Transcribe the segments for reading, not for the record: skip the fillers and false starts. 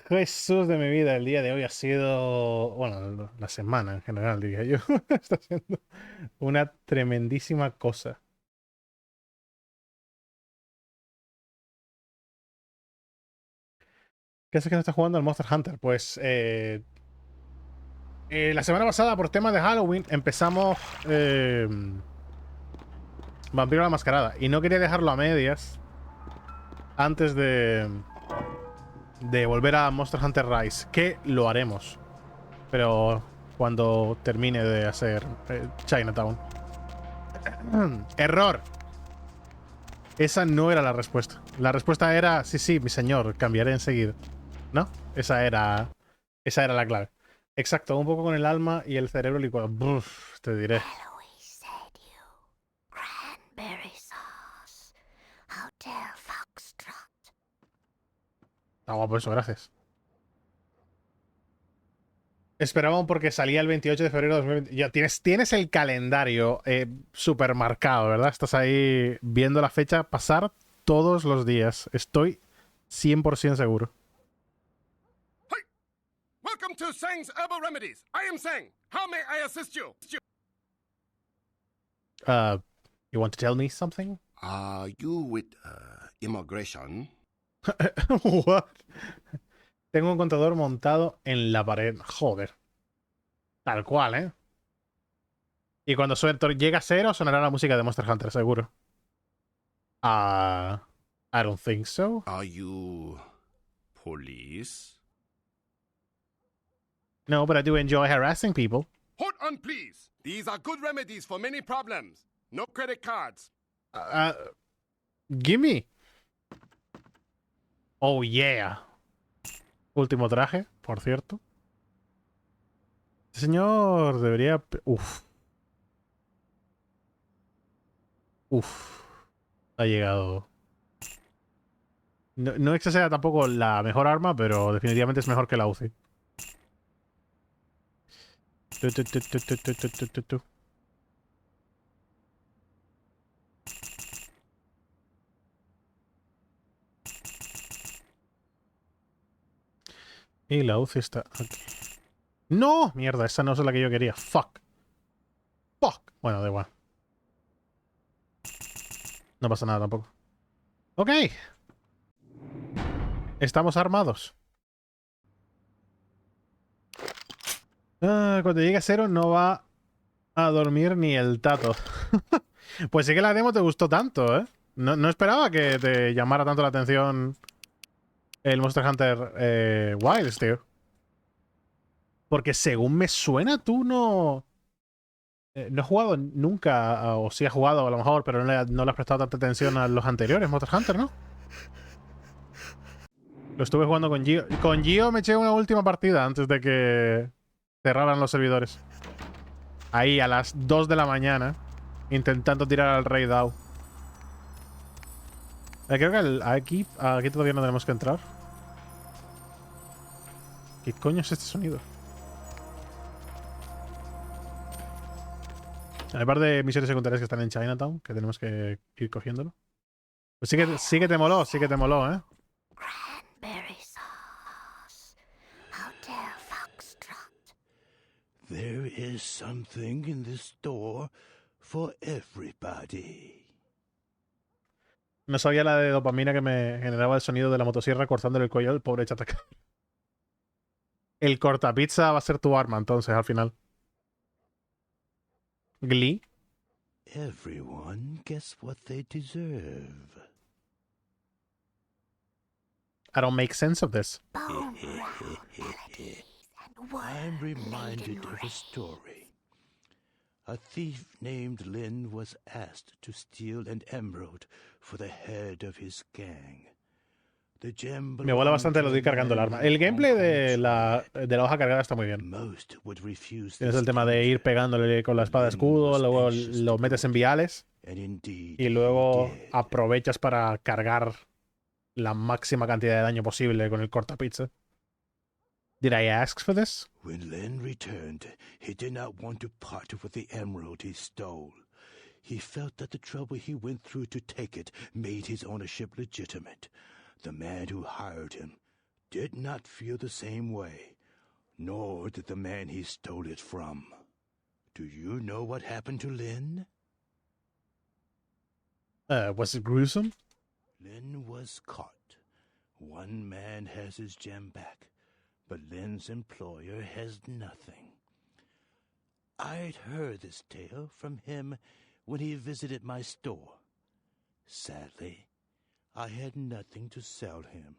Jesús de mi vida, el día de hoy ha sido, bueno, la semana en general, diría yo, está siendo una tremendísima cosa. ¿Qué haces que no estás jugando al Monster Hunter? Pues la semana pasada, por tema de Halloween, empezamos Vampiro la Mascarada y no quería dejarlo a medias antes de volver a Monster Hunter Rise, que lo haremos, pero cuando termine de hacer Chinatown. Error. Esa no era la respuesta. La respuesta era, sí, sí, mi señor, cambiaré enseguida. ¿No? Esa era la clave. Exacto, un poco con el alma y el cerebro licuado. Buf, te diré. Está guapo eso, gracias. Esperábamos porque salía el 28 de febrero de 2020. Ya tienes el calendario súper marcado, ¿verdad? Estás ahí viendo la fecha pasar todos los días. Estoy 100% seguro. Hi! Welcome to Sang's Herbal Remedies. I am Sang. How may I assist you? You want to tell me something? Are you with immigration? What? Tengo un contador montado en la pared. Joder. Tal cual, ¿eh? Y cuando llegue a cero, sonará la música de Monster Hunter, seguro. I don't think so. Are you police? No, but I do enjoy harassing people. Hold on, please. These are good remedies for many problems. No credit cards. Gimme. Oh, yeah. Último traje, por cierto. Este señor debería... Uf. Uf. Ha llegado. No es que sea tampoco la mejor arma, pero definitivamente es mejor que la UCI. Y la UCI está aquí. ¡No! Mierda, esa no es la que yo quería. Fuck. Fuck. Bueno, da igual. No pasa nada tampoco. Ok. Estamos armados. Cuando llegue a cero no va a dormir ni el tato. Pues sí que la demo te gustó tanto, ¿eh? No esperaba que te llamara tanto la atención el Monster Hunter Wilds, tío. Porque según me suena, tú no... no has jugado nunca, o sí has jugado a lo mejor, pero no le has prestado tanta atención a los anteriores Monster Hunter, ¿no? Lo estuve jugando con Gio. Con Gio me eché una última partida antes de que cerraran los servidores. Ahí a las 2 de la mañana, intentando tirar al Rey Dao. Creo que aquí todavía no tenemos que entrar. ¿Qué coño es este sonido? Hay un par de misiones secundarias que están en Chinatown, que tenemos que ir cogiéndolo. Pues sí que te moló, ¿eh? There is something in this store for everybody. No sabía la de dopamina que me generaba el sonido de la motosierra cortándole el cuello al pobre chataca. El cortapizza va a ser tu arma, entonces, al final. Glee. Everyone gets what they deserve. I don't make sense of this. I'm reminded of a story. A thief named Lin was asked to steal an emerald for the head of his gang. The gem Me mola bastante lo de ir cargando el arma. El gameplay de la hoja cargada está muy bien. Tienes el tema de ir pegándole con la espada de escudo, luego lo metes en viales y luego aprovechas para cargar la máxima cantidad de daño posible con el cortapizza. Did I ask for this? When Len returned, he did not want to part with the emerald he stole. He felt that the trouble he went through to take it made his ownership legitimate. The man who hired him did not feel the same way, nor did the man he stole it from. Do you know what happened to Lin? Was it gruesome? Lin was caught. One man has his gem back, but Lin's employer has nothing. I'd heard this tale from him when he visited my store. Sadly, I had nothing to sell him.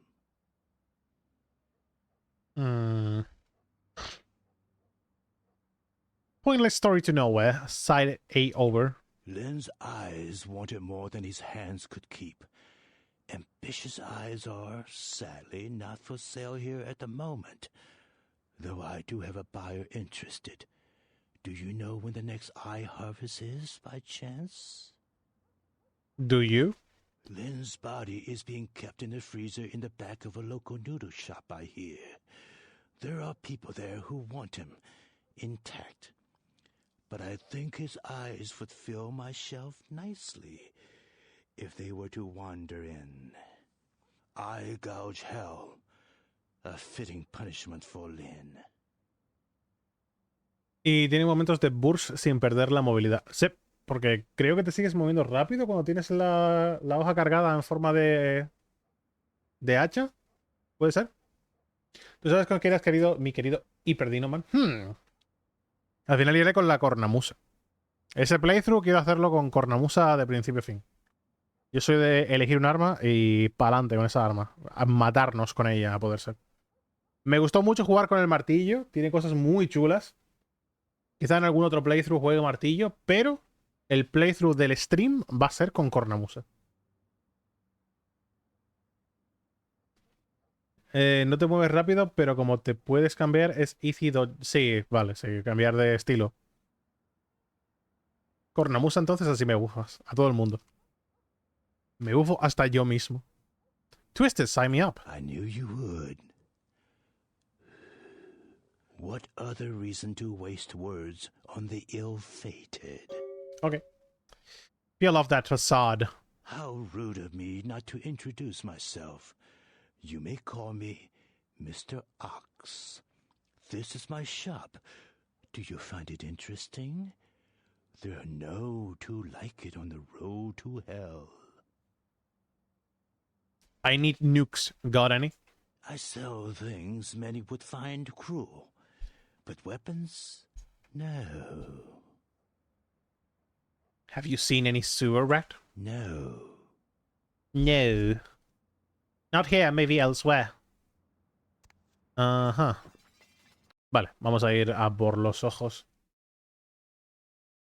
Pointless story to nowhere. Side A over. Lin's eyes wanted more than his hands could keep. Ambitious eyes are, sadly, not for sale here at the moment, though I do have a buyer interested. Do you know when the next eye harvest is, by chance? Do you? Lin's body is being kept in the freezer in the back of a local noodle shop, I hear. There are people there who want him intact. But I think his eyes would fill my shelf nicely if they were to wander in. I gouge hell, a fitting punishment for Lin. Y tiene momentos de burst sin perder la movilidad. Sí, porque creo que te sigues moviendo rápido cuando tienes la hoja cargada en forma de hacha. ¿Puede ser? ¿Tú sabes con qué eras, mi querido Hiperdinoman? Al final iré con la cornamusa. Ese playthrough quiero hacerlo con cornamusa de principio a fin. Yo soy de elegir un arma y pa'lante con esa arma. A matarnos con ella, a poder ser. Me gustó mucho jugar con el martillo. Tiene cosas muy chulas. Quizá en algún otro playthrough juegue martillo, pero el playthrough del stream va a ser con cornamusa. No te mueves rápido, pero como te puedes cambiar es easy dodge. Sí, vale, sí, cambiar de estilo. Cornamusa, entonces así me bufas. A todo el mundo. Me bufo hasta yo mismo. Twisted, sign me up. I knew you would. What other reason to waste words on the ill-fated? Okay. Peel off that facade. How rude of me not to introduce myself. You may call me Mr. Ox. This is my shop. Do you find it interesting? There are no two like it on the road to hell. I need nukes. Got any? I sell things many would find cruel, but weapons? No. Have you seen any sewer rat? No. No. Not here, maybe elsewhere. Ajá. Vale, vamos a ir a por los ojos.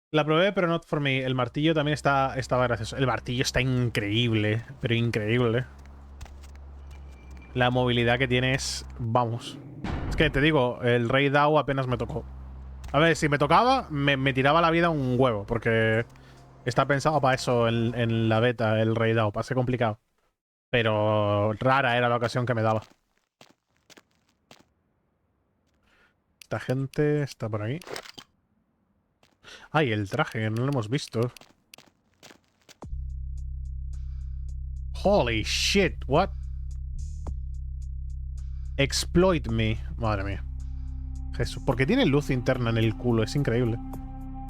La probé, pero not for me. El martillo también estaba gracioso. El martillo está increíble, pero increíble. La movilidad que tiene es... Vamos. Es que te digo, el Rey Dao apenas me tocó. A ver, si me tocaba, me tiraba la vida un huevo, porque está pensado para eso en la beta, el Rey Dao, para ser complicado. Pero rara era la ocasión que me daba. Esta gente está por aquí. Ay, el traje, no lo hemos visto. Holy shit, what? Exploit me. Madre mía. Jesús. Porque tiene luz interna en el culo, es increíble.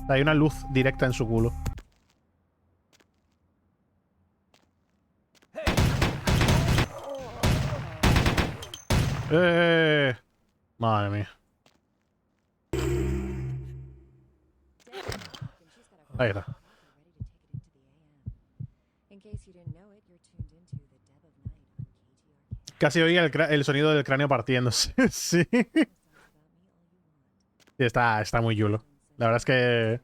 Hay una luz directa en su culo. Madre mía. Ahí está. Casi oí el sonido del cráneo partiéndose. Sí. Está muy chulo. La verdad es que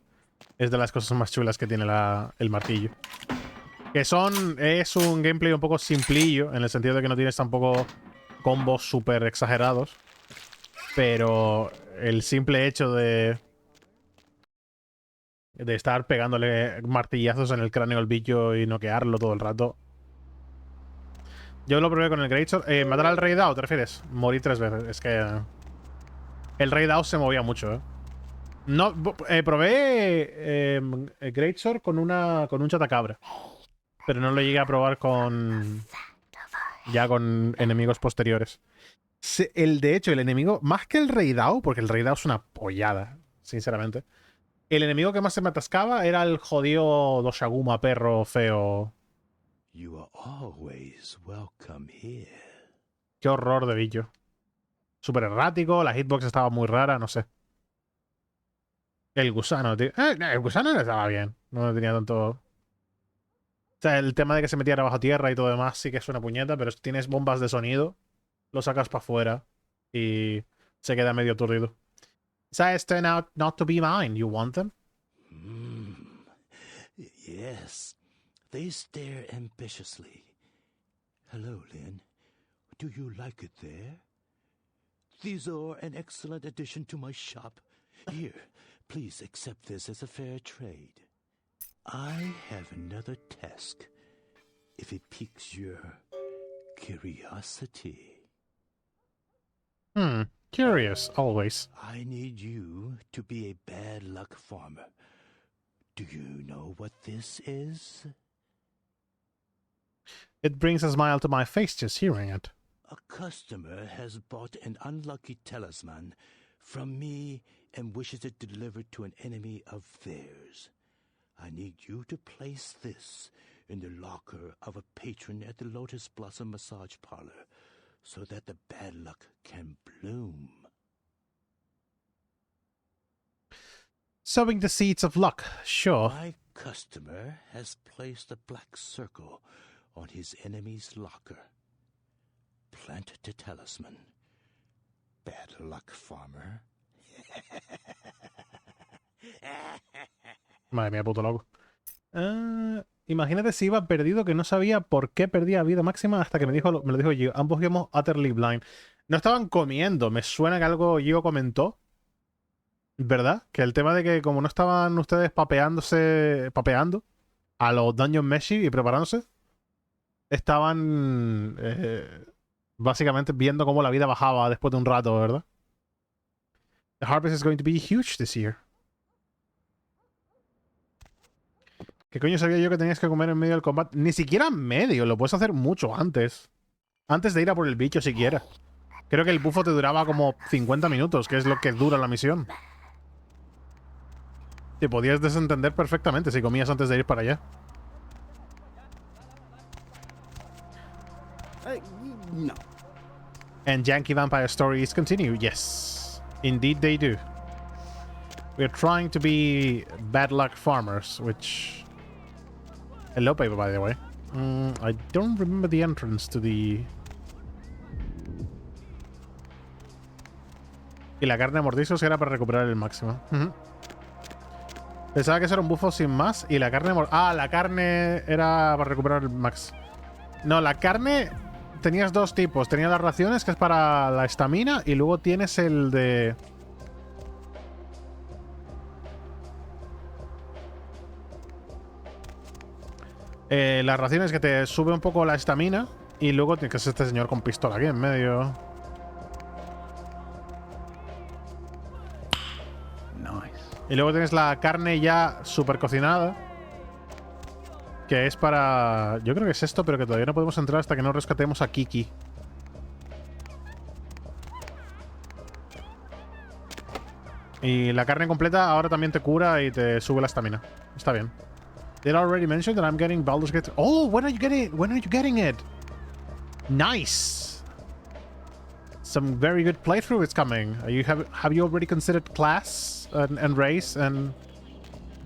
es de las cosas más chulas que tiene el martillo. Que es un gameplay un poco simplillo, en el sentido de que no tienes tampoco combos súper exagerados. Pero el simple hecho de estar pegándole martillazos en el cráneo al bicho y noquearlo todo el rato. Yo lo probé con el Greatsword. ¿Matar al Rey Dao, te refieres? Morí 3 veces. Es que... el Rey Dao se movía mucho, No, probé Greatsword con un chatacabra. Pero no lo llegué a probar con... ya con enemigos posteriores. De hecho, el enemigo, más que el Rey Dao, porque el Rey Dao es una pollada, sinceramente. El enemigo que más se me atascaba era el jodido Doshaguma perro feo. You are always welcome here. Qué horror de bicho. Súper errático, la hitbox estaba muy rara, no sé. El gusano, tío. El gusano no estaba bien. No tenía tanto... O sea, el tema de que se metiera bajo tierra y todo demás sí que es una puñeta, pero si tienes bombas de sonido, lo sacas para afuera y se queda medio aturdido. Size turn out not to be mine. You want them? Yes, they stare ambitiously. Hello, Lynn. Do you like it there? These are an excellent addition to my shop. Here, please accept this as a fair trade. I have another task, if it piques your curiosity. Curious, always. I need you to be a bad luck farmer. Do you know what this is? It brings a smile to my face just hearing it. A customer has bought an unlucky talisman from me and wishes it delivered to an enemy of theirs. I need you to place this in the locker of a patron at the Lotus Blossom Massage Parlor so that the bad luck can bloom. Sowing the seeds of luck, sure. My customer has placed a black circle on his enemy's locker. Plant the talisman. Bad luck, farmer. Madre mía, puto loco. Imagínate si iba perdido que no sabía por qué perdía vida máxima hasta que me lo dijo Gio. Ambos íbamos utterly blind. No estaban comiendo. Me suena que algo Gio comentó. ¿Verdad? Que el tema de que como no estaban ustedes papeando a los Dungeon Meshi y preparándose, estaban básicamente viendo cómo la vida bajaba después de un rato, ¿verdad? The harvest is going to be huge this year. ¿Qué coño sabía yo que tenías que comer en medio del combate? Ni siquiera en medio, lo puedes hacer mucho antes. Antes de ir a por el bicho siquiera. Creo que el bufo te duraba como 50 minutos, que es lo que dura la misión. Te podías desentender perfectamente si comías antes de ir para allá. No. And Yankee Vampire Stories continue. Yes, indeed they do. We're trying to be bad luck farmers, which... Hello, paper, by the way. I don't remember the entrance to the... Y la carne de mordiscos era para recuperar el máximo. Pensaba que eso era un bufo sin más. Y la carne... la carne era para recuperar el max. No, la carne... Tenías dos tipos. Tenías las raciones, que es para la estamina. Y luego tienes el de... las raciones que te sube un poco la estamina. Y luego tienes que ser este señor con pistola aquí en medio. Y luego tienes la carne ya super cocinada. Que es para... Yo creo que es esto, pero que todavía no podemos entrar hasta que no rescatemos a Aquí. Y la carne completa ahora también te cura y te sube la estamina. Está bien. Did I already mention that I'm getting Baldur's Gate? Oh, when are you getting it? Nice. Some very good playthrough is coming. Have you already considered class and race and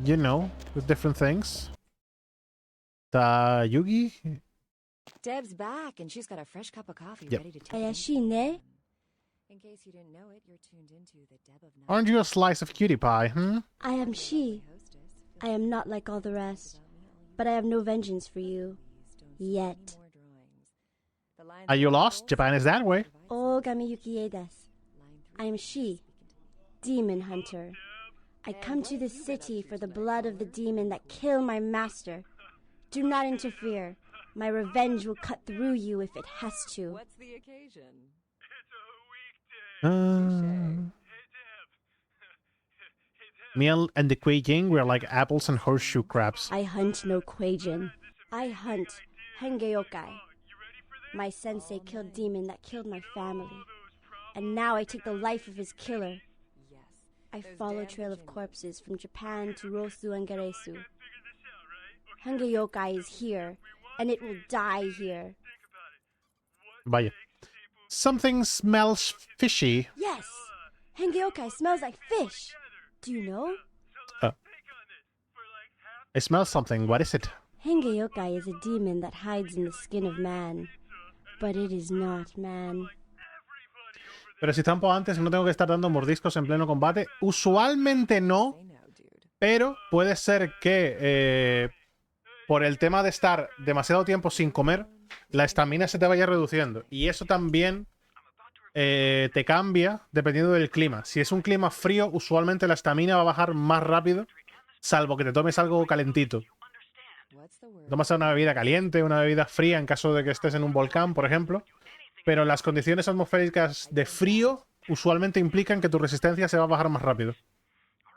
you know the different things? Yugi? Deb's back, and she's got a fresh cup of coffee ready to take. Ayashine? In case you didn't know it, you're tuned into the Deb of Night. Aren't you a slice of cutie pie, I am she. I am not like all the rest, but I have no vengeance for you. Yet. Are you lost? Japan is that way. Oh, Gamiyuki desu. I am she, demon hunter. I come to this city for the blood of the demon that killed my master. Do not interfere. My revenge will cut through you if it has to. What's the occasion? Me and the Quaking were like apples and horseshoe crabs. I hunt no Quajin. I hunt Hengeyokai. My sensei killed demon that killed my family. and now I take the life of his killer. I follow a trail of corpses from Japan to Rosu and Geresu. Henge Yokai is here, and it will die here. Vaya. Something smells fishy. Yes! Henge Yokai smells like fish! Do you know? I smell something. What is it? Henge Yokai is a demon that hides in the skin of man. But it is not man. Pero si tampo antes no tengo que estar dando mordiscos en pleno combate. Usualmente no. Pero puede ser que por el tema de estar demasiado tiempo sin comer, la estamina se te vaya reduciendo. Y eso también te cambia dependiendo del clima. Si es un clima frío, usualmente la estamina va a bajar más rápido, salvo que te tomes algo calentito. Tomas una bebida caliente, una bebida fría en caso de que estés en un volcán, por ejemplo. Pero las condiciones atmosféricas de frío usualmente implican que tu resistencia se va a bajar más rápido.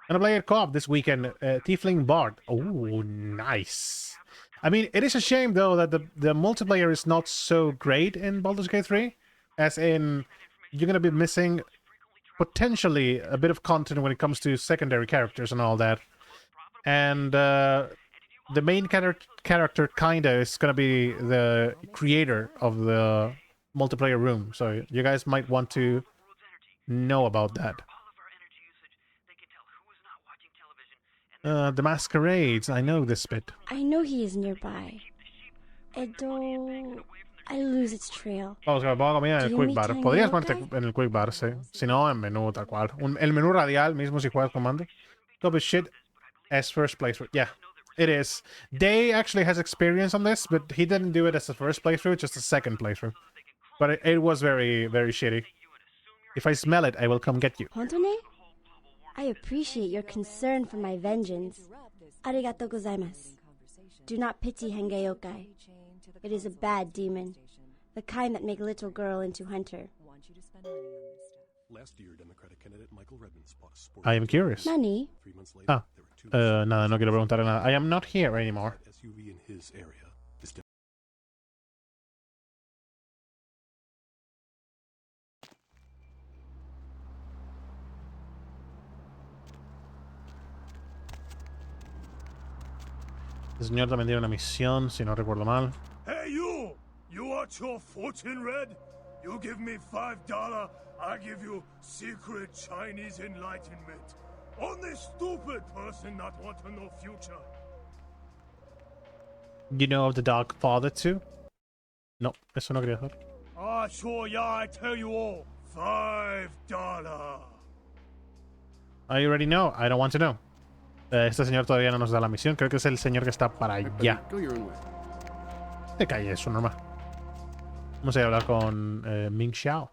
And a player co-op this weekend, Tiefling Bard. Oh, nice. I mean, it is a shame, though, that the multiplayer is not so great in Baldur's Gate 3. As in, you're going to be missing potentially a bit of content when it comes to secondary characters and all that. And the main character kinda is going to be the creator of the multiplayer room. So you guys might want to know about that. The masquerades. I know this bit. I know he is nearby. Edo... I lose its trail. Vamos a pongo comida en el quick bar. Podrías ponerte en el quick bar, sí. Si no, en menú, tal cual. El menú radial mismo si juegas comando. Top shit as first playthrough. Yeah, it is. Day actually has experience on this, but he didn't do it as the first playthrough, just the second playthrough. But it was very, very shitty. If I smell it, I will come get you. Hontone? I appreciate your concern for my vengeance. Arigatou gozaimasu. Do not pity Henge Yokai. It is a bad demon, the kind that make little girl into hunter. I am curious. Money? Nada, no quiero preguntar nada. I am not here anymore. El señor también tiene una misión, si no recuerdo mal. Hey, you! You want your fortune read? You give me $5, I give you secret Chinese enlightenment. Only stupid person not want to know future. You know of the Dark Father too? No, eso no quería hacer. Ah, sure, yeah, I tell you all. $5. I already know. I don't want to know. Este señor todavía no nos da la misión. Creo que es el señor que está para allá. Te calle eso, normal. Vamos a ir a hablar con Ming Xiao.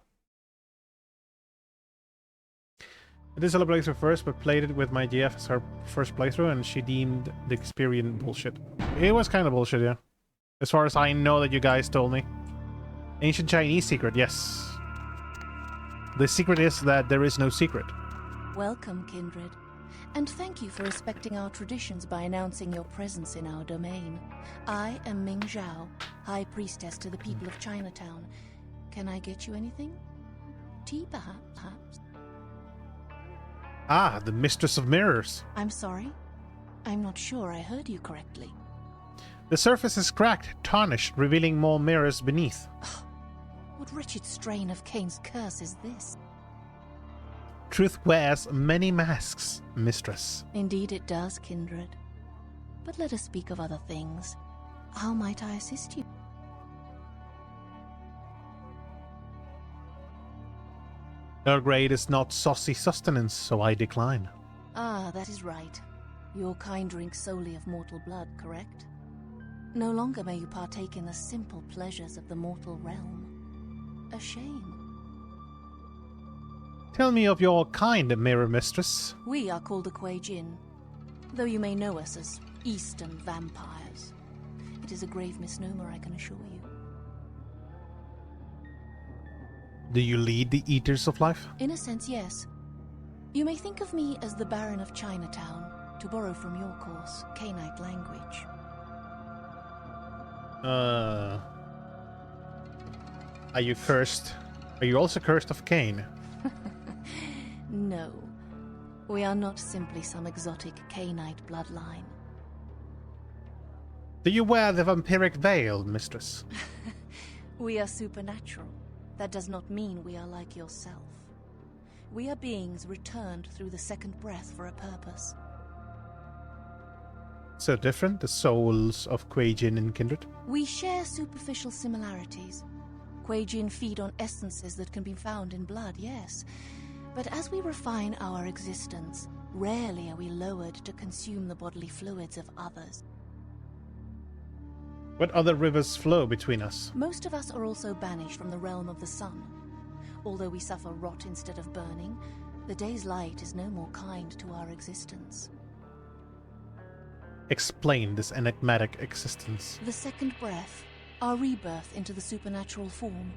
I did solo playthrough first, but played it with my GF as her first playthrough, and she deemed the experience bullshit. It was kind of bullshit, yeah. As far as I know that you guys told me. Ancient Chinese secret, yes. The secret is that there is no secret. Welcome, kindred. And thank you for respecting our traditions by announcing your presence in our domain. I am Ming Zhao, High Priestess to the people of Chinatown. Can I get you anything? Tea, perhaps? Ah, the Mistress of Mirrors. I'm sorry? I'm not sure I heard you correctly. The surface is cracked, tarnished, revealing more mirrors beneath. What wretched strain of Cain's curse is this? Truth wears many masks, mistress. Indeed it does, kindred. But let us speak of other things. How might I assist you? Earl Grey is not saucy sustenance, so I decline. Ah, that is right. Your kind drinks solely of mortal blood, correct? No longer may you partake in the simple pleasures of the mortal realm. A shame. Tell me of your kind, mirror mistress. We are called the Kuei Jin, though you may know us as Eastern vampires. It is a grave misnomer, I can assure you. Do you lead the Eaters of Life? In a sense, yes. You may think of me as the Baron of Chinatown, to borrow from your course, Cainite language. Are you cursed Are you also cursed of Cain? No. We are not simply some exotic Cainite bloodline. Do you wear the vampiric veil, mistress? We are supernatural. That does not mean we are like yourself. We are beings returned through the second breath for a purpose. So different, the souls of Quajin and kindred? We share superficial similarities. Quajin feed on essences that can be found in blood, yes. But as we refine our existence, rarely are we lowered to consume the bodily fluids of others. What other rivers flow between us? Most of us are also banished from the realm of the sun. Although we suffer rot instead of burning, the day's light is no more kind to our existence. Explain this enigmatic existence. The second breath, our rebirth into the supernatural form.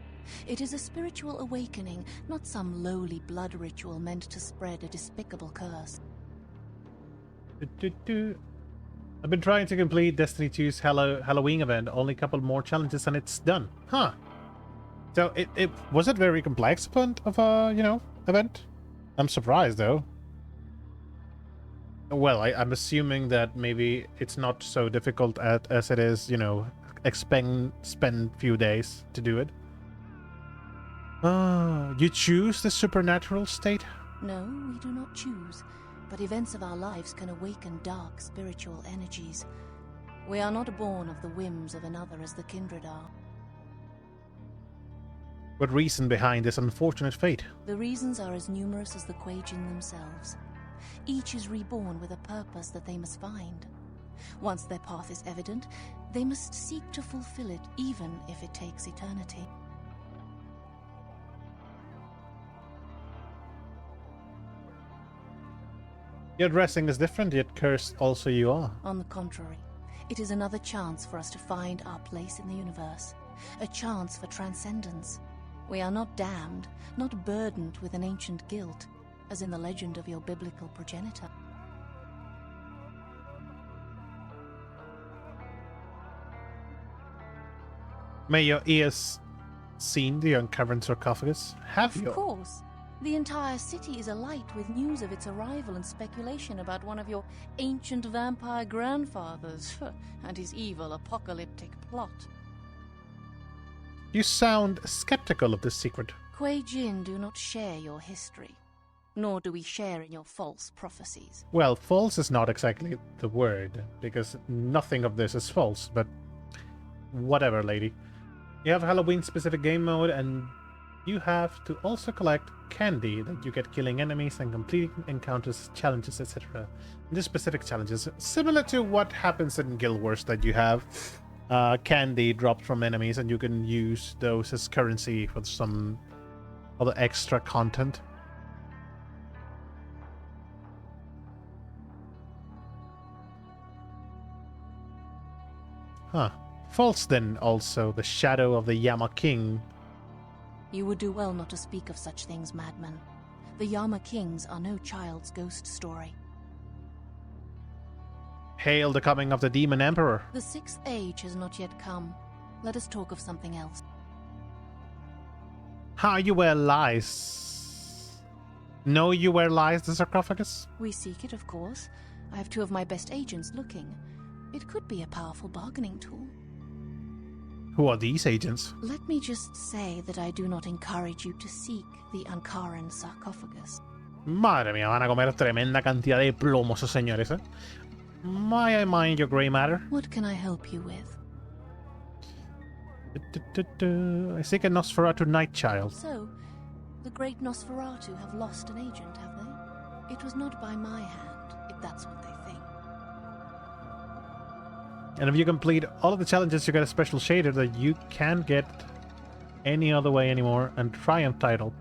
It is a spiritual awakening, not some lowly blood ritual meant to spread a despicable curse. I've been trying to complete Destiny 2's Halloween event. Only a couple more challenges and it's done. Huh. So it was it very complex of a, event? I'm surprised though. Well, I'm assuming that maybe it's not so difficult as it is, spend few days to do it. You choose the supernatural state? No, we do not choose, but events of our lives can awaken dark spiritual energies. We are not born of the whims of another as the kindred are. What reason behind this unfortunate fate? The reasons are as numerous as the Quajin themselves. Each is reborn with a purpose that they must find. Once their path is evident, they must seek to fulfill it, even if it takes eternity. Your dressing is different, yet cursed also you are. On the contrary, it is another chance for us to find our place in the universe. A chance for transcendence. We are not damned, not burdened with an ancient guilt, as in the legend of your biblical progenitor. May your ears seen the uncovered sarcophagus? Have you? Of course. The entire city is alight with news of its arrival and speculation about one of your ancient vampire grandfathers and his evil apocalyptic plot. You sound skeptical of this secret. Quajin do not share your history, nor do we share in your false prophecies. Well, false is not exactly the word, because nothing of this is false, but whatever, lady. You have Halloween-specific game mode, and you have to also collect candy that you get killing enemies and completing encounters, challenges, etc. These specific challenges, similar to what happens in Guild Wars, that you have candy dropped from enemies, and you can use those as currency for some other extra content. Huh. False then also, the shadow of the Yama King. You would do well not to speak of such things, madman. The Yama Kings are no child's ghost story. Hail the coming of the Demon Emperor. The sixth age has not yet come. Let us talk of something else. How you wear lies? Know you wear lies, the sarcophagus? We seek it, of course. I have two of my best agents looking. It could be a powerful bargaining tool. Who are these agents? Let me just say that I do not encourage you to seek the Ankaran sarcophagus. Madre mía, van a comer tremenda cantidad de plomo esos señores, eh? May I mind your grey matter? What can I help you with? I seek a Nosferatu night child. So, the great Nosferatu have lost an agent, have they? It was not by my hand, if that's what they think. And if you complete all of the challenges, you get a special shader that you can't get any other way anymore, and Triumph title.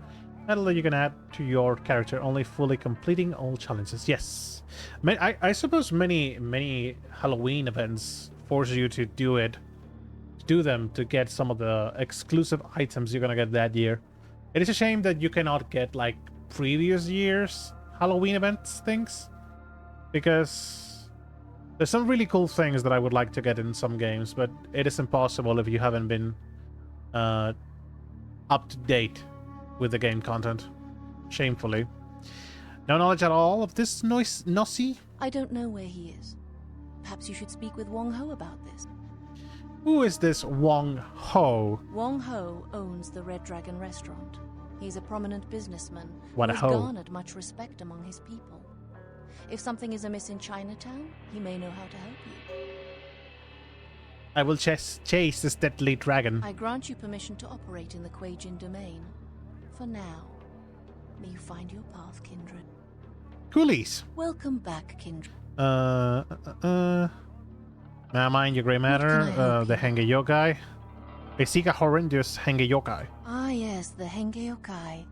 Title that you can add to your character, only fully completing all challenges. Yes. I suppose many Halloween events force you to do them to get some of the exclusive items you're gonna get that year. It is a shame that you cannot get like previous years Halloween events things, because there's some really cool things that I would like to get in some games, but it is impossible if you haven't been up to date with the game content. Shamefully. No knowledge at all of this Nossi? I don't know where he is. Perhaps you should speak with Wong Ho about this. Who is this Wong Ho? Wong Ho owns the Red Dragon restaurant. He's a prominent businessman What who a has ho. garnered much respect among his people. If something is amiss in Chinatown, he may know how to help you. I will chase this deadly dragon. I grant you permission to operate in the Kuei-jin domain. For now. May you find your path, Kindred. Coolies. Welcome back, Kindred. Now mind your grey matter, the Henge Yokai. I seek a horrendous Henge Yokai. Ah yes, the Henge Yokai.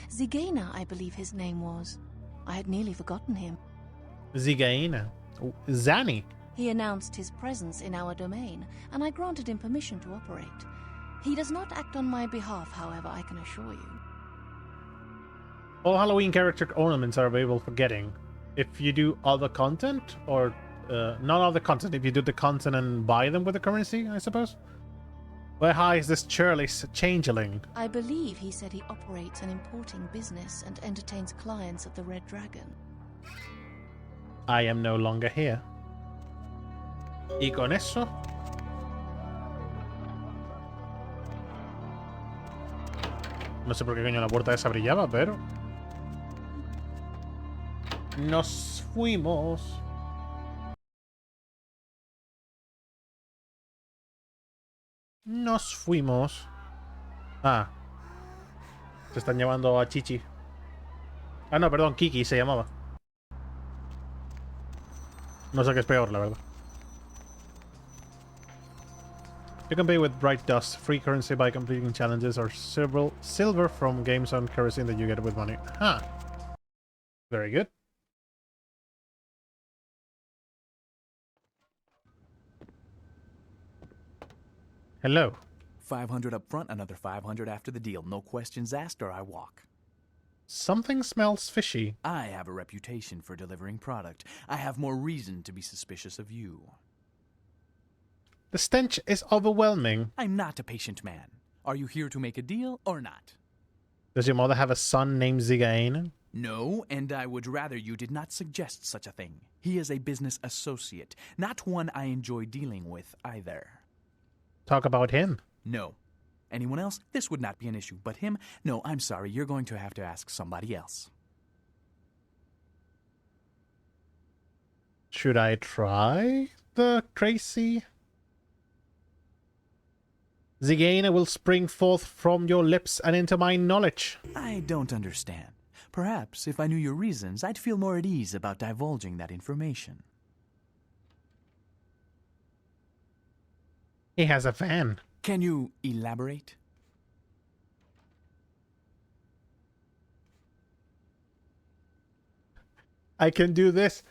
Zigena, I believe his name was. I had nearly forgotten him. Zigaina. Zani. He announced his presence in our domain, and I granted him permission to operate. He does not act on my behalf, however, I can assure you. All Halloween character ornaments are available for getting. If you do other content, or not other content, if you do the content and buy them with the currency, I suppose? Where high is this churlish changeling? I believe he said he operates an importing business and entertains clients at the Red Dragon. I am no longer here. Y con eso... No sé por qué coño la puerta esa brillaba, pero... Nos fuimos. Nos fuimos. Ah. Se están llevando a Chichi. Ah, no, perdón, Kiki se llamaba. No sé qué es peor, la verdad. You can pay with bright dust, free currency by completing challenges, or silver from games on kerosene that you get with money. Huh. Very good. Hello. 500 up front, another 500 after the deal. No questions asked or I walk. Something smells fishy. I have a reputation for delivering product. I have more reason to be suspicious of you. The stench is overwhelming. I'm not a patient man. Are you here to make a deal or not? Does your mother have a son named Zigain? No, and I would rather you did not suggest such a thing. He is a business associate, not one I enjoy dealing with either. Talk about him. No. Anyone else? This would not be an issue, but him? No, I'm sorry, you're going to have to ask somebody else. Should I try the crazy? Zigaina will spring forth from your lips and into my knowledge. I don't understand. Perhaps if I knew your reasons, I'd feel more at ease about divulging that information. He has a fan. Can you elaborate? I can do this.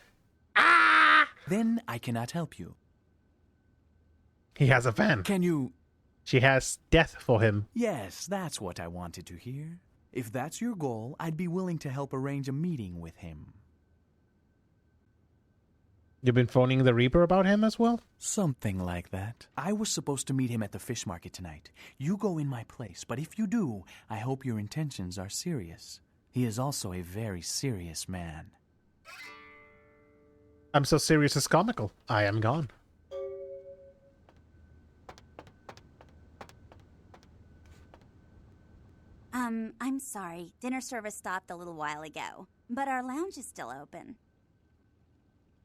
Ah! Then I cannot help you. He has a fan. Can you... She has death for him. Yes, that's what I wanted to hear. If that's your goal, I'd be willing to help arrange a meeting with him. You've been phoning the Reaper about him as well? Something like that. I was supposed to meet him at the fish market tonight. You go in my place, but if you do, I hope your intentions are serious. He is also a very serious man. I'm so serious it's comical. I am gone. I'm sorry. Dinner service stopped a little while ago, but our lounge is still open.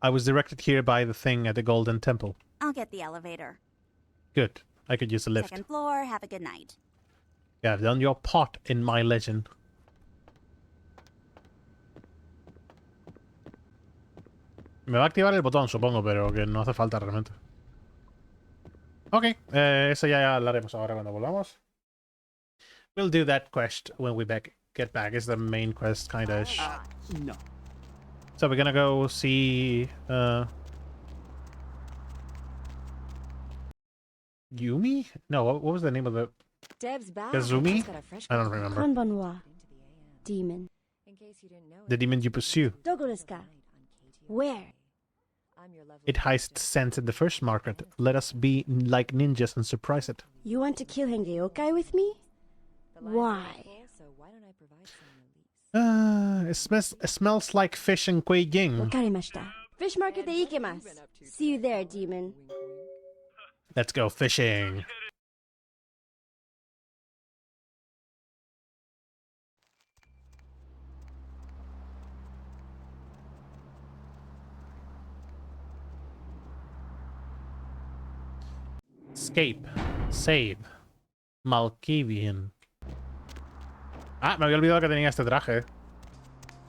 I was directed here by the thing at the Golden Temple. I'll get the elevator. Good. I could use a lift. Second floor, have a good night. You have done your part in my legend. Me va a activar el botón, supongo, pero que no hace falta realmente. Ok, eso ya lo haremos ahora cuando volvamos. We'll do that quest when we get back. It's the main quest, kinda-ish. No. So we're gonna go see... Yumi? No, what was the name of the... Deb's back. Kazumi? She's got a fresh I don't cup. remember. Konbanwa. Demon. In case you didn't know The demon you pursue. Dogo desu ka? Where? I'm your lovely It heist scents in the first market. Let us be like ninjas and surprise it. You want to kill Henge Yokai with me? The lines are Why? full, so why It smells like fish and Kuei-jing. Wakarimashita. Fish market de ikemasu. See you there, demon. Let's go fishing. Escape. Save. Malkavian. Ah, me había olvidado que tenía este traje.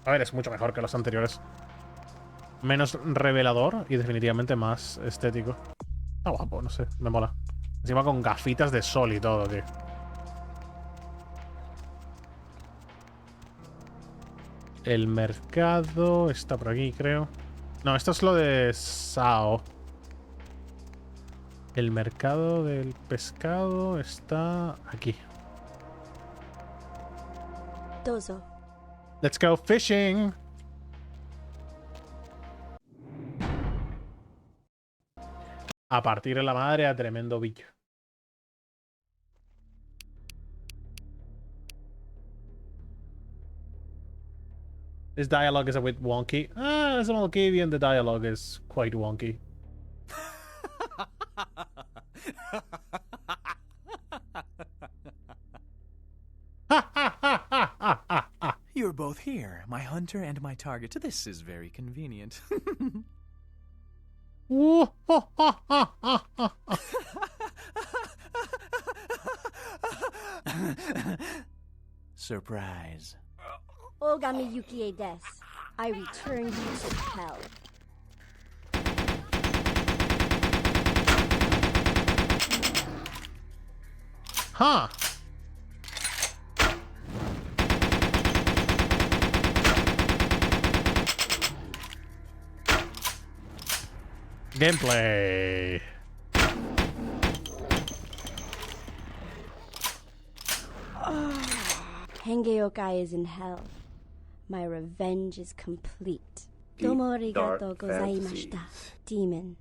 A ver, es mucho mejor que los anteriores. Menos revelador y definitivamente más estético. Está guapo, no sé, me mola. Encima con gafitas de sol y todo, tío. El mercado está por aquí, creo. No, esto es lo de Sao. El mercado del pescado está aquí. Dozo. Let's go fishing. A partir de la madre a tremendo bicho. This dialogue is a bit wonky. As a Malkavian, the dialogue is quite wonky. You're both here, my hunter and my target. This is very convenient. Surprise. Ogami Yukie des. I return you to hell. Huh. Gameplay. Hengeyokai is in hell. My revenge is complete. Domo arigatou gozaimashita, demon.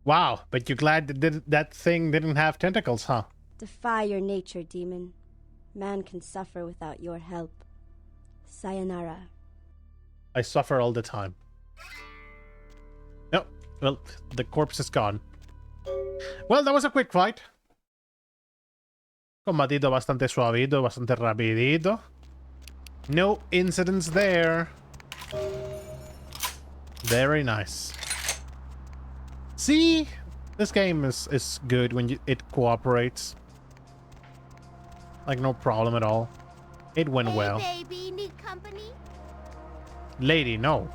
Wow, but you're glad that thing didn't have tentacles, huh? Defy your nature, demon. Man can suffer without your help. Sayonara. I suffer all the time. No, well, the corpse is gone. Well, that was a quick fight. Combatito bastante suavito, bastante rapidito. No incidents there. Very nice. See? This game is good when it cooperates. Like, no problem at all. It went well. Baby, need company? Lady, no.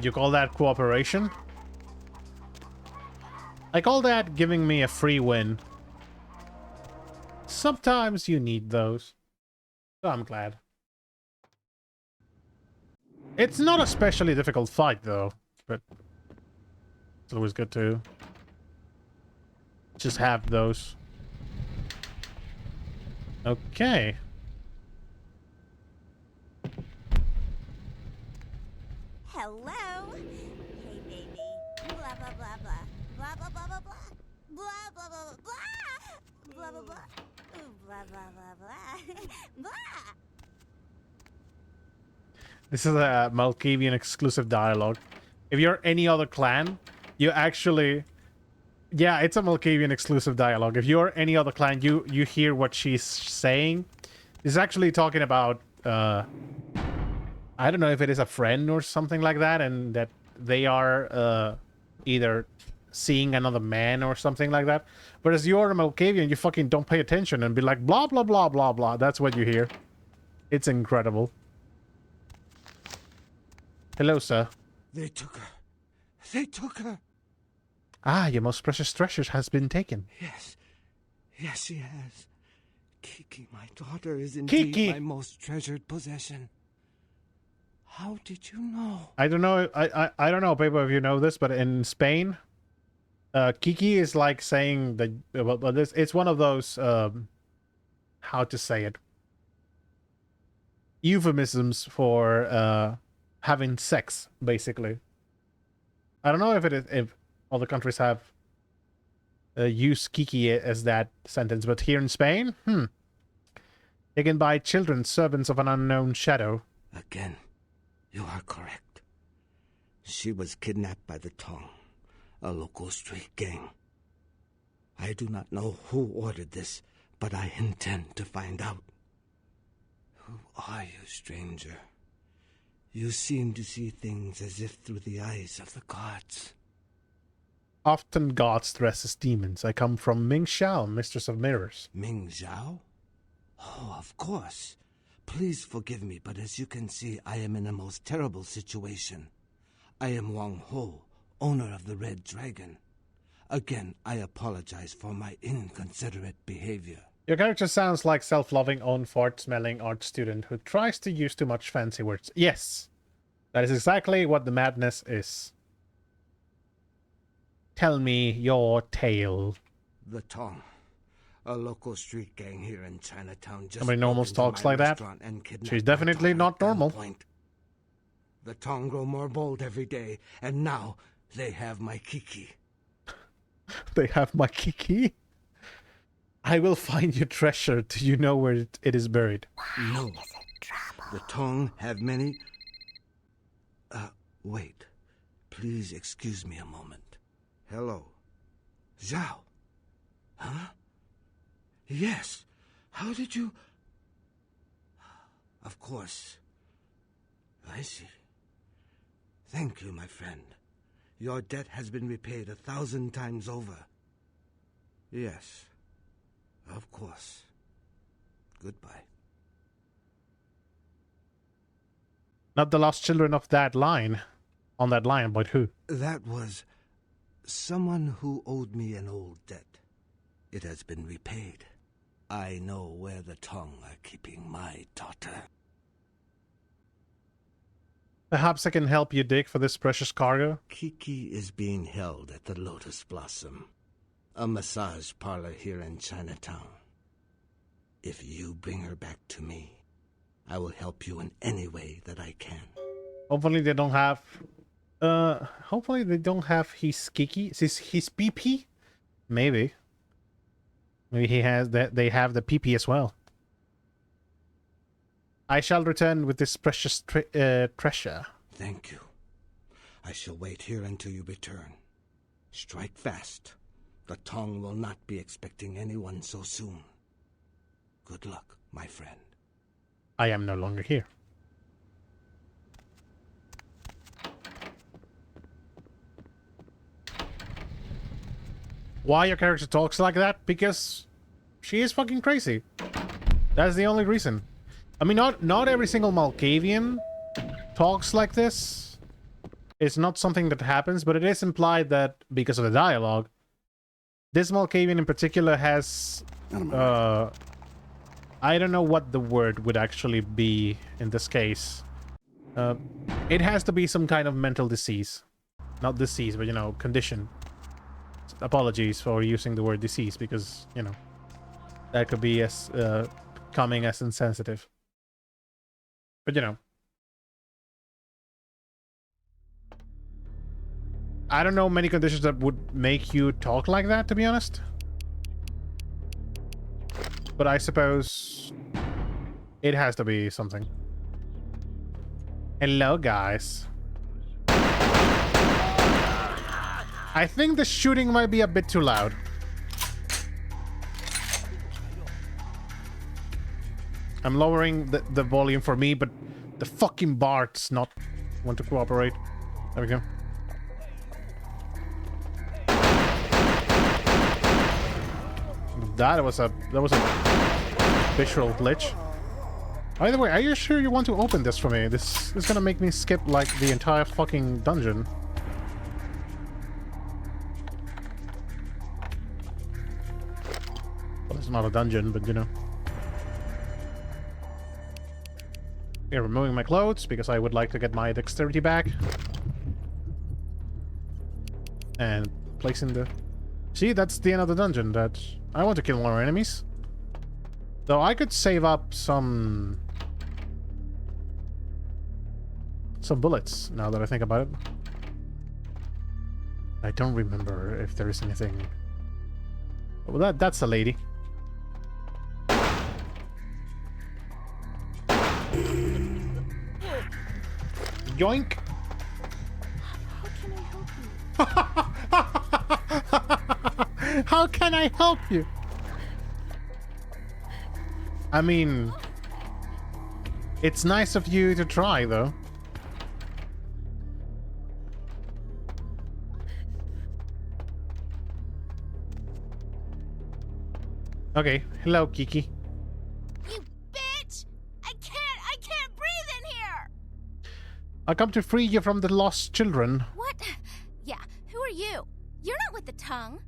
You call that cooperation? I call that giving me a free win. Sometimes you need those. So I'm glad. It's not a especially difficult fight, though. But it's always good to just have those. Okay. Hello. Hey, baby. Blah, blah, blah, blah. Blah, blah, blah, blah, blah. Blah, blah, blah, blah, blah. Blah, blah, blah. Ooh, blah, blah, blah, blah. Blah. This is a Malkavian exclusive dialogue. If you're any other clan, you actually... Yeah, it's a Malkavian exclusive dialogue. If you're any other clan, you hear what she's saying. It's actually talking about... I don't know if it is a friend or something like that, and that they are either seeing another man or something like that. But as you're a Malkavian, you fucking don't pay attention and be like, blah, blah, blah, blah, blah. That's what you hear. It's incredible. Hello, sir. They took her. They took her. Ah, your most precious treasure has been taken. Yes. Yes, she has. Kiki, my daughter, is indeed Kiki. my most treasured possession. How did you know? I don't know. I don't know, people, if you know this, but in Spain, Kiki is like saying that. Well, it's one of those. How to say it? euphemisms for having sex, basically. I don't know if other countries have used kiki as that sentence, but here in Spain, taken by children, servants of an unknown shadow. Again, you are correct. She was kidnapped by the Tong, a local street gang. I do not know who ordered this, but I intend to find out. Who are you, stranger? You seem to see things as if through the eyes of the gods. Often gods dress as demons. I come from Ming Xiao, Mistress of Mirrors. Ming Xiao? Oh, of course. Please forgive me, but as you can see, I am in a most terrible situation. I am Wang Ho, owner of the Red Dragon. Again, I apologize for my inconsiderate behavior. Your character sounds like self-loving, own fart-smelling art student who tries to use too much fancy words. Yes, that is exactly what the madness is. Tell me your tale. The Tong, a local street gang here in Chinatown, just Somebody normal talks like that? She's definitely not normal. The Tong grow more bold every day, and now they have my Kiki. They have my Kiki? I will find your treasure. Do you know where it is buried? No. The Tong have many... wait. Please excuse me a moment. Hello. Zhao. Huh? Yes. How did you... Of course. I see. Thank you, my friend. Your debt has been repaid 1,000 times over. Yes. Of course. Goodbye. Not the lost children of that line. On that line, but who? That was someone who owed me an old debt. It has been repaid. I know where the Tong are keeping my daughter. Perhaps I can help you dig for this precious cargo? Kiki is being held at the Lotus Blossom, a massage parlor here in Chinatown. If you bring her back to me, I will help you in any way that I can. Hopefully they don't have... hopefully they don't have his Kiki. His PP? Maybe. Maybe he has that. They have the PP as well. I shall return with this precious treasure. Thank you. I shall wait here until you return. Strike fast. The Tong will not be expecting anyone so soon. Good luck, my friend. I am no longer here. Why your character talks like that? Because she is fucking crazy. That's the only reason. I mean, not every single Malkavian talks like this. It's not something that happens, but it is implied that because of the dialogue, this Malkavian in particular has... I don't know what the word would actually be in this case. It has to be some kind of mental disease. Not disease, but, you know, condition. Apologies for using the word disease, because, you know, that could be as coming as insensitive. But, you know. I don't know many conditions that would make you talk like that, to be honest. But I suppose it has to be something. Hello, guys. I think the shooting might be a bit too loud. I'm lowering the volume for me, but the fucking Bart's not want to cooperate. There we go. That was a visual glitch. By the way, are you sure you want to open this for me? This is gonna make me skip like the entire fucking dungeon. Well, it's not a dungeon, but you know. Yeah, removing my clothes because I would like to get my dexterity back. And placing the... See, that's the end of the dungeon. That I want to kill more enemies. Though I could save up some some bullets, now that I think about it. I don't remember if there is anything... Well, that's a lady. Yoink! How can I help you? I mean... It's nice of you to try, though. Okay, hello, Kiki. You bitch! I can't breathe in here! I come to free you from the lost children. What? Yeah, who are you? You're not with the tongue.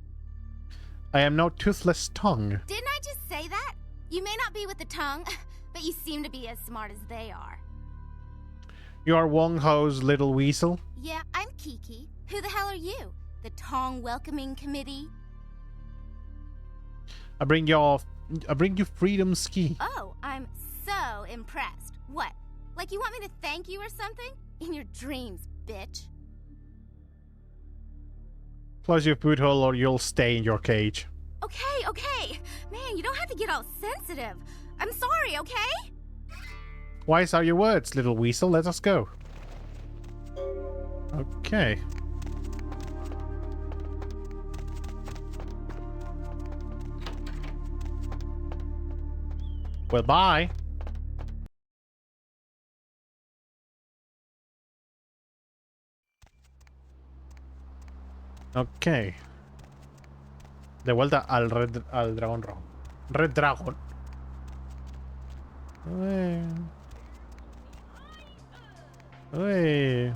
I am no toothless tongue. Didn't I just say that? You may not be with the tongue, but you seem to be as smart as they are. You are Wong Ho's little weasel? Yeah, I'm Kiki. Who the hell are you? The Tong Welcoming Committee? I bring you freedom ski. Oh, I'm so impressed. What? Like you want me to thank you or something? In your dreams, bitch. Close your boot hole or you'll stay in your cage. Okay. Man, you don't have to get all sensitive. I'm sorry, okay? Wise are your words, little weasel. Let us go. Okay. Well, bye. Ok. De vuelta al dragón rojo. Red Dragon. Uy.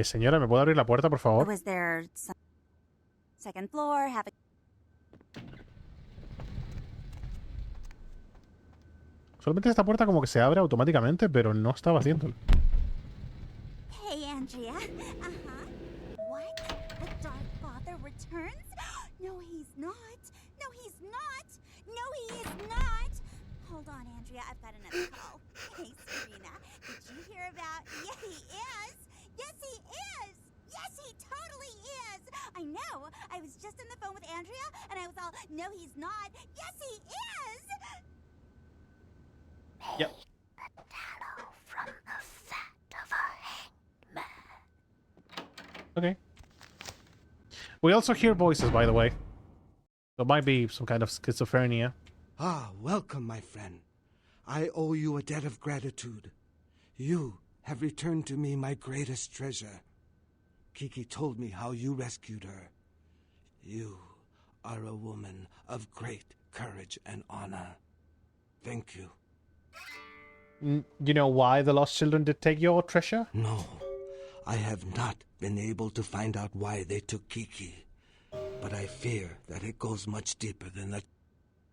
Señora, ¿me puede abrir la puerta, por favor? Was there some second floor, have a... Solamente esta puerta como que se abre automáticamente, pero no estaba haciéndolo. Hey, Andrea. What? The Dark Father returns? No, he's not. No, he's not. No, he is not. Hold on, Andrea. I've got another call. Hey, Serena. Did you hear about... Yeah, he is. Yes, he is. Yes, he totally is. I know. I was just on the phone with Andrea, and I was all, no, he's not. Yes, he is. Yep. The tallow from the fat of a hangman. Okay. We also hear voices, by the way. There might be some kind of schizophrenia. Ah, welcome, my friend. I owe you a debt of gratitude. You have returned to me my greatest treasure. Kiki told me how you rescued her. You are a woman of great courage and honor. Thank you. You know why the lost children did take your treasure? No, I have not been able to find out why they took Kiki. But I fear that it goes much deeper than that.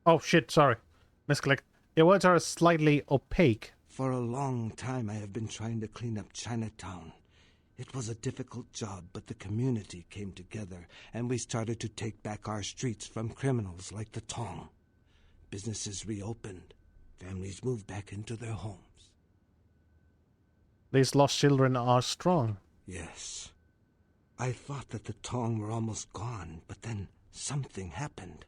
Oh shit, sorry. Misclick. Your words are slightly opaque. For a long time I have been trying to clean up Chinatown. It was a difficult job, but the community came together, and we started to take back our streets from criminals like the Tong. Businesses reopened. Families moved back into their homes. These lost children are strong. Yes. I thought that the Tong were almost gone, but then something happened.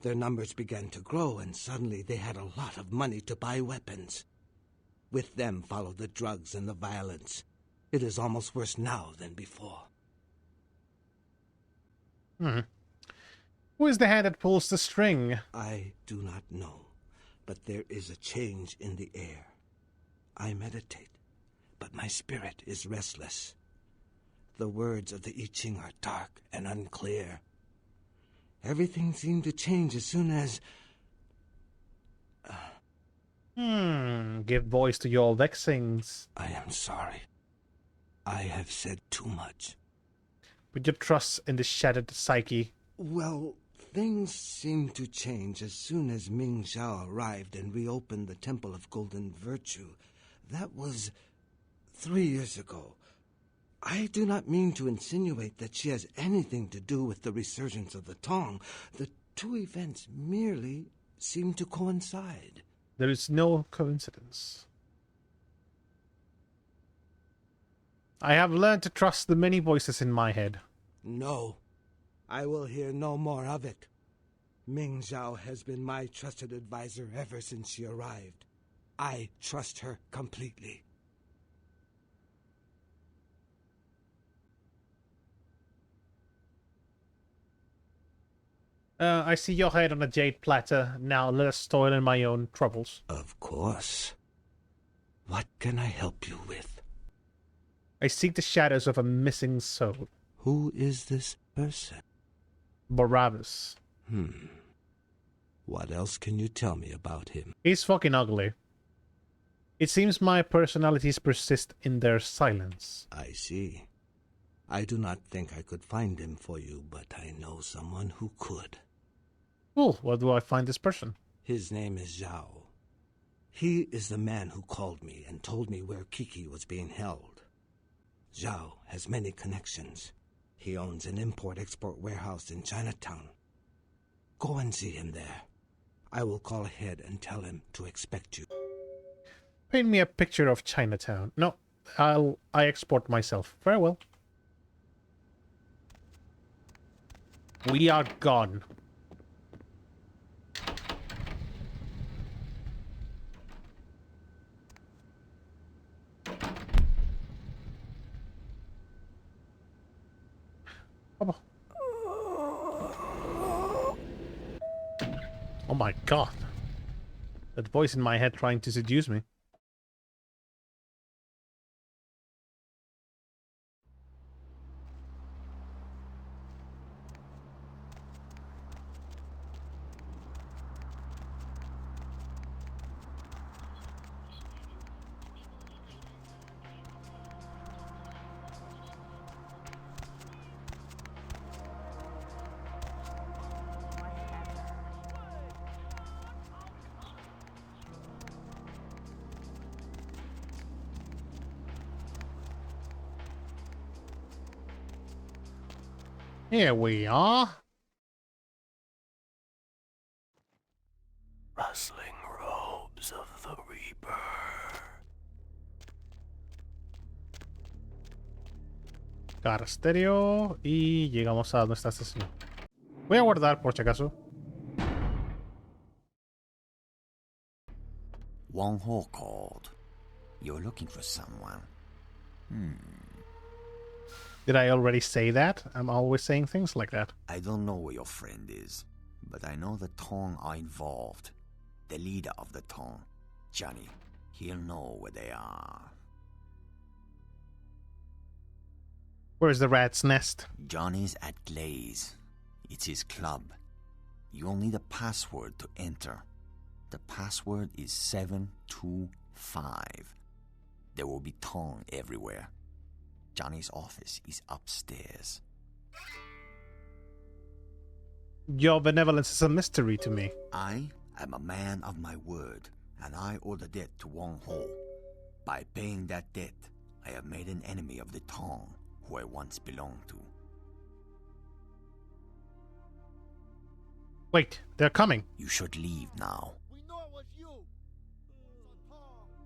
Their numbers began to grow, and suddenly they had a lot of money to buy weapons. With them followed the drugs and the violence. It is almost worse now than before. Who is the hand that pulls the string? I do not know, but there is a change in the air. I meditate, but my spirit is restless. The words of the I Ching are dark and unclear. Everything seemed to change as soon as... Give voice to your vexings. I am sorry. I have said too much. Put your trust in the shattered psyche. Well, things seemed to change as soon as Ming Zhao arrived and reopened the Temple of Golden Virtue. That was 3 years ago. I do not mean to insinuate that she has anything to do with the resurgence of the Tong. The two events merely seem to coincide. There is no coincidence. I have learned to trust the many voices in my head. No, I will hear no more of it. Ming Zhao has been my trusted advisor ever since she arrived. I trust her completely. I see your head on a jade platter. Now let us toil in my own troubles. Of course. What can I help you with? I seek the shadows of a missing soul. Who is this person? Barabbas. What else can you tell me about him? He's fucking ugly. It seems my personalities persist in their silence. I see. I do not think I could find him for you, but I know someone who could. Cool. Where do I find this person? His name is Zhao. He is the man who called me and told me where Kiki was being held. Zhao has many connections. He owns an import-export warehouse in Chinatown. Go and see him there. I will call ahead and tell him to expect you. Paint me a picture of Chinatown. No, I export myself. Farewell. We are gone. Oh my god. That voice in my head trying to seduce me. Here we are. Rustling robes of the Reaper. Carstéreo y llegamos a nuestra estación. Voy a guardar por si acaso. Wang Ho called. You're looking for someone. Did I already say that? I'm always saying things like that. I don't know where your friend is, but I know the Tong are involved. The leader of the Tong, Johnny, he'll know where they are. Where's the rat's nest? Johnny's at Glaze. It's his club. You'll need a password to enter. The password is 725. There will be Tong everywhere. Johnny's office is upstairs. Your benevolence is a mystery to me. I am a man of my word, and I owe the debt to Wang Ho. By paying that debt, I have made an enemy of the Tong, who I once belonged to. Wait, they're coming. You should leave now. We know it was you.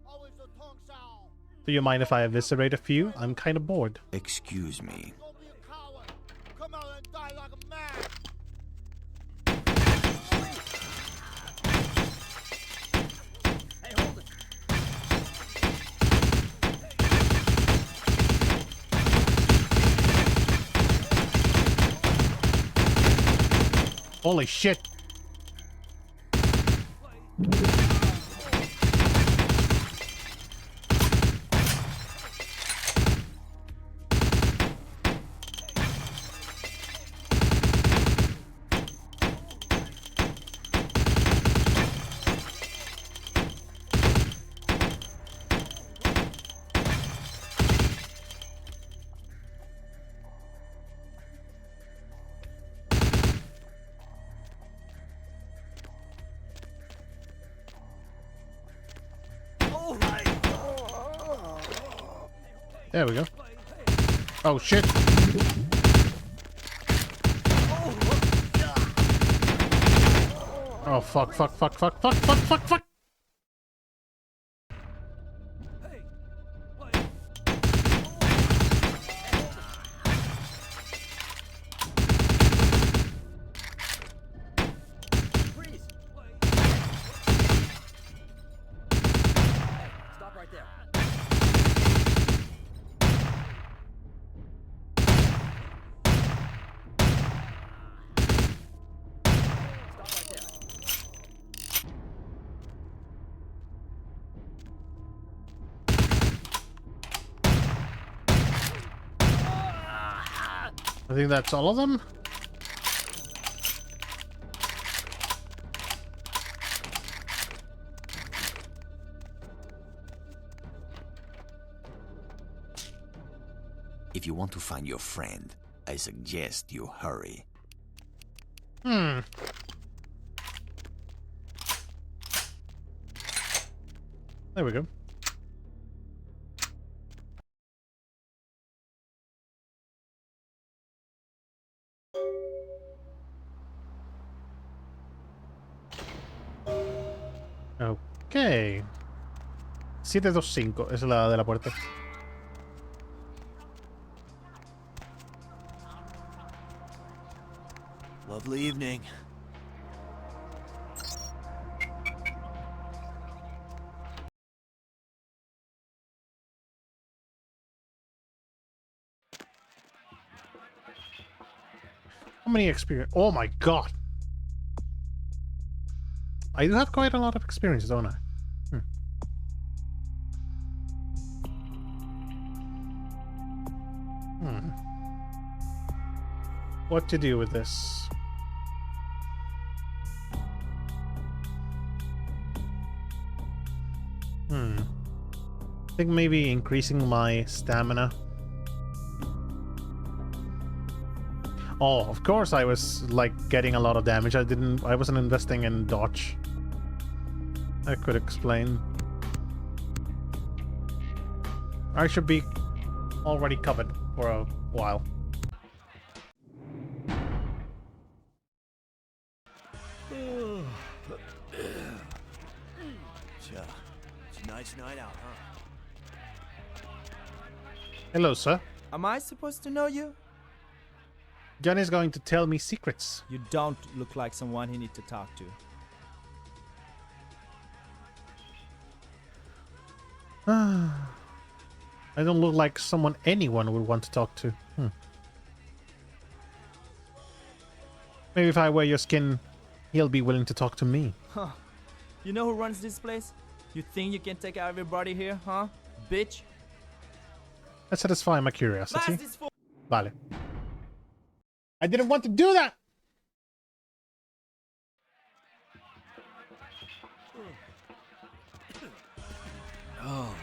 Always the tongue sound. Do you mind if I eviscerate a few? I'm kind of bored. Excuse me. Don't be a coward. Come out and die like a man. Hey, hold it. Holy shit. There we go. Oh shit. Oh fuck, fuck, fuck, fuck, fuck, fuck, fuck, fuck. Stop right there. I think that's all of them. If you want to find your friend, I suggest you hurry. There we go. Ok. 725 es la de la puerta. Lovely evening. How many experience? Oh my god. I do have quite a lot of experience, don't I? What to do with this? I think maybe increasing my stamina. Oh, of course I was like getting a lot of damage. I wasn't investing in dodge. I could explain. I should be already covered for a while. Tonight's night out, huh? Hello, sir. Am I supposed to know you? Johnny's going to tell me secrets. You don't look like someone he needs to talk to. I don't look like someone anyone would want to talk to. Maybe if I wear your skin, he'll be willing to talk to me. Huh. You know who runs this place? You think you can take out everybody here, huh? Bitch. Let's satisfy my curiosity. Vale. I didn't want to do that! Oh.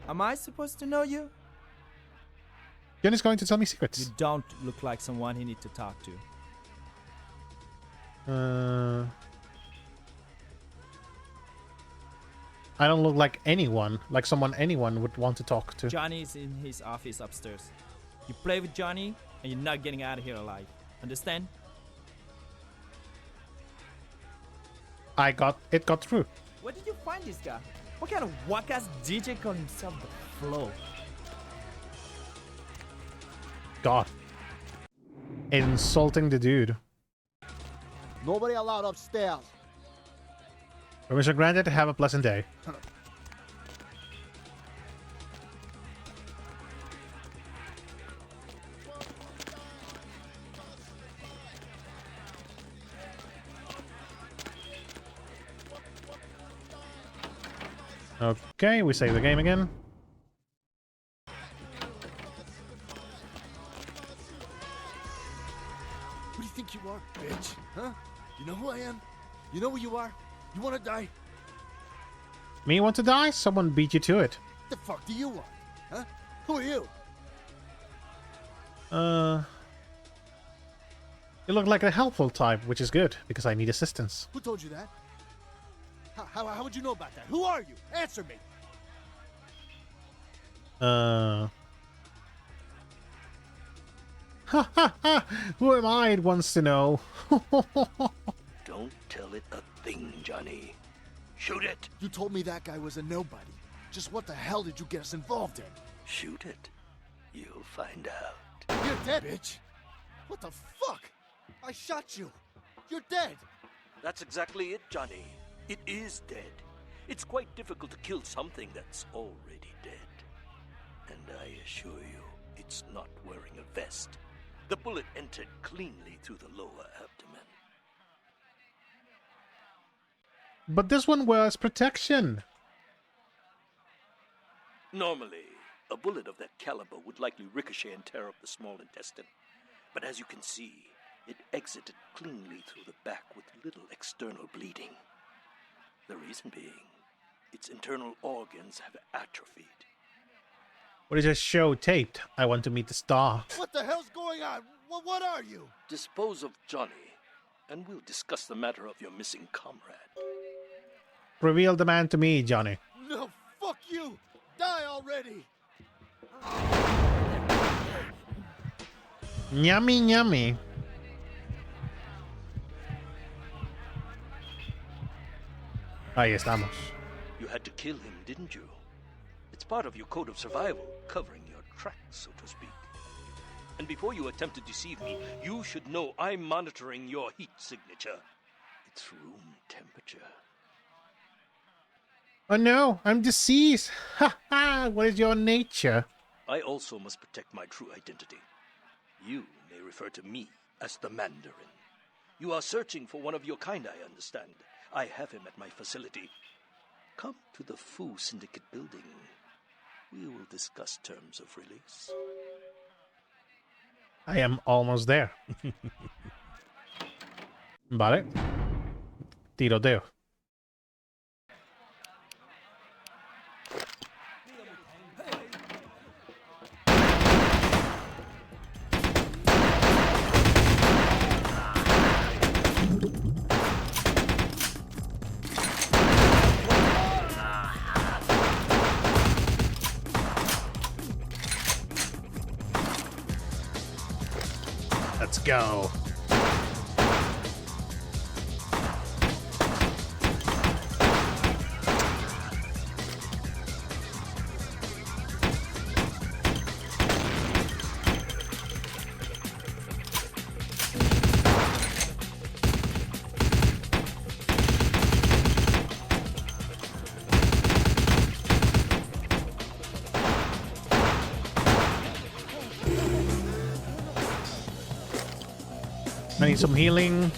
Am I supposed to know you? Johnny's going to tell me secrets. You don't look like someone he needs to talk to. I don't look like anyone, like someone anyone would want to talk to. Johnny's in his office upstairs. You play with Johnny, and you're not getting out of here alive. Understand? It got through. Where did you find this guy? What kind of whack-ass DJ called himself the Flow? God. Insulting the dude. Nobody allowed upstairs. Permission granted. Have a pleasant day. Okay, we save the game again. Who do you think you are, bitch? Huh? You know who I am? You know who you are? You want to die? Me want to die? Someone beat you to it. The fuck do you want? Huh? Who are you? You look like a helpful type, which is good, because I need assistance. Who told you that? How would you know about that? Who are you? Answer me. Who am I, it wants to know. Don't tell it a thing, Johnny. Shoot it. You told me that guy was a nobody. Just what the hell did you get us involved in? Shoot it. You'll find out. You're dead, bitch. What the fuck? I shot you. You're dead. That's exactly it, Johnny. It is dead. It's quite difficult to kill something that's already dead. And I assure you, it's not wearing a vest. The bullet entered cleanly through the lower abdomen. But this one wears protection. Normally, a bullet of that caliber would likely ricochet and tear up the small intestine. But as you can see, it exited cleanly through the back with little external bleeding. The reason being, its internal organs have atrophied. What is this show taped? I want to meet the star. What the hell's going on? What are you? Dispose of Johnny, and we'll discuss the matter of your missing comrade. Reveal the man to me, Johnny. No, fuck you! Die already! Yummy, yummy. Ahí estamos. You had to kill him, didn't you? It's part of your code of survival, covering your tracks, so to speak. And before you attempt to deceive me, you should know I'm monitoring your heat signature. It's room temperature. Oh no, I'm deceased. Ha ha, what is your nature? I also must protect my true identity. You may refer to me as the Mandarin. You are searching for one of your kind, I understand. I have him at my facility. Come to the Fu Syndicate building. We will discuss terms of release. I am almost there. Vale. Tiroteo. Let's go. I need some healing.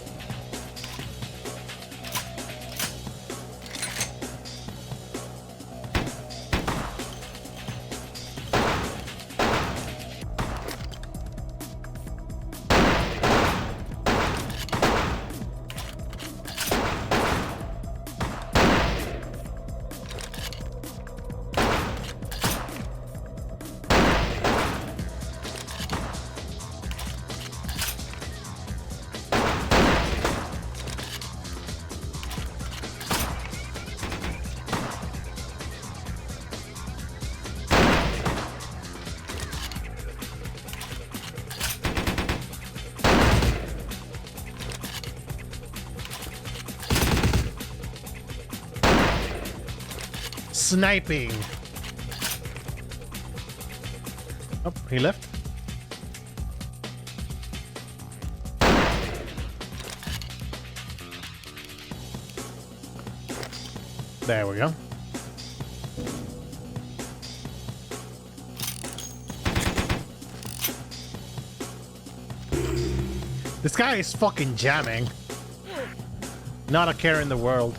Sniping. Oh, he left. There we go. This guy is fucking jamming. Not a care in the world.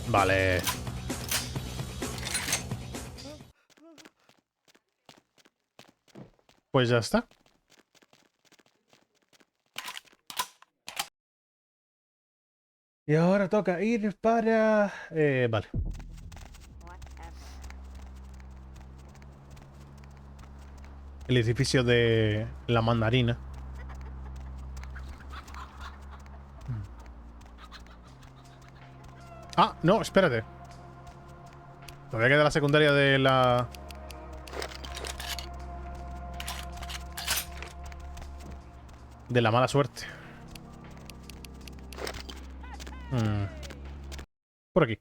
Vale. Pues ya está. Y ahora toca ir para... vale. El edificio de la mandarina. Ah, no, espérate. Todavía queda la secundaria de la... de la mala suerte. Por aquí.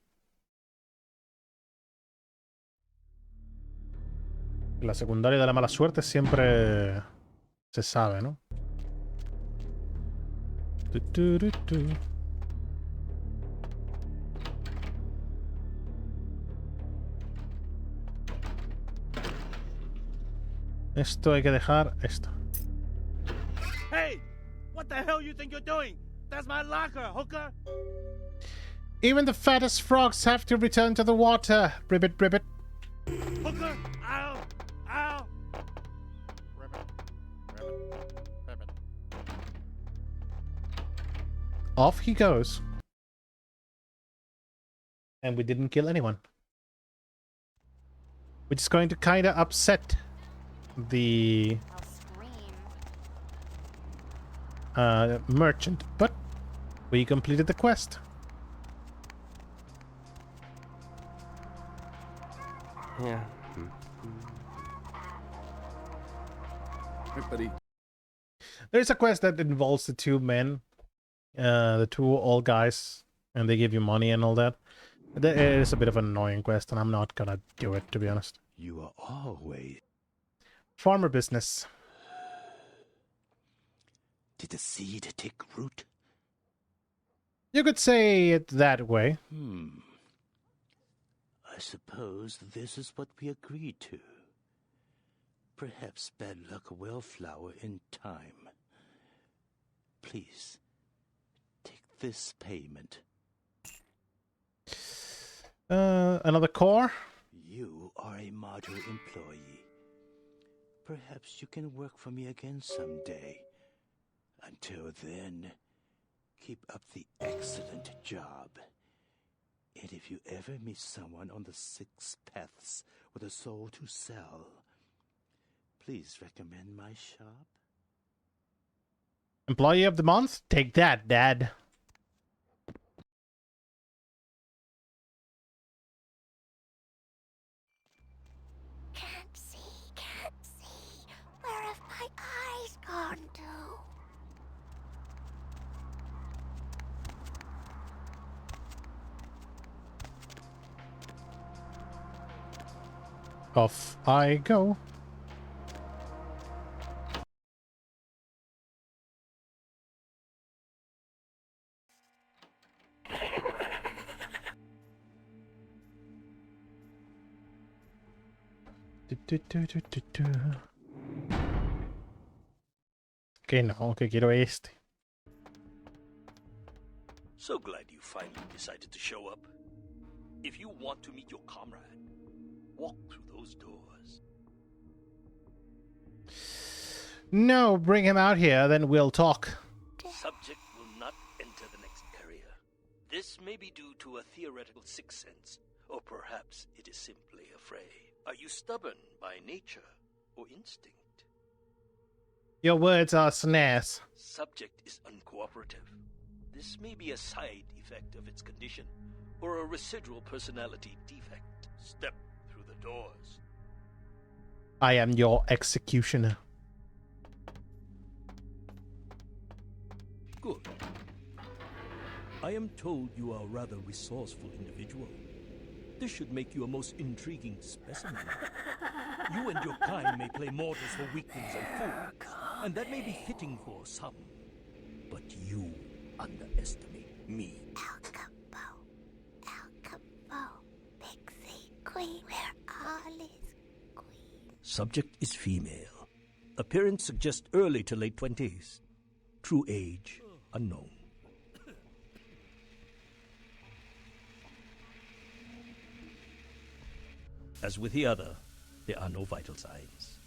La secundaria de la mala suerte siempre se sabe, ¿no? Esto hay que dejar esto. Hey! What the hell you think you're doing? That's my locker, hooker! Even the fattest frogs have to return to the water. Ribbit, ribbit. Hooker! Ow! Ow! Off he goes. And we didn't kill anyone. Which is going to kind of upset the merchant, but we completed the quest. Yeah. Hey, buddy. There's a quest that involves the two men, the two old guys, and they give you money and all that. It is a bit of an annoying quest, and I'm not gonna do it, to be honest. You are always... Farmer business. Did the seed take root? You could say it that way. I suppose this is what we agreed to. Perhaps bad luck will flower in time. Please, take this payment. Another core? You are a model employee. Perhaps you can work for me again someday. Until then, keep up the excellent job. And if you ever meet someone on the 6 paths with a soul to sell, please recommend my shop. Employee of the month? Take that, Dad. Can't see. Where have my eyes gone to? Off I go. Que no, que quiero este. So glad you finally decided to show up. If you want to meet your comrade, walk through those doors. No, bring him out here, then we'll talk. Subject will not enter the next area. This may be due to a theoretical sixth sense, or perhaps it is simply afraid. Are you stubborn by nature or instinct? Your words are snares. Subject is uncooperative. This may be a side effect of its condition, or a residual personality defect. Step through the doors. I am your executioner. Good. I am told you are a rather resourceful individual. This should make you a most intriguing specimen. You and your kind may play mortals for weaklings and fools, and that may be fitting for some. But you underestimate me. Pixie Queen, where all is queen. Subject is female. Appearance suggests early to late 20s. True age, unknown. As with the other, there are no vital signs.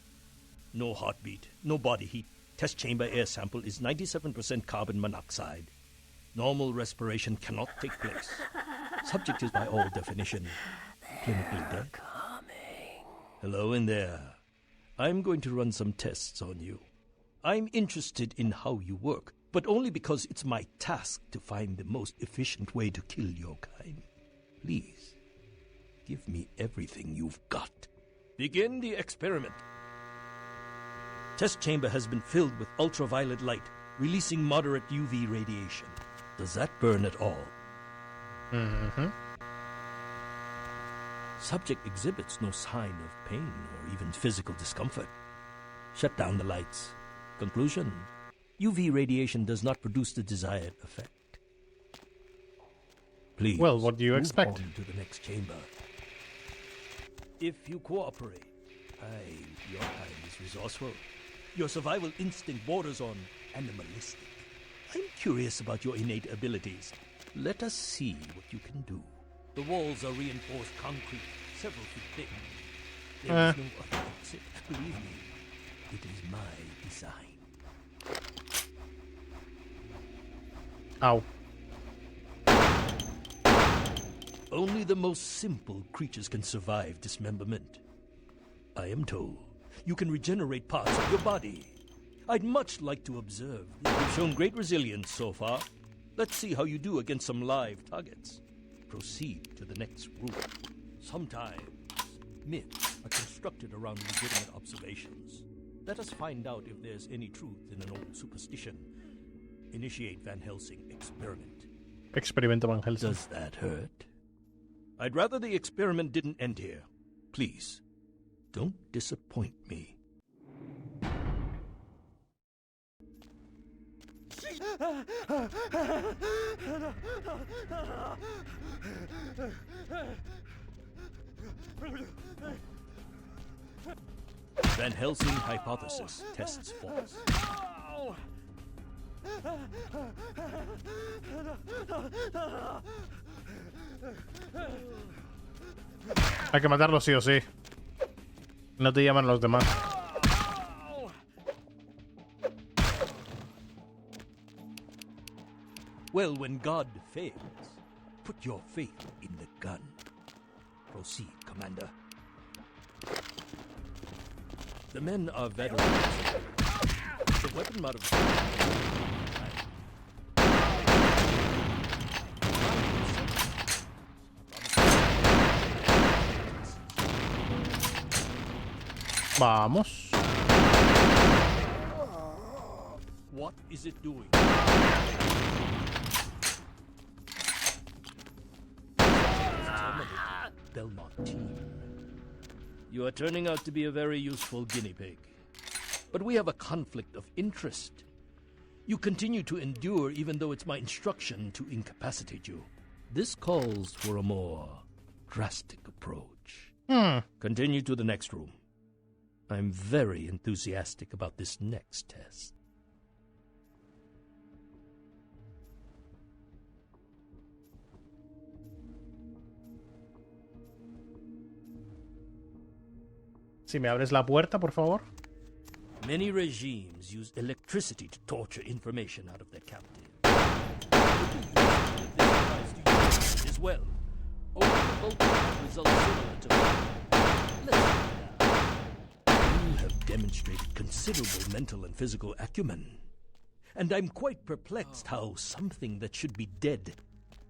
No heartbeat, no body heat. Test chamber air sample is 97% carbon monoxide. Normal respiration cannot take place. Subject is by all definition clinically dead. Hello in there. I'm going to run some tests on you. I'm interested in how you work, but only because it's my task to find the most efficient way to kill your kind. Please, give me everything you've got. Begin the experiment. Test chamber has been filled with ultraviolet light, releasing moderate UV radiation. Does that burn at all? Mm-hmm. Subject exhibits no sign of pain or even physical discomfort. Shut down the lights. Conclusion: UV radiation does not produce the desired effect. Please. Well, what do you move expect? on to the next chamber. If you cooperate, your kind is resourceful. Your survival instinct borders on animalistic. I'm curious about your innate abilities. Let us see what you can do. The walls are reinforced concrete, several feet thick. There is no other exit. Believe me, it is my design. Ow. Only the most simple creatures can survive dismemberment. I am told you can regenerate parts of your body. I'd much like to observe. You've shown great resilience so far. Let's see how you do against some live targets. Proceed to the next room. Sometimes myths are constructed around legitimate observations. Let us find out if there's any truth in an old superstition. Initiate Van Helsing experiment. Experimento Van Helsing. Does that hurt? I'd rather the experiment didn't end here. Please, don't disappoint me. Van Helsing hypothesis tests false. Hay que matarlo sí o sí. No te llaman los demás. Well, when God fails, put your faith in the gun. Proceed, Commander. The men are veterans. The weapon modification. Vamos. What is it doing? Belmontine. You are turning out to be a very useful guinea pig. But we have a conflict of interest. You continue to endure even though it's my instruction to incapacitate you. This calls for a more drastic approach. Continue to the next room. I'm very enthusiastic about this next test. Si me abres la puerta, por favor. Many regimes use electricity to torture information out of their captives. As well. Only the voltage have results similar to mine. Let's find out. You have demonstrated considerable mental and physical acumen. And I'm quite perplexed how something that should be dead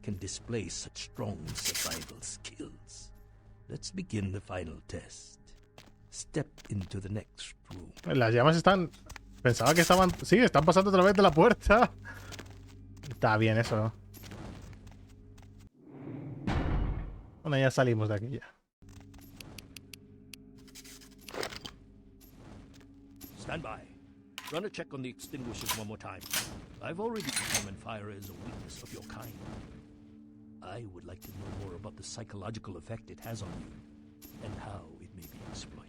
can display such strong survival skills. Let's begin the final test. Step into the next room. Las llamas están... Pensaba que estaban... Sí, están pasando a través de la puerta. Está bien eso, ¿no? Bueno, ya salimos de aquí ya. Stand by. Run a check on the extinguishers one more time. I've already determined fire is a weakness of your kind. I would like to know more about the psychological effect it has on you and how it may be exploited.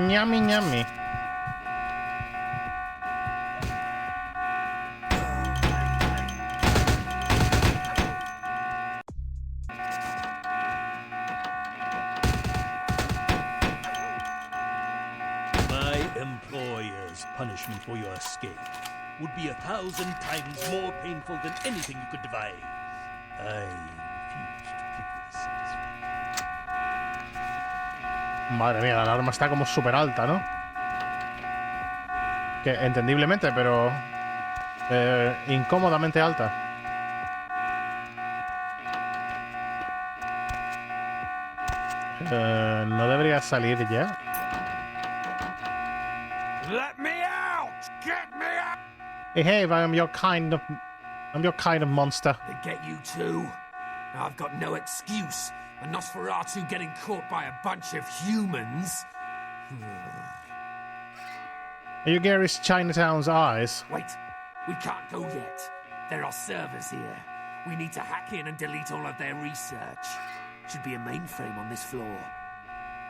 Ñami, ñami. punishment for your escape would be 1,000 times more painful than anything you could devise. I refuse to give you the satisfaction. Madre mía, la alarma está como súper alta, ¿no? Que entendiblemente, pero incómodamente alta. No debería salir ya. Let me out! Get me out! Behave, I'm your kind of monster. They get you too. I've got no excuse. A Nosferatu getting caught by a bunch of humans. Are you Gary's Chinatown's eyes? Wait, we can't go yet. There are servers here. We need to hack in and delete all of their research. Should be a mainframe on this floor.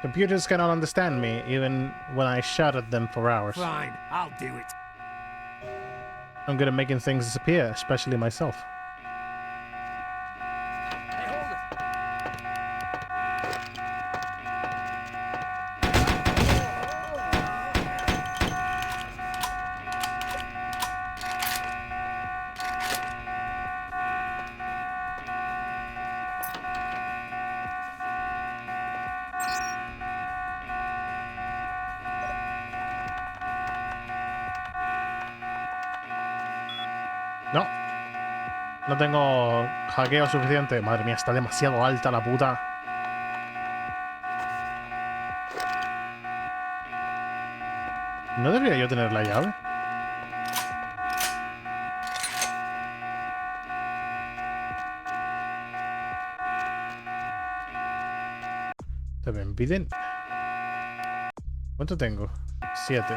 Computers cannot understand me, even when I shout at them for hours. Fine, I'll do it. I'm good at making things disappear, especially myself. No. No tengo hackeo suficiente. Madre mía, está demasiado alta la puta. ¿No debería yo tener la llave? Se me impiden. ¿Cuánto tengo? 7.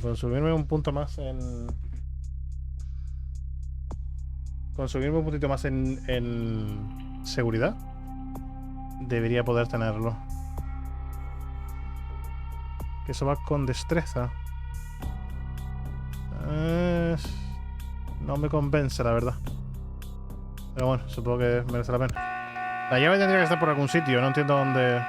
Consumirme un punto más en... Consumirme un puntito más en seguridad. Debería poder tenerlo. Que eso va con destreza. No me convence, la verdad. Pero bueno, supongo que merece la pena. La llave tendría que estar por algún sitio. No entiendo dónde...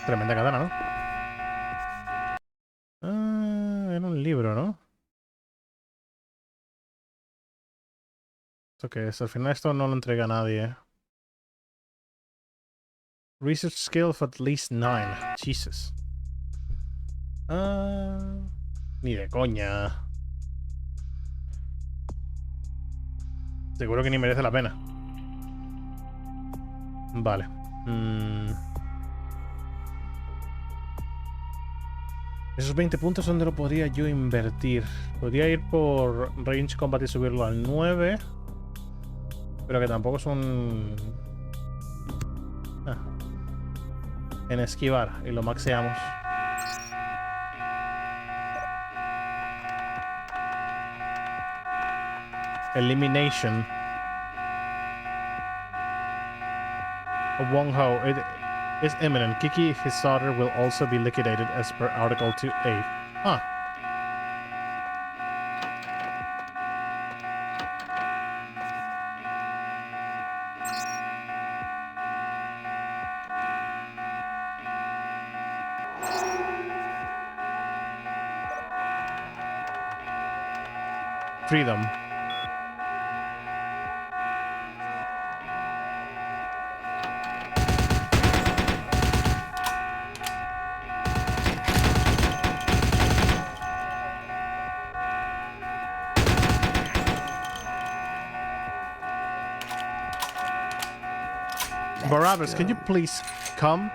Tremenda katana, ¿no? Era un libro, ¿no? ¿Esto qué es? Al final esto no lo entrega a nadie. Research skill of at least 9. Jesus. Ni de coña. Seguro que ni merece la pena. Vale. Esos 20 puntos, ¿dónde lo podría yo invertir? Podría ir por range combat y subirlo al 9. Pero que tampoco es un... En esquivar. Y lo maxeamos. Elimination. Wong Ho. It is imminent. Kiki, his daughter, will also be liquidated as per Article 2A. Ah. Freedom. Barabbas, can you please come?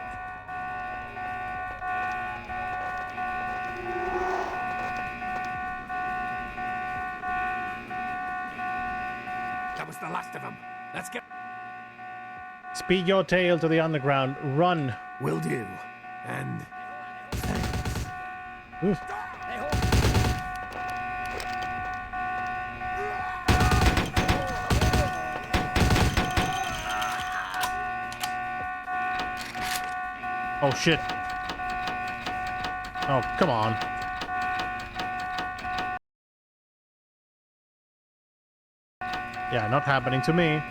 That was the last of them. Let's get... Speed your tail to the underground. Run. Will do. And... Oof. Oh shit. Oh, come on. Yeah, not happening to me.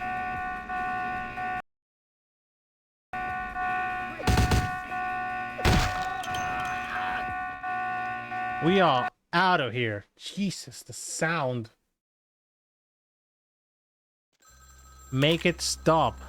We are out of here. Jesus, the sound. Make it stop.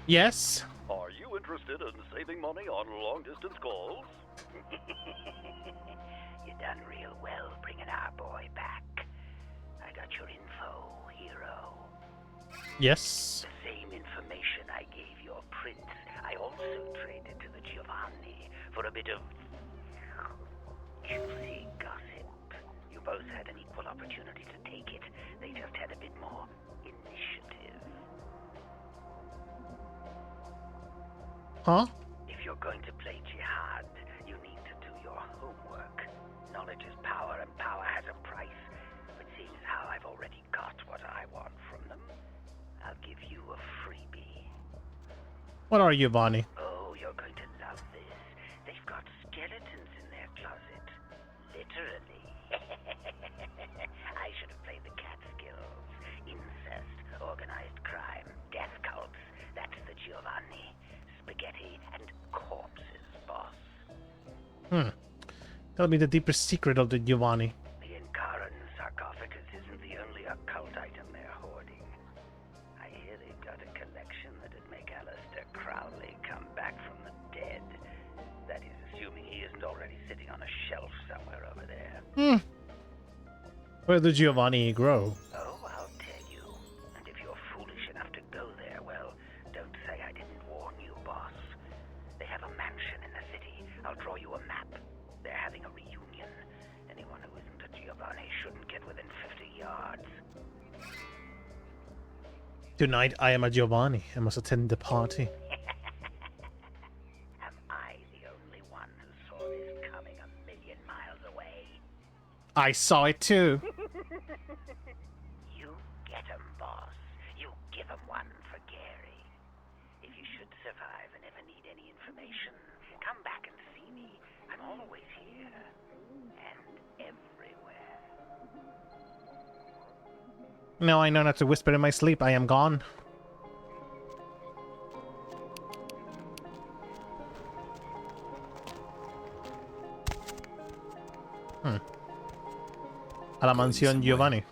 Yes. Are you interested in saving money on long-distance calls? You done real well bringing our boy back. I got your info, hero. Yes. The same information I gave your prince, I also traded to the Giovanni for a bit of juicy gossip. You both had an equal opportunity to take it. They just had a bit more initiative. Huh? If you're going to play jihad, you need to do your homework. Knowledge is power, and power has a price. But seeing as how I've already got what I want from them, I'll give you a freebie. What are you, Bonnie? Oh, you're going to love this. They've got skeletons in their closet. Literally. I should have played the cat skills. Incest, organized crime, death cults. That's the Giovanni. Spaghetti and corpses, boss. Tell me the deepest secret of the Giovanni. The Encaran sarcophagus isn't the only occult item they're hoarding. I hear they've got a collection that'd make Alistair Crowley come back from the dead. That is, assuming he isn't already sitting on a shelf somewhere over there. Where the Giovanni grow? Oh, I'll tell you. And if you're foolish enough to go there, well, don't say I didn't warn you, boss. They have a mansion in the city. I'll draw you a map. They're having a reunion. Anyone who isn't a Giovanni shouldn't get within 50 yards. Tonight I am a Giovanni. I must attend the party. Am I the only one who saw this coming a million miles away? I saw it too. You get 'em, boss. You give 'em one for Gary. If you should survive and ever need any information, come back and see me. I'm always here. And everywhere. Now I know not to whisper in my sleep. I am gone. A la mansión Giovanni.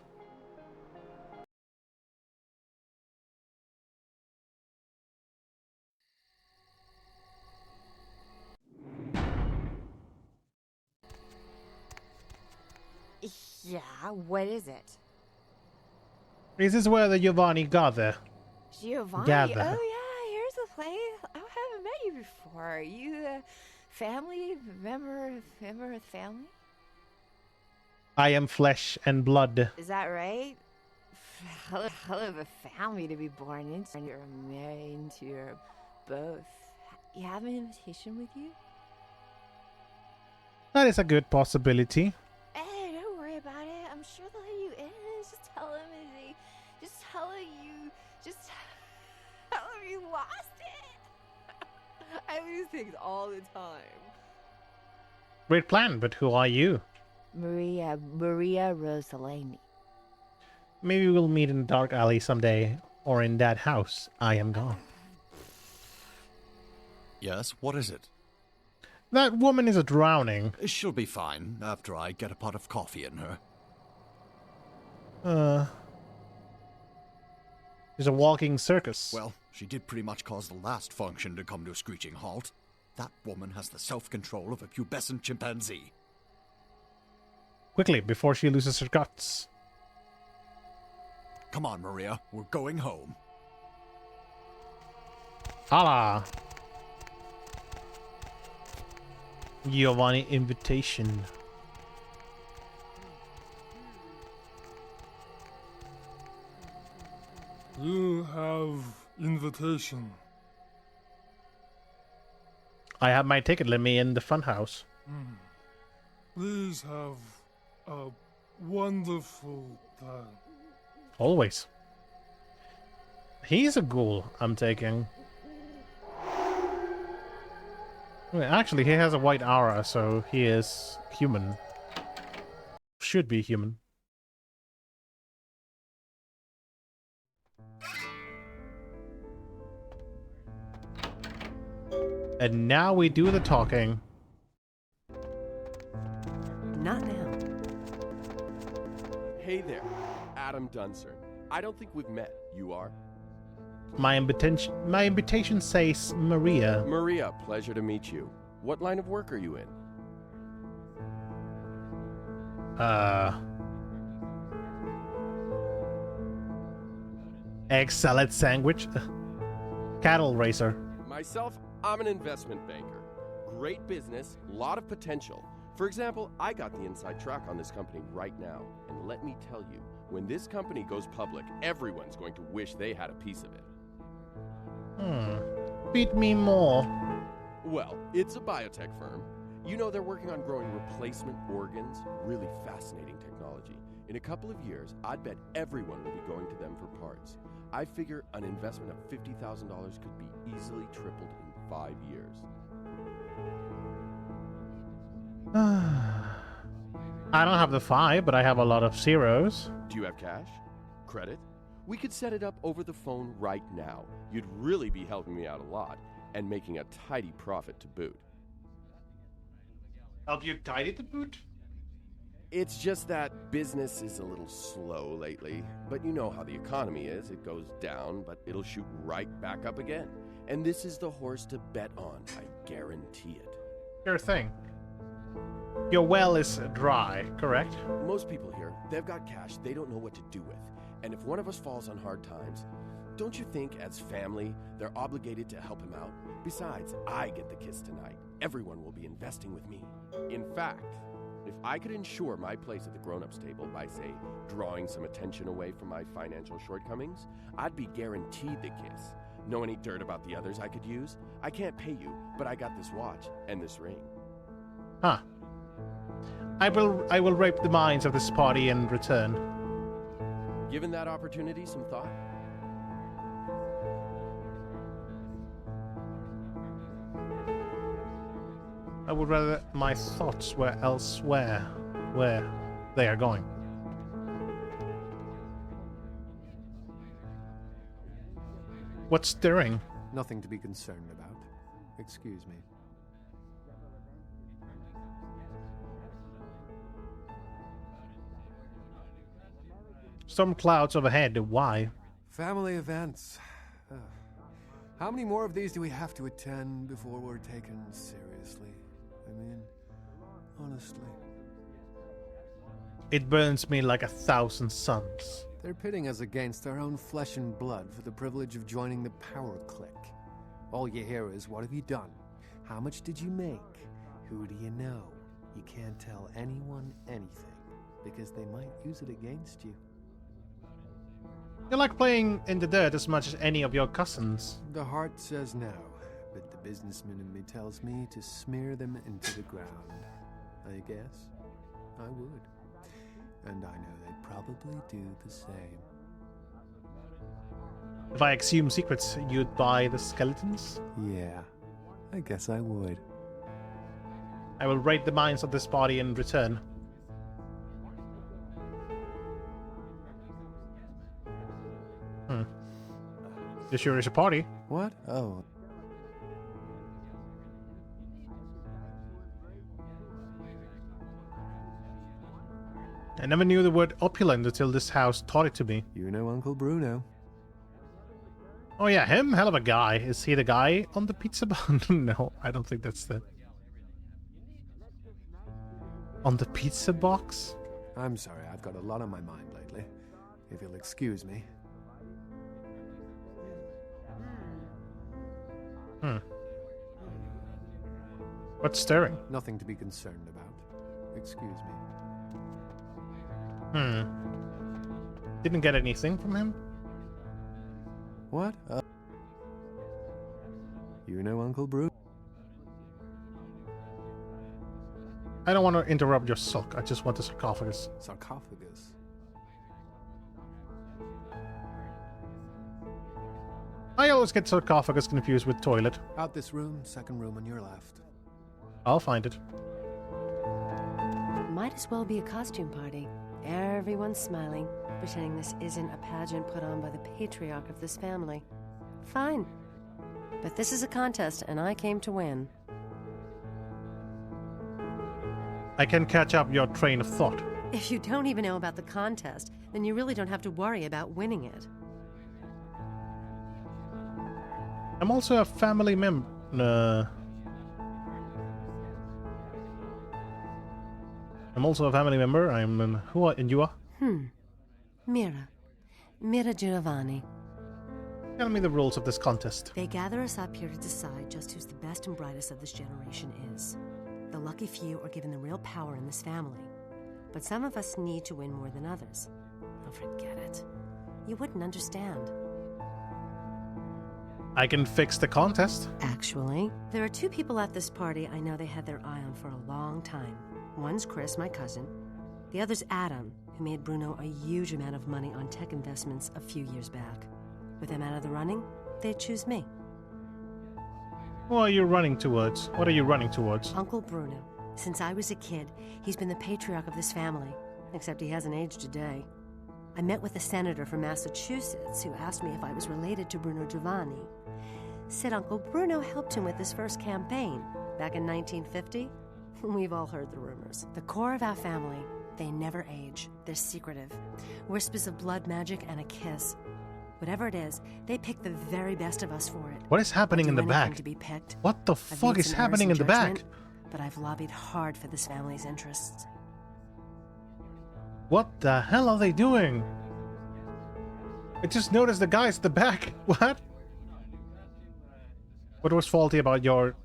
Yeah, what is it? Is this where the Giovanni gather? Giovanni? Gather. Oh yeah, here's the place. I haven't met you before. Are you a family member of the family? I am flesh and blood. Is that right? Hell of a family to be born into, and you're married into your both. You have an invitation with you? That is a good possibility. Hey, don't worry about it. I'm sure they'll let you in. Just tell them you lost it. I lose things all the time. Great plan, but who are you? Maria Rosalini. Maybe we'll meet in a dark alley someday, or in that house. I am gone. Yes, what is it? That woman is drowning. She'll be fine after I get a pot of coffee in her. She's a walking circus. Well, she did pretty much cause the last function to come to a screeching halt. That woman has the self-control of a pubescent chimpanzee. Quickly, before she loses her guts. Come on, Maria. We're going home. Hala! Giovanni invitation. you have invitation. I have my ticket. Let me in the fun house. Please have a wonderful time. Always. He's a ghoul, I'm taking. Wait, actually, he has a white aura, so he is human. Should be human. And now we do the talking. Not now. Hey there, Adam Dunsern. I don't think we've met. You are? My invitation says Maria. Maria, pleasure to meet you. What line of work are you in? Egg salad sandwich. Cattle racer. Myself, I'm an investment banker. Great business, lot of potential. For example, I got the inside track on this company right now. And let me tell you, when this company goes public, everyone's going to wish they had a piece of it. Beat me more. Well, it's a biotech firm. You know, they're working on growing replacement organs. Really fascinating technology. In a couple of years, I'd bet everyone will be going to them for parts. I figure an investment of $50,000 could be easily tripled in 5 years. I don't have the 5, but I have a lot of zeros. Do you have cash? Credit? We could set it up over the phone right now. You'd really be helping me out a lot, and making a tidy profit to boot. Help you tidy to boot? It's just that business is a little slow lately. But you know how the economy is. It goes down, but it'll shoot right back up again. And this is the horse to bet on. I guarantee it. Sure thing. Your well is dry, correct? Most people here, they've got cash they don't know what to do with. And if one of us falls on hard times, don't you think as family, they're obligated to help him out? Besides, I get the kiss tonight. Everyone will be investing with me. In fact, if I could ensure my place at the grown-ups table by, say, drawing some attention away from my financial shortcomings, I'd be guaranteed the kiss. Know any dirt about the others I could use? I can't pay you, but I got this watch and this ring. Huh. I will rape the minds of this party in return. Given that opportunity some thought? I would rather my thoughts were elsewhere, where they are going. What's stirring? Nothing to be concerned about. Excuse me. Storm clouds overhead. Why? Family events. How many more of these do we have to attend before we're taken seriously? I mean, honestly. It burns me like 1,000 suns. They're pitting us against our own flesh and blood for the privilege of joining the power clique. All you hear is, what have you done? How much did you make? Who do you know? You can't tell anyone anything, because they might use it against you. You're like playing in the dirt as much as any of your cousins. The heart says no, but the businessman in me tells me to smear them into the ground. I guess I would. And I know they'd probably do the same. If I exhume secrets, you'd buy the skeletons? Yeah, I guess I would. I will raid the minds of this party in return. This sure is a party. What? Oh. I never knew the word opulent until this house taught it to me. You know Uncle Bruno. Oh yeah, him? Hell of a guy. Is he the guy on the pizza bun? No, I don't think that's the... On the pizza box? I'm sorry, I've got a lot on my mind lately. If you'll excuse me. What's stirring? Nothing to be concerned about. Excuse me. Didn't get anything from him? What? You know Uncle Bruno? I don't want to interrupt your sulk. I just want the sarcophagus. Sarcophagus? I always get sarcophagus confused with toilet. Out this room, second room on your left. I'll find it. Might as well be a costume party. Everyone's smiling, pretending this isn't a pageant put on by the patriarch of this family. Fine. But this is a contest, and I came to win. I can catch up your train of thought. If you don't even know about the contest, then you really don't have to worry about winning it. I'm also a family member. I'm also a family member. Who are and you are? Mira Giovanni. Tell me the rules of this contest. They gather us up here to decide just who's the best and brightest of this generation is. The lucky few are given the real power in this family. But some of us need to win more than others. Oh, forget it. You wouldn't understand. I can fix the contest. Actually, there are two people at this party I know they had their eye on for a long time. One's Chris, my cousin. The other's Adam, who made Bruno a huge amount of money on tech investments a few years back. With him out of the running, they'd choose me. Who are you running towards? What are you running towards? Uncle Bruno. Since I was a kid, he's been the patriarch of this family. Except he hasn't aged a day. I met with a senator from Massachusetts who asked me if I was related to Bruno Giovanni. Said Uncle Bruno helped him with his first campaign back in 1950. We've all heard the rumors. The core of our family, they never age. They're secretive. Whispers of blood magic and a kiss. Whatever it is, they pick the very best of us for it. What is happening in the back? To be picked. What the fuck is happening in the back? But I've lobbied hard for this family's interests. What the hell are they doing? I just noticed the guys at the back. What? What was faulty about your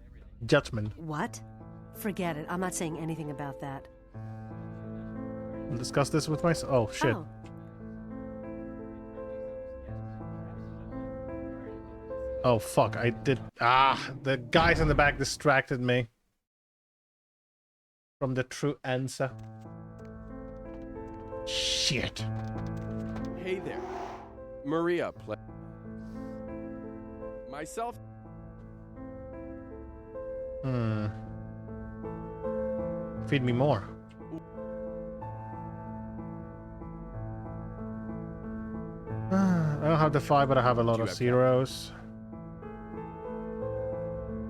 judgment? What? Forget it. I'm not saying anything about that. I'll discuss this with myself. Oh, shit. Oh. Oh, fuck. I did... the guys in the back distracted me from the true answer. Shit. Hey there. Maria, play. Myself. Feed me more. I don't have the 5, but I have a lot of zeros.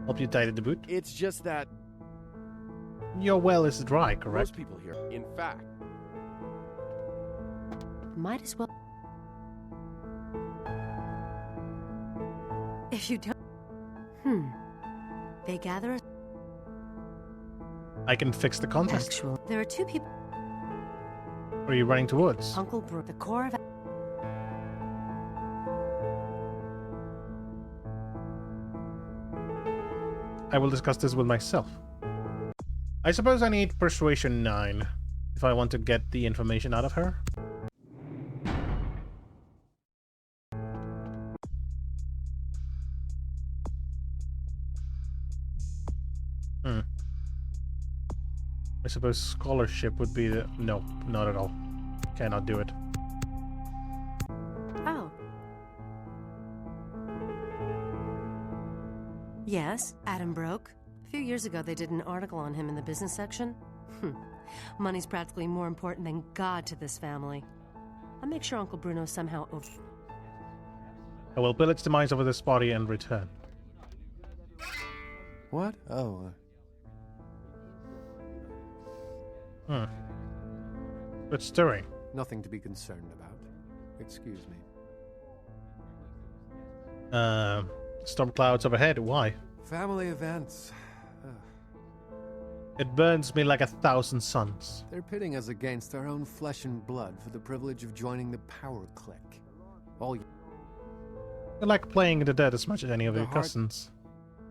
Hope you tied the boot. It's just that your well is dry, correct? most people here, in fact, Might as well. If you don't. They gather us. I can fix the contest. Actual. There are two people. What are you running towards? Uncle Brooke, the core of. I will discuss this with myself. I suppose I need persuasion 9 if I want to get the information out of her. I suppose scholarship would be the... No, not at all. Cannot do it. Oh. Yes, Adam broke. A few years ago, they did an article on him in the business section. Money's practically more important than God to this family. I'll make sure Uncle Bruno somehow... I will pillage the mines over this body and return. What? Oh, But stirring. Nothing to be concerned about. Excuse me. Storm clouds overhead. Why? Family events. It burns me like 1,000 suns. They're pitting us against our own flesh and blood for the privilege of joining the power clique. All I like playing in the dead as much as any of The your heart- cousins.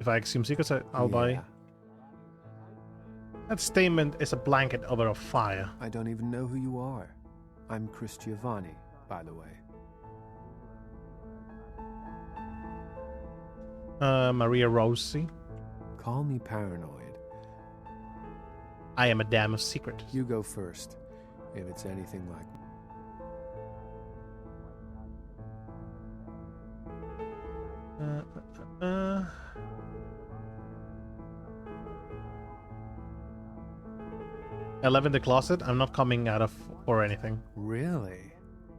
If I assume secrets, I'll buy. That statement is a blanket over a fire. I don't even know who you are. I'm Chris Giovanni, by the way. Maria Rosie. Call me paranoid. I am a dam of secret. You go first, if it's anything like... 11 the closet. I'm not coming out of or anything. Really?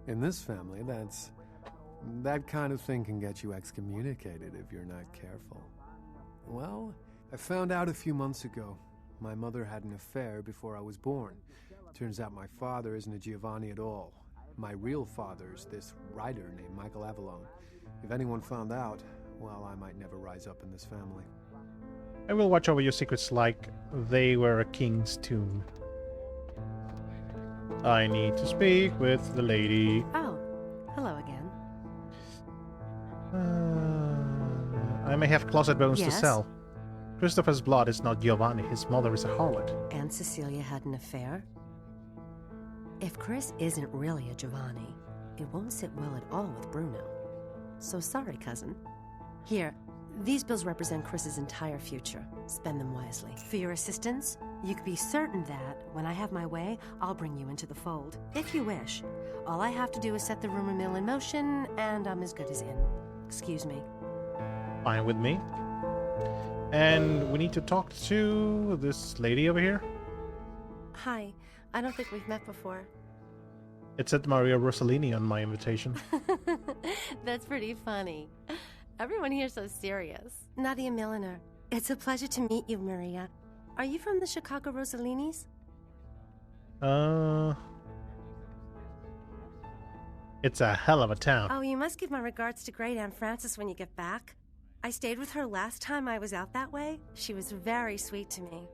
In this family, that kind of thing can get you excommunicated if you're not careful. Well, I found out a few months ago. My mother had an affair before I was born. Turns out my father isn't a Giovanni at all. My real father's this writer named Michael Avalon. If anyone found out, well, I might never rise up in this family. I will watch over your secrets like they were a king's tomb. I need to speak with the lady. Oh, hello again. I may have closet bones Yes? to sell. Christopher's blood is not Giovanni. His mother is a harlot. And Cecilia had an affair? If Chris isn't really a Giovanni, it won't sit well at all with Bruno. So sorry, cousin. Here, these bills represent Chris's entire future. Spend them wisely. For your assistance, you can be certain that, when I have my way, I'll bring you into the fold. If you wish. All I have to do is set the rumor mill in motion, and I'm as good as in. Excuse me. Fine with me. And we need to talk to this lady over here. Hi. I don't think we've met before. It said Maria Rossellini on my invitation. That's pretty funny. Everyone here's so serious. Nadia Milliner. It's a pleasure to meet you, Maria. Are you from the Chicago Rosselinis? It's a hell of a town. Oh, you must give my regards to Great Aunt Frances when you get back. I stayed with her last time I was out that way. She was very sweet to me.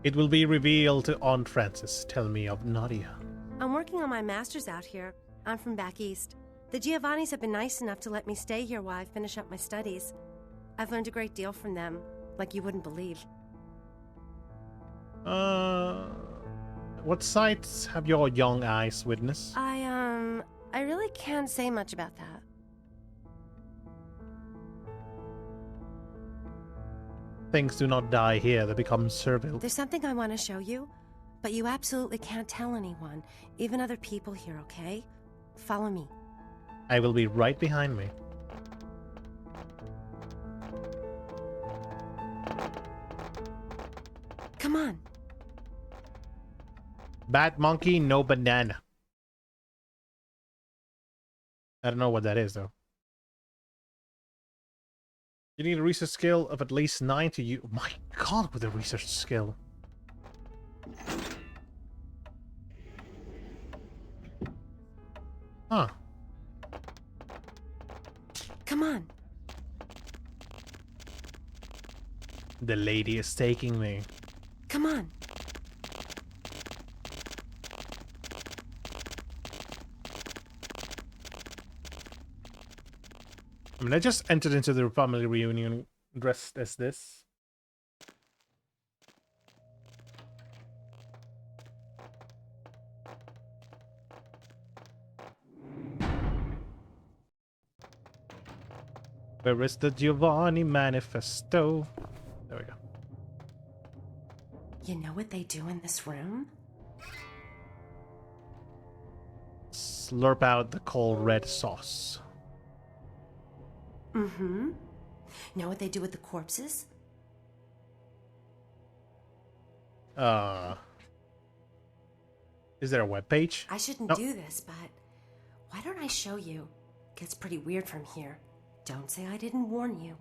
It will be revealed to Aunt Frances. Tell me of Nadia. I'm working on my master's out here. I'm from back east. The Giovannis have been nice enough to let me stay here while I finish up my studies. I've learned a great deal from them, like you wouldn't believe. What sights have your young eyes witnessed? I really can't say much about that. Things do not die here, they become servile. There's something I want to show you, but you absolutely can't tell anyone, even other people here, okay? Follow me. I will be right behind me. Come on. Bad monkey, no banana. I don't know what that is, though. You need a research skill of at least 9 to use. My god, with a research skill. Huh. Come on. The lady is taking me. Come on. I mean, I just entered into the family reunion dressed as this. Where is the Giovanni manifesto? There we go. You know what they do in this room? Slurp out the cold red sauce. Mm-hmm. Know what they do with the corpses? Is there a webpage? I shouldn't do this, but why don't I show you? Gets pretty weird from here. Don't say I didn't warn you.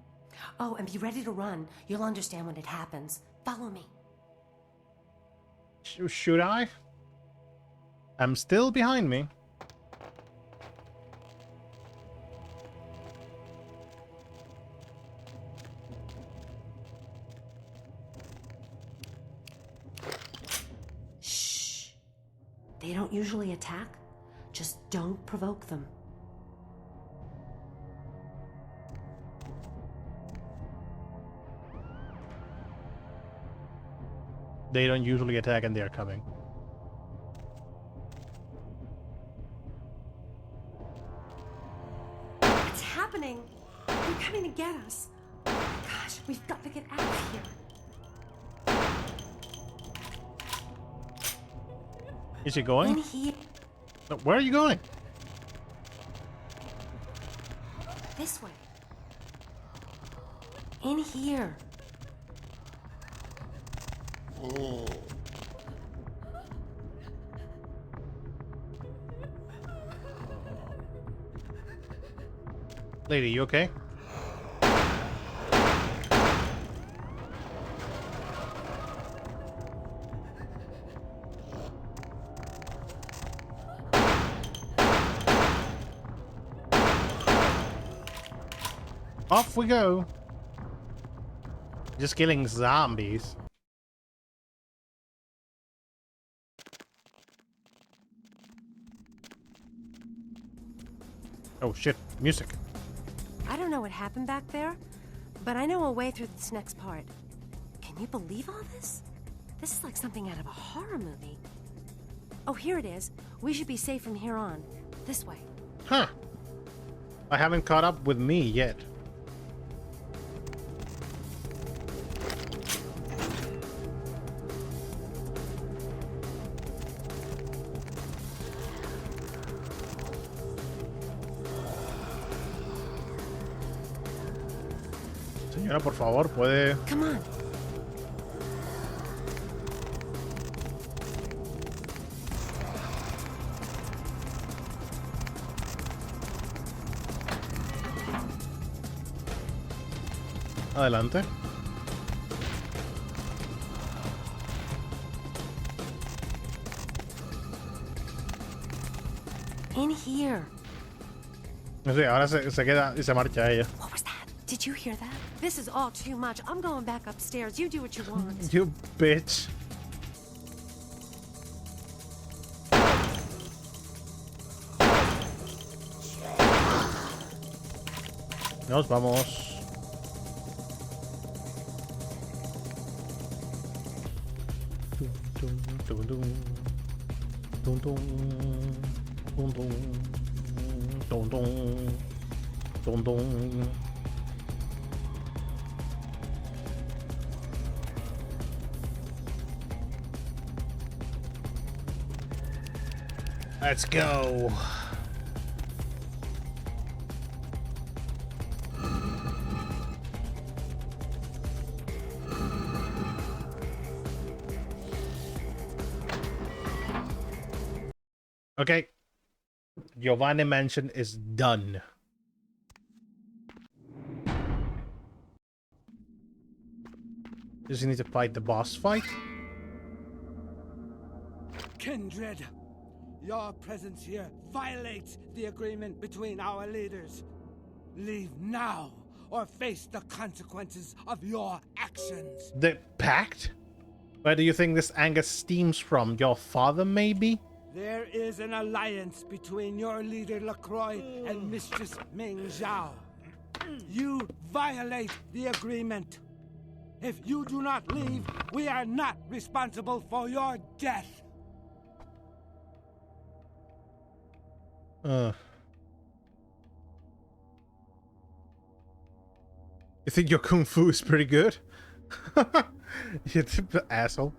Oh, and be ready to run. You'll understand when it happens. Follow me. Should I? I'm still behind me. Shh. They don't usually attack. Just don't provoke them. They don't usually attack and they are coming. It's happening. They're coming to get us. Gosh, we've got to get out of here. Is he going? In here. No, where are you going? This way. In here. Oh. Lady, you okay? Off we go. Just killing zombies. Oh shit, music. I don't know what happened back there, but I know a way through this next part. Can you believe all this? This is like something out of a horror movie. Oh, here it is. We should be safe from here on. This way. Huh. I haven't caught up with me yet. Señora, por favor, puede... Come on. Adelante. In here. Sí, ahora se queda y se marcha ella. What was that? Did you hear that? This is all too much. I'm going back upstairs. You do what you want. You bitch. Nos vamos. Let's go. Okay. Giovanni Mansion is done. Does he need to fight the boss fight? Kindred, your presence here violates the agreement between our leaders. Leave now or face the consequences of your actions. The pact? Where do you think this anger stems from? Your father, maybe? There is an alliance between your leader LaCroix and Mistress Ming Zhao. You violate the agreement. If you do not leave, we are not responsible for your death. You think your kung fu is pretty good? You asshole.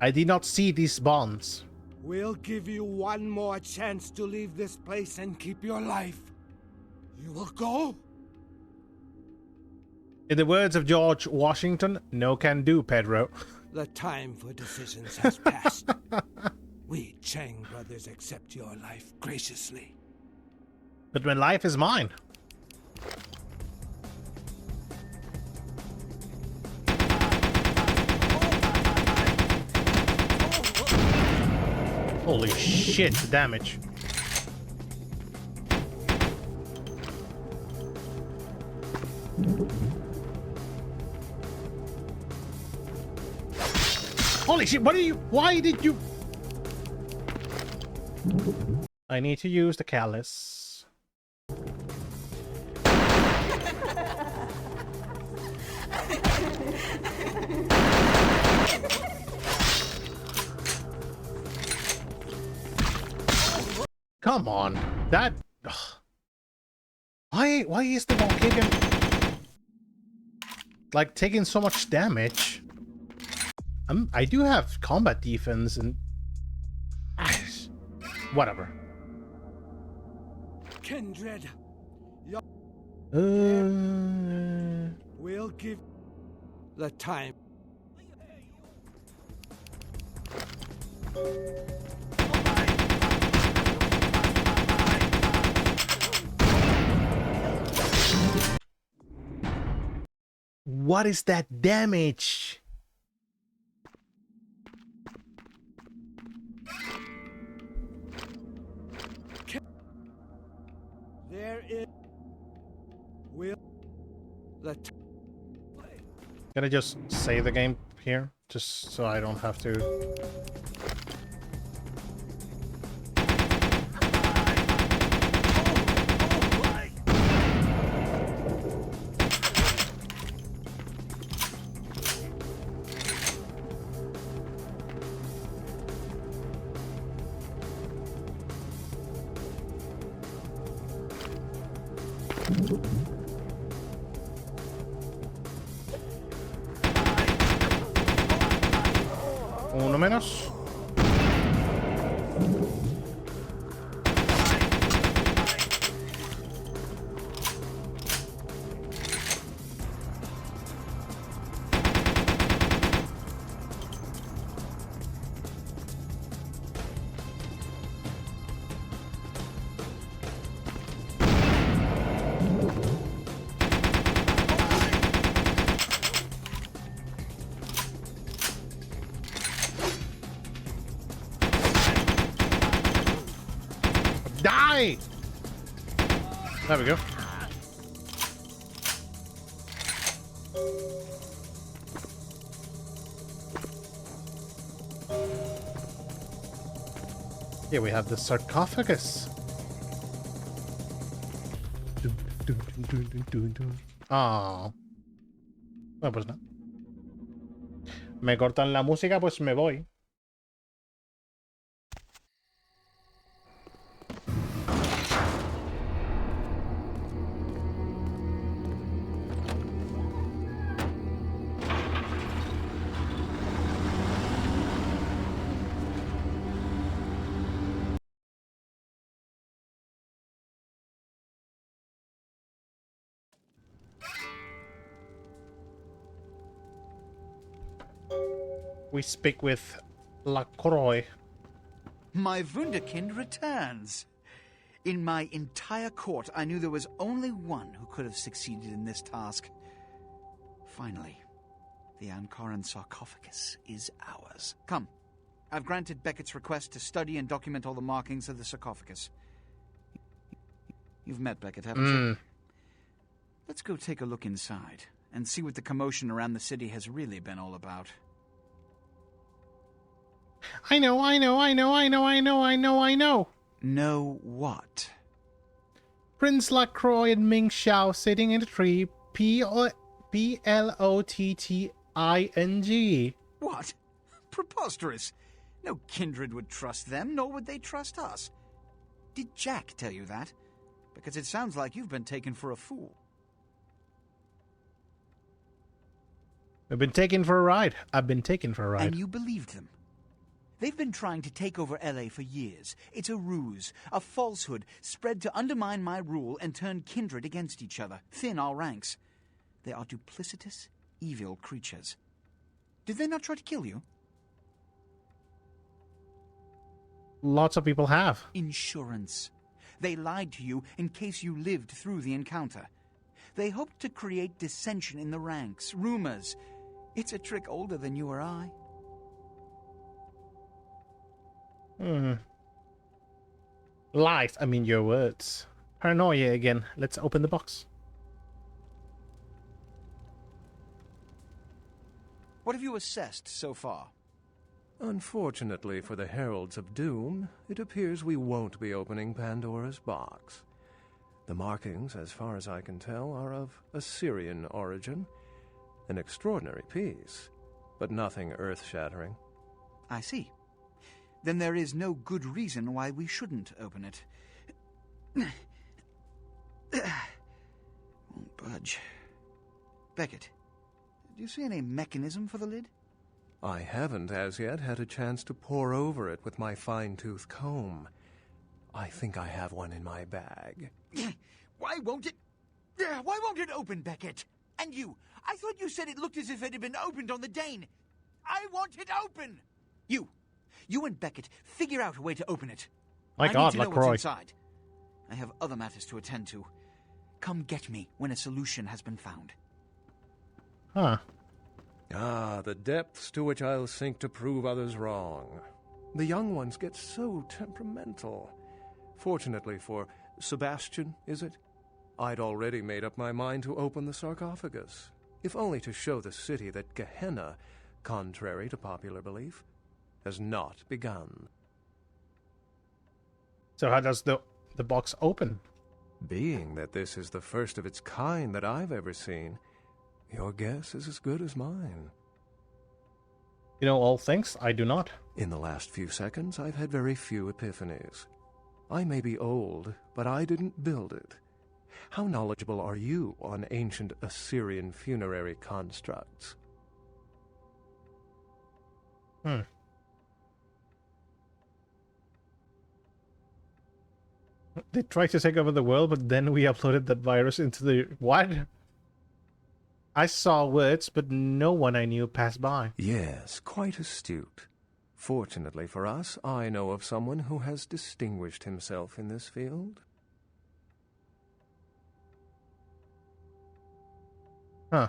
I did not see these bonds. We'll give you one more chance to leave this place and keep your life. You will go? In the words of George Washington, no can do, Pedro. The time for decisions has passed. We Chang brothers accept your life graciously. But when life is mine. Holy shit, the damage. Holy shit, why did you... I need to use the callus. Come on, that... Ugh. Why is the Malkavian... like taking so much damage. I do have combat defense and whatever. Kindred. We'll give the time. What is that damage? There is. Will the. Can I just save the game here? Just so I don't have to. Uno menos. Die! There we go. Here we have the sarcophagus. Ah. Bueno, pues no. Me cortan la música, pues me voy. We speak with LaCroix. My Wunderkind returns. In my entire court, I knew there was only one who could have succeeded in this task. Finally, the Ankaran sarcophagus is ours. Come, I've granted Beckett's request to study and document all the markings of the sarcophagus. You've met Beckett, haven't you? Let's go take a look inside and see what the commotion around the city has really been all about. I know. Know what? Prince LaCroix and Ming Xiao sitting in a tree. Plotting. What? Preposterous. No kindred would trust them, nor would they trust us. Did Jack tell you that? Because it sounds like you've been taken for a fool. I've been taken for a ride. And you believed them? They've been trying to take over LA for years. It's a ruse, a falsehood, spread to undermine my rule and turn kindred against each other, thin our ranks. They are duplicitous, evil creatures. Did they not try to kill you? Lots of people have. Insurance. They lied to you in case you lived through the encounter. They hoped to create dissension in the ranks, rumors. It's a trick older than you or I. Lies, I mean your words. Paranoia again. Let's open the box. What have you assessed so far? Unfortunately for the Heralds of Doom, it appears we won't be opening Pandora's box. The markings, as far as I can tell, are of Assyrian origin. An extraordinary piece, but nothing earth-shattering. I see. Then there is no good reason why we shouldn't open it. Won't budge. Beckett, Do you see any mechanism for the lid? I haven't as yet had a chance to pore over it with my fine-tooth comb. I think I have one in my bag. Why won't it open, Beckett? And you, I thought you said it looked as if it had been opened on the Dane. I want it open! You and Beckett, figure out a way to open it. My God, I need to know LaCroix. what's inside. I have other matters to attend to. Come get me when a solution has been found. Huh. Ah, the depths to which I'll sink to prove others wrong. The young ones get so temperamental. Fortunately for Sebastian, is it? I'd already made up my mind to open the sarcophagus, if only to show the city that Gehenna, contrary to popular belief, has not begun. So how does the box open? Being that this is the first of its kind that I've ever seen, your guess is as good as mine. You know all things? I do not. In the last few seconds, I've had very few epiphanies. I may be old, but I didn't build it. How knowledgeable are you on ancient Assyrian funerary constructs? They tried to take over the world, but then we uploaded that virus into the... What? I saw words, but no one I knew passed by. Yes, quite astute. Fortunately for us, I know of someone who has distinguished himself in this field. Huh.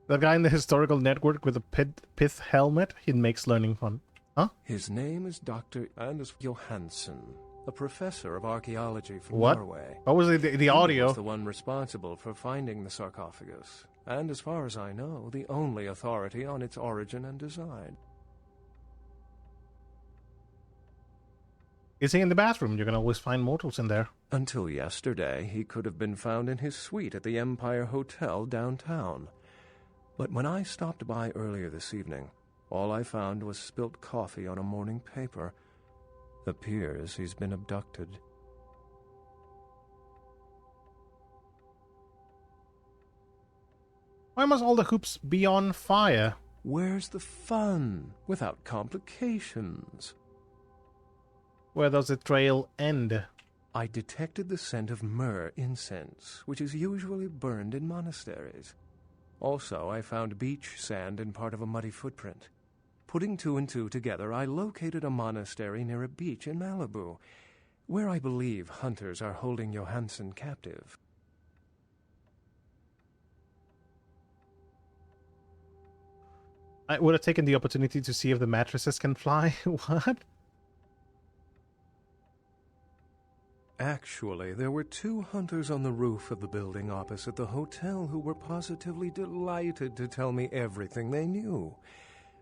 That guy in the historical network with a pith helmet, he makes learning fun. Huh? His name is Dr. Anders Johansson, a professor of archaeology from What? Norway. What was the audio? He was the one responsible for finding the sarcophagus, and as far as I know, the only authority on its origin and design. Is he in the bathroom? You can always find mortals in there. Until yesterday, he could have been found in his suite at the Empire Hotel downtown. But when I stopped by earlier this evening, all I found was spilt coffee on a morning paper. Appears he's been abducted. Why must all the hoops be on fire? Where's the fun without complications? Where does the trail end? I detected the scent of myrrh incense, which is usually burned in monasteries. Also, I found beach sand in part of a muddy footprint. Putting two and two together, I located a monastery near a beach in Malibu, where I believe hunters are holding Johansson captive. I would have taken the opportunity to see if the mattresses can fly. What? Actually, there were two hunters on the roof of the building opposite the hotel who were positively delighted to tell me everything they knew,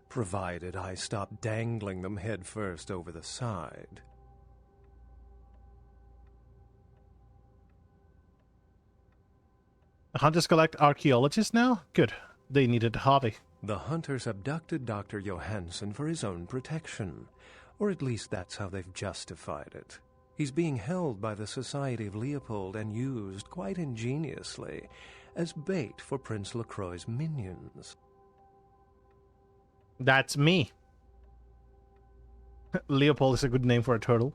provided I stopped dangling them head first over the side. The hunters collect archaeologists now? Good. They needed a hobby. The hunters abducted Dr. Johansson for his own protection, or at least that's how they've justified it. He's being held by the Society of Leopold and used, quite ingeniously, as bait for Prince LaCroix's minions. That's me. Leopold is a good name for a turtle.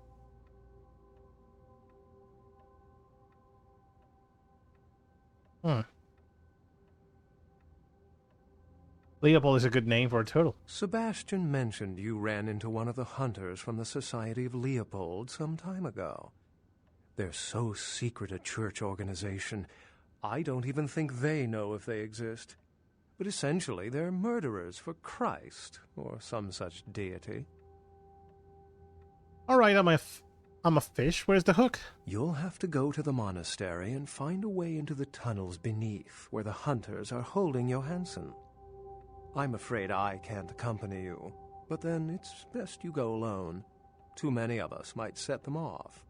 Leopold is a good name for a turtle. Sebastian mentioned you ran into one of the hunters from the Society of Leopold some time ago. They're so secret a church organization, I don't even think they know if they exist. But essentially, they're murderers for Christ, or some such deity. Alright, I'm a fish. Where's the hook? You'll have to go to the monastery and find a way into the tunnels beneath, where the hunters are holding Johansson. I'm afraid I can't accompany you, but then it's best you go alone. Too many of us might set them off,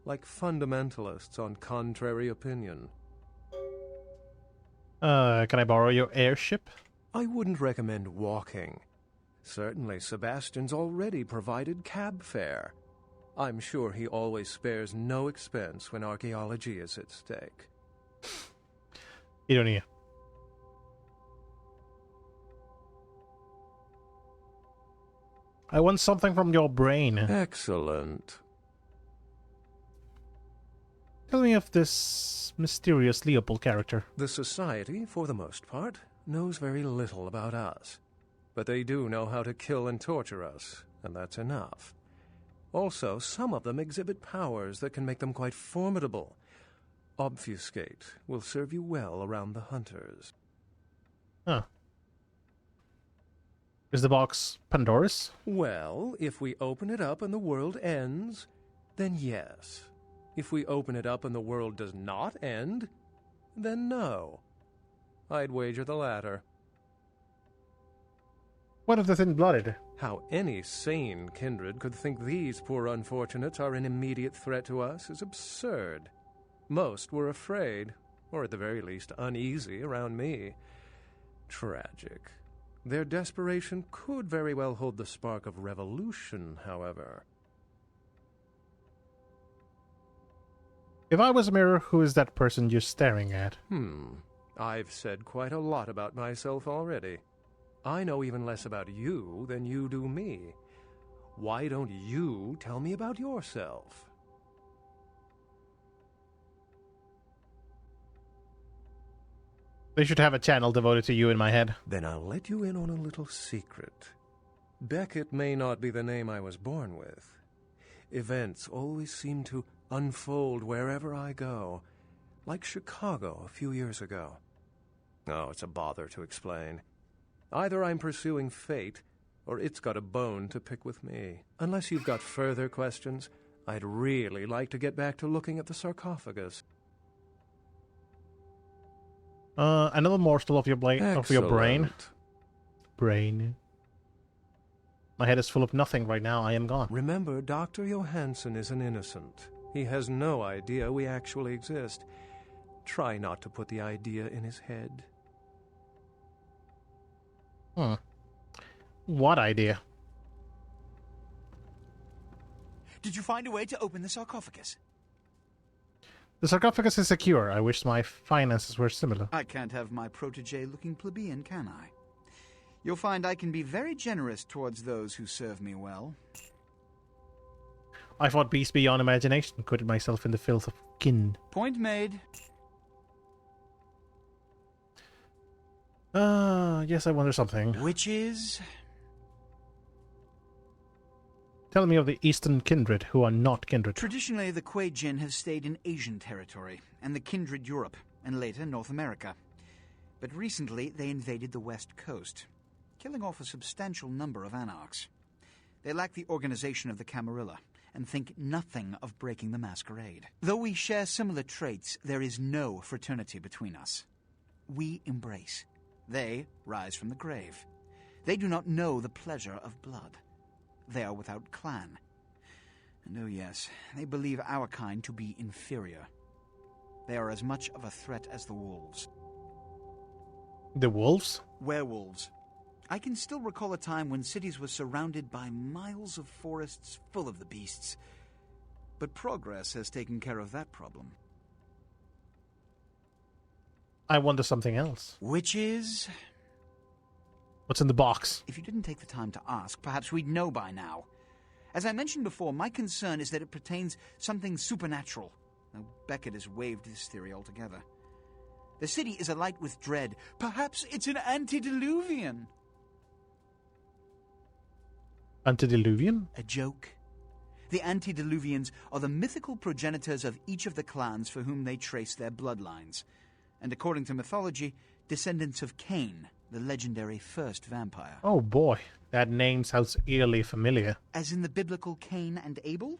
like fundamentalists on contrary opinion. Can I borrow your airship? I wouldn't recommend walking. Certainly Sebastian's already provided cab fare. I'm sure he always spares no expense when archaeology is at stake. Ironia. I want something from your brain. Excellent. Tell me of this mysterious Leopold character. The society, for the most part, knows very little about us. But they do know how to kill and torture us, and that's enough. Also, some of them exhibit powers that can make them quite formidable. Obfuscate will serve you well around the hunters. Huh. Is the box Pandora's? Well, if we open it up and the world ends, then yes. If we open it up and the world does not end, then no. I'd wager the latter. What of the thin-blooded? How any sane kindred could think these poor unfortunates are an immediate threat to us is absurd. Most were afraid, or at the very least uneasy, around me. Tragic. Their desperation could very well hold the spark of revolution, however. If I was a mirror, who is that person you're staring at? I've said quite a lot about myself already. I know even less about you than you do me. Why don't you tell me about yourself? They should have a channel devoted to you in my head. Then I'll let you in on a little secret. Beckett may not be the name I was born with. Events always seem to unfold wherever I go, like Chicago a few years ago. Oh, it's a bother to explain. Either I'm pursuing fate, or it's got a bone to pick with me. Unless you've got further questions, I'd really like to get back to looking at the sarcophagus. Another morsel of your brain. Brain. My head is full of nothing right now. I am gone. Remember, Dr. Johansson is an innocent. He has no idea we actually exist. Try not to put the idea in his head. What idea? Did you find a way to open the sarcophagus? The sarcophagus is secure. I wish my finances were similar. I can't have my protege looking plebeian, can I? You'll find I can be very generous towards those who serve me well. I fought beasts beyond imagination, coated myself in the filth of kin. Point made. Yes, I wonder something. Which is? Tell me of the Eastern kindred who are not kindred. Traditionally, the Kuei Jin have stayed in Asian territory, and the kindred Europe, and later North America. But recently, they invaded the West Coast, killing off a substantial number of anarchs. They lack the organization of the Camarilla, and think nothing of breaking the Masquerade. Though we share similar traits, there is no fraternity between us. We embrace. They rise from the grave. They do not know the pleasure of blood. They are without clan. And oh yes, they believe our kind to be inferior. They are as much of a threat as the wolves. The wolves? Werewolves. I can still recall a time when cities were surrounded by miles of forests full of the beasts. But progress has taken care of that problem. I wonder something else. Which is? What's in the box? If you didn't take the time to ask, perhaps we'd know by now. As I mentioned before, my concern is that it pertains something supernatural. Now, Beckett has waived this theory altogether. The city is alight with dread. Perhaps it's an antediluvian. Antediluvian? A joke. The antediluvians are the mythical progenitors of each of the clans for whom they trace their bloodlines. And according to mythology, descendants of Cain, the legendary first vampire. Oh boy, that name sounds eerily familiar. As in the biblical Cain and Abel?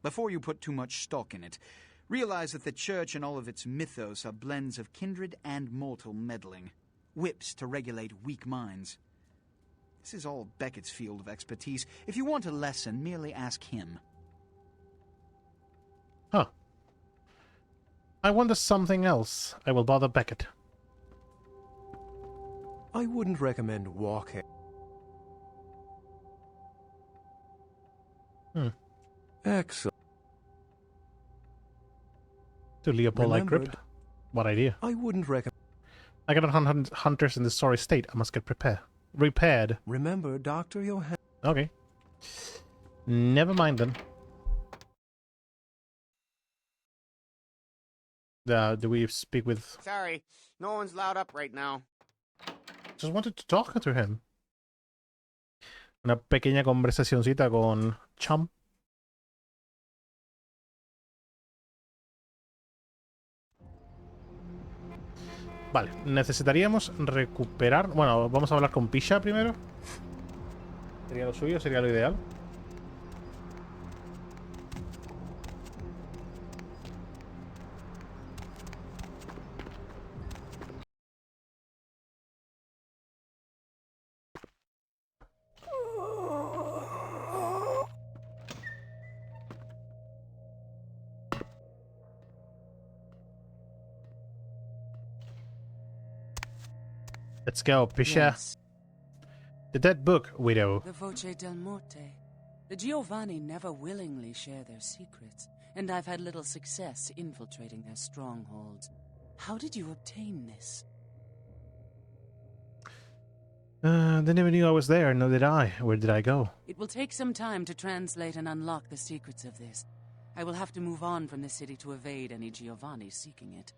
Before you put too much stock in it, realize that the church and all of its mythos are blends of kindred and mortal meddling, whips to regulate weak minds. This is all Beckett's field of expertise. If you want a lesson, merely ask him. Huh. I wonder something else. I will bother Beckett. I wouldn't recommend walking. Excellent. To Leopold grip. What idea? I wouldn't recommend. I cannot hunt hunters in this sorry state. I must get repaired. Remember, Dr. Johansson. Okay. Never mind then. Do we speak with... Sorry, no one's loud up right now. Just wanted to talk to him. Una pequeña conversacioncita con Chum. Vale, necesitaríamos recuperar... Bueno, vamos a hablar con Pisha primero. Sería lo suyo, sería lo ideal. Let's go, Pisha. Yes. The dead book, widow. The Voce del Morte. The Giovanni never willingly share their secrets, and I've had little success infiltrating their strongholds. How did you obtain this? They never knew I was there, nor did I. Where did I go? It will take some time to translate and unlock the secrets of this. I will have to move on from the city to evade any Giovanni seeking it.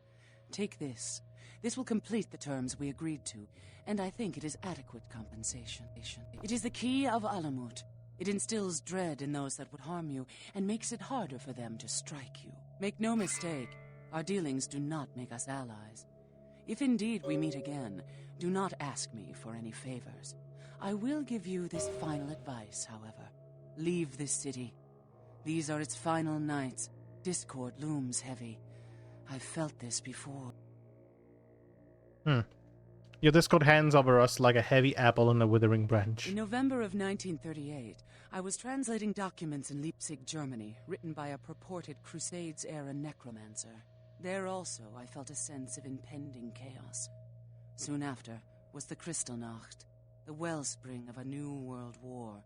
Take this. This will complete the terms we agreed to, and I think it is adequate compensation. It is the key of Alamut. It instills dread in those that would harm you, and makes it harder for them to strike you. Make no mistake, our dealings do not make us allies. If indeed we meet again, do not ask me for any favors. I will give you this final advice, however. Leave this city. These are its final nights. Discord looms heavy. I've felt this before. Your Discord hangs over us like a heavy apple on a withering branch. In November of 1938, I was translating documents in Leipzig, Germany, written by a purported Crusades-era necromancer. There also, I felt a sense of impending chaos. Soon after was the Kristallnacht, the wellspring of a new world war.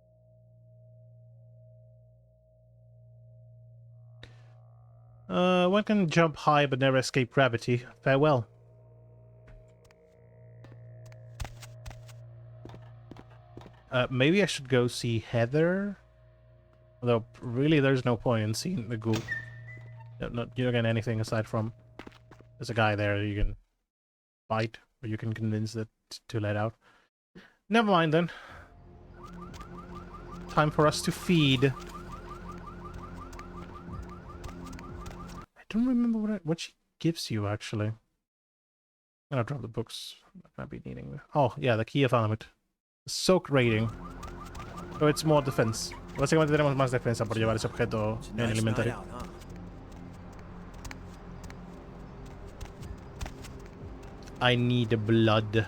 One can jump high but never escape gravity. Farewell. Maybe I should go see Heather? Although, really, there's no point in seeing the ghoul. You don't get anything aside from... There's a guy there you can fight, or you can convince it to let out. Never mind, then. Time for us to feed. I don't remember what she gives you, actually. I'm gonna drop the books. I'm not gonna be needing them. Oh, yeah, the key of Alamut. Soak rating. So it's more defense. Básicamente tenemos más defensa por llevar ese objeto en el inventario. I need blood.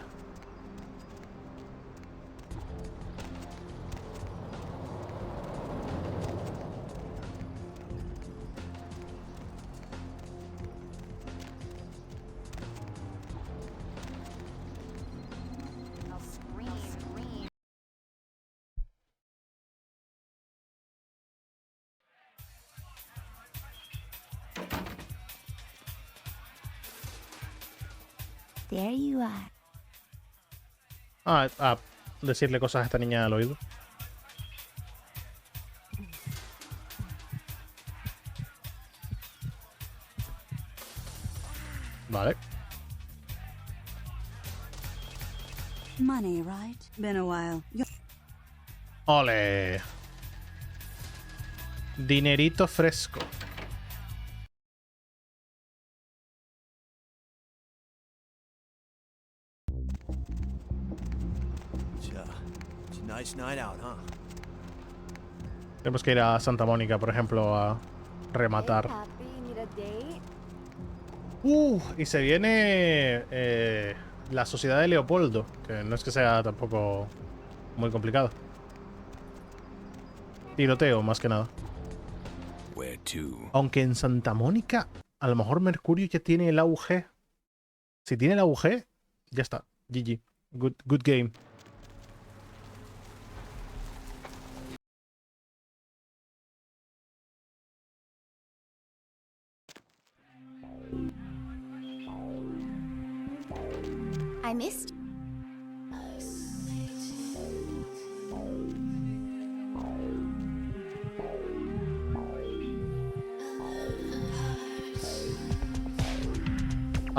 There you are. Decirle cosas a esta niña al oído. Vale. Money, right? Been a while. Ole. Dinerito fresco. It's a nice night out, huh? Tenemos que ir a Santa Mónica, por ejemplo, a rematar. Y se viene la sociedad de Leopoldo, que no es que sea tampoco muy complicado. Tiroteo, más que nada. Aunque en Santa Mónica, a lo mejor Mercurio ya tiene el auge. Si tiene el auge, ya está. GG. Good game. I missed.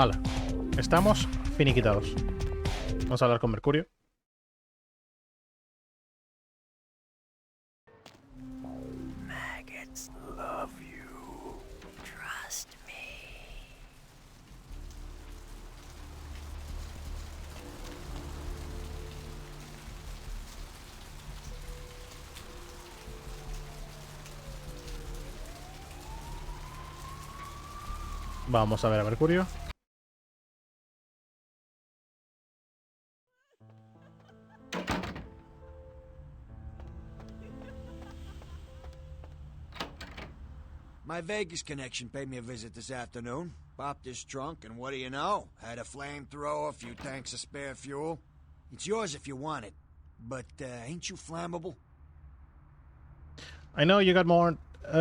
Hala. Estamos finiquitados. Vamos a hablar con Mercurio. Maggots love you. Trust me. Vamos a ver a Mercurio. My Vegas connection paid me a visit this afternoon. Popped his trunk, and what do you know? Had a flamethrower, a few tanks of spare fuel. It's yours if you want it. But, ain't you flammable? I know you got more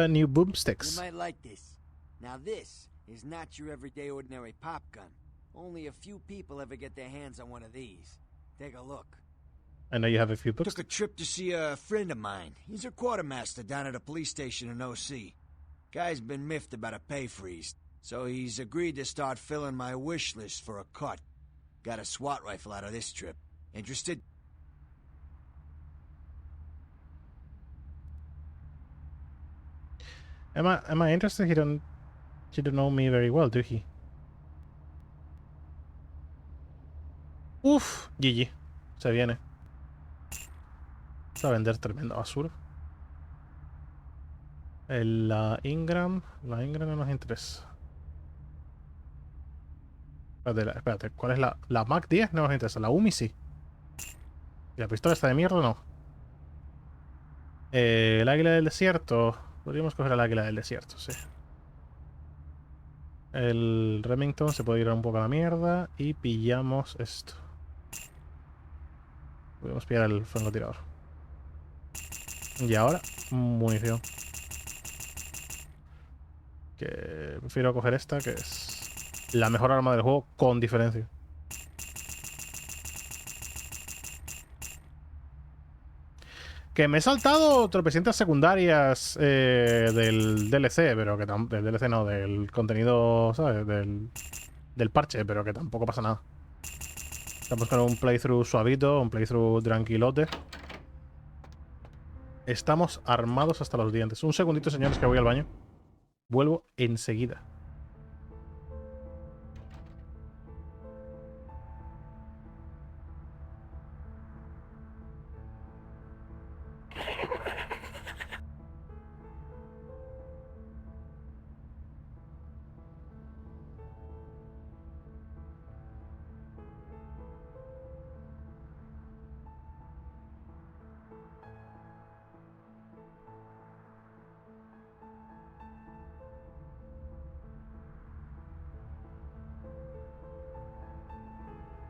new You boomsticks. might like this. Now this is not your everyday ordinary pop gun. Only a few people ever get their hands on one of these. Take a look. I know you have a few books. Took a trip to see a friend of mine. He's a quartermaster down at a police station in OC. Guy's been miffed about a pay freeze, so he's agreed to start filling my wish list for a cut. Got a SWAT rifle out of this trip. Interested? Am I interested? He don't know me very well, do he? Uf, GG. Se viene. Vamos a vender tremenda basura. La Ingram no nos interesa. Espérate, ¿cuál es la Mac 10? No nos interesa, la UMI sí. ¿Y la pistola está de mierda? No. El águila del desierto. Podríamos coger el águila del desierto, sí. El Remington se puede ir un poco a la mierda. Y pillamos esto. Podemos pillar el francotirador. Y ahora, munición. Que prefiero coger esta, que es la mejor arma del juego con diferencia. Que me he saltado tropecientas secundarias del DLC, pero que del DLC no, del contenido, ¿sabes? Del parche, pero que tampoco pasa nada. Estamos con un playthrough suavito, un playthrough tranquilote. Estamos armados hasta los dientes. Un segundito, señores, que voy al baño. Vuelvo enseguida.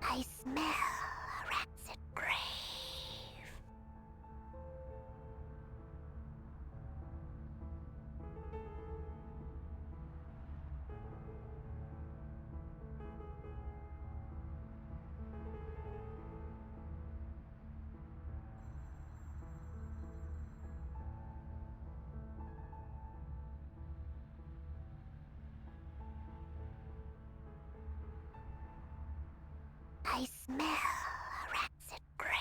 I smell a rancid grave. I smell a rancid grave.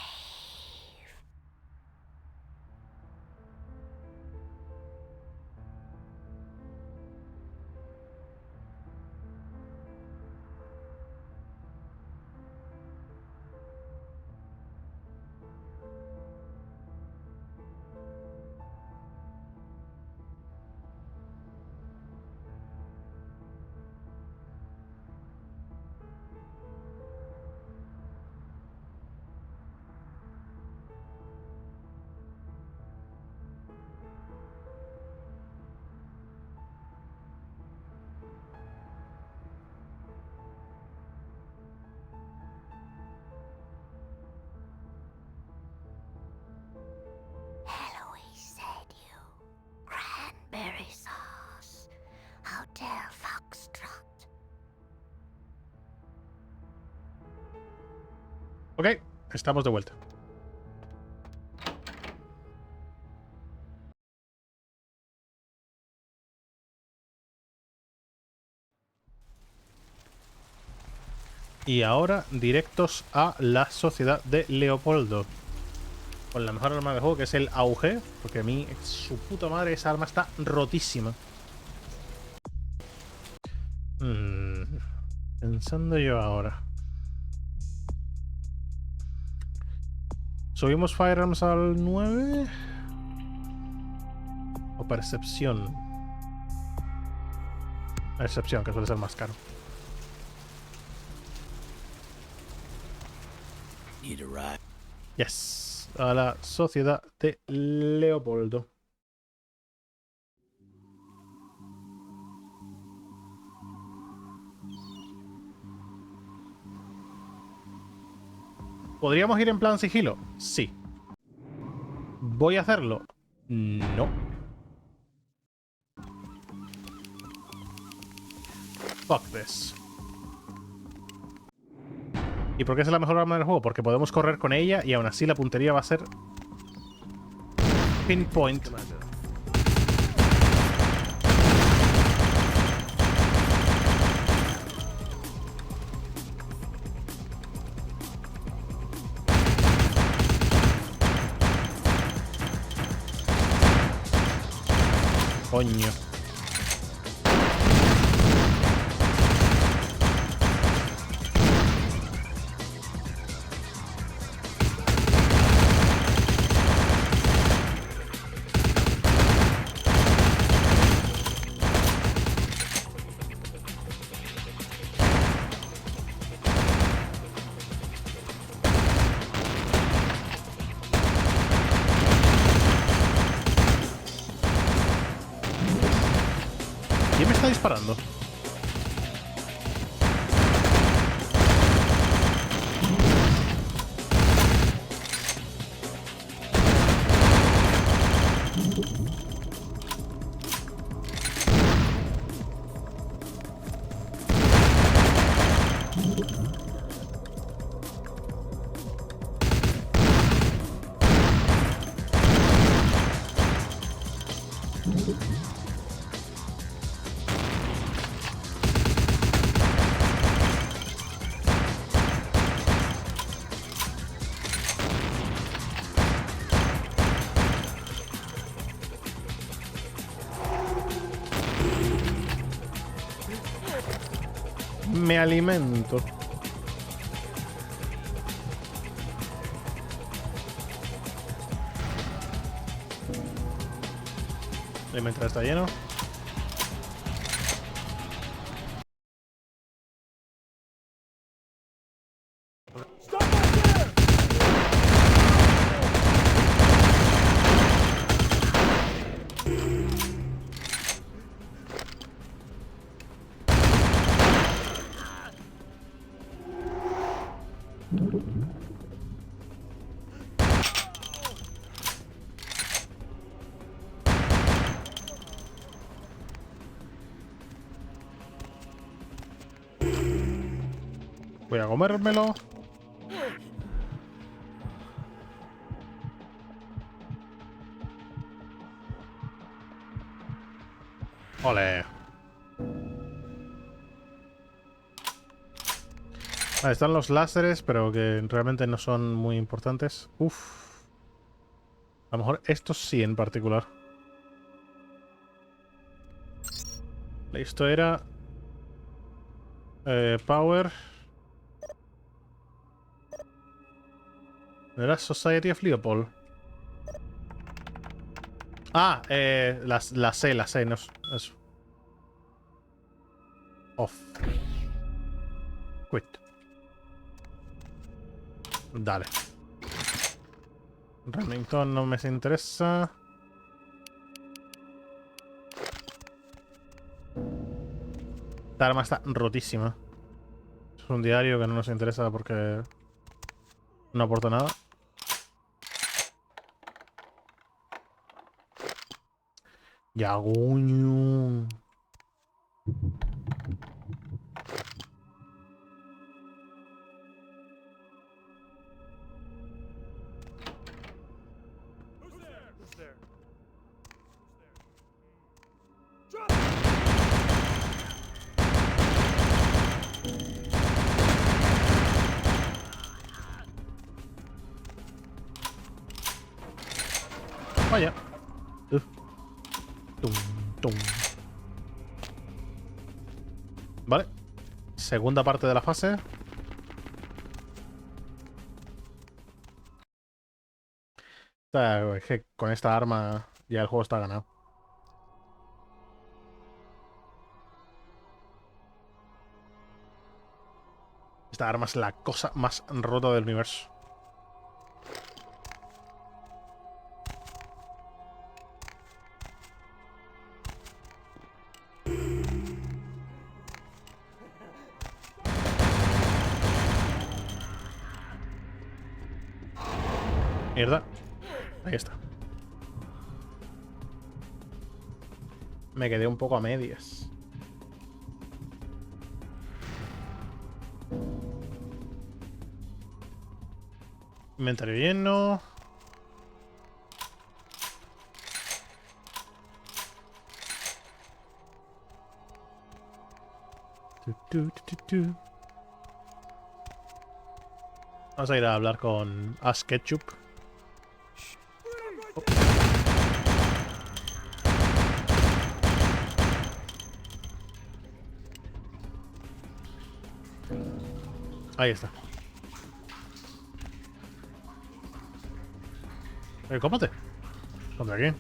Eloise said you. Cranberry sauce. Hotel Foxtrot. Ok, estamos de vuelta. Y ahora directos a la sociedad de Leopoldo. Con la mejor arma del juego, que es el auge. Porque a mí, su puta madre, esa arma está rotísima. Pensando yo ahora. ¿Subimos Firearms al 9? ¿O Percepción? Percepción, que suele ser más caro. Yes. A la sociedad de Leopoldo. ¿Podríamos ir en plan sigilo? Sí. ¿Voy a hacerlo? No. Fuck this. ¿Y por qué es la mejor arma del juego? Porque podemos correr con ella y aún así la puntería va a ser pinpoint. Coño. ¿Quién me está disparando? Me alimento. El inventario está lleno. Voy a comérmelo. Ole. Vale, están los láseres, pero que realmente no son muy importantes. Uf. A lo mejor estos sí en particular. Esto era... Power... ¿No era Society of Leopold? Ah, la C, no es eso. Off. Quit. Dale. Remington no me interesa. Esta arma está rotísima. Es un diario que no nos interesa porque no aporta nada. Ya, coño. Vaya. Tum, tum. Vale. Segunda parte de la fase. Es que con esta arma ya el juego está ganado. Esta arma es la cosa más rota del universo. Mierda. Ahí está. Me quedé un poco a medias. Inventario lleno. Vamos a ir a hablar con Ketchup. Ahí está. Cómate. Ponte aquí.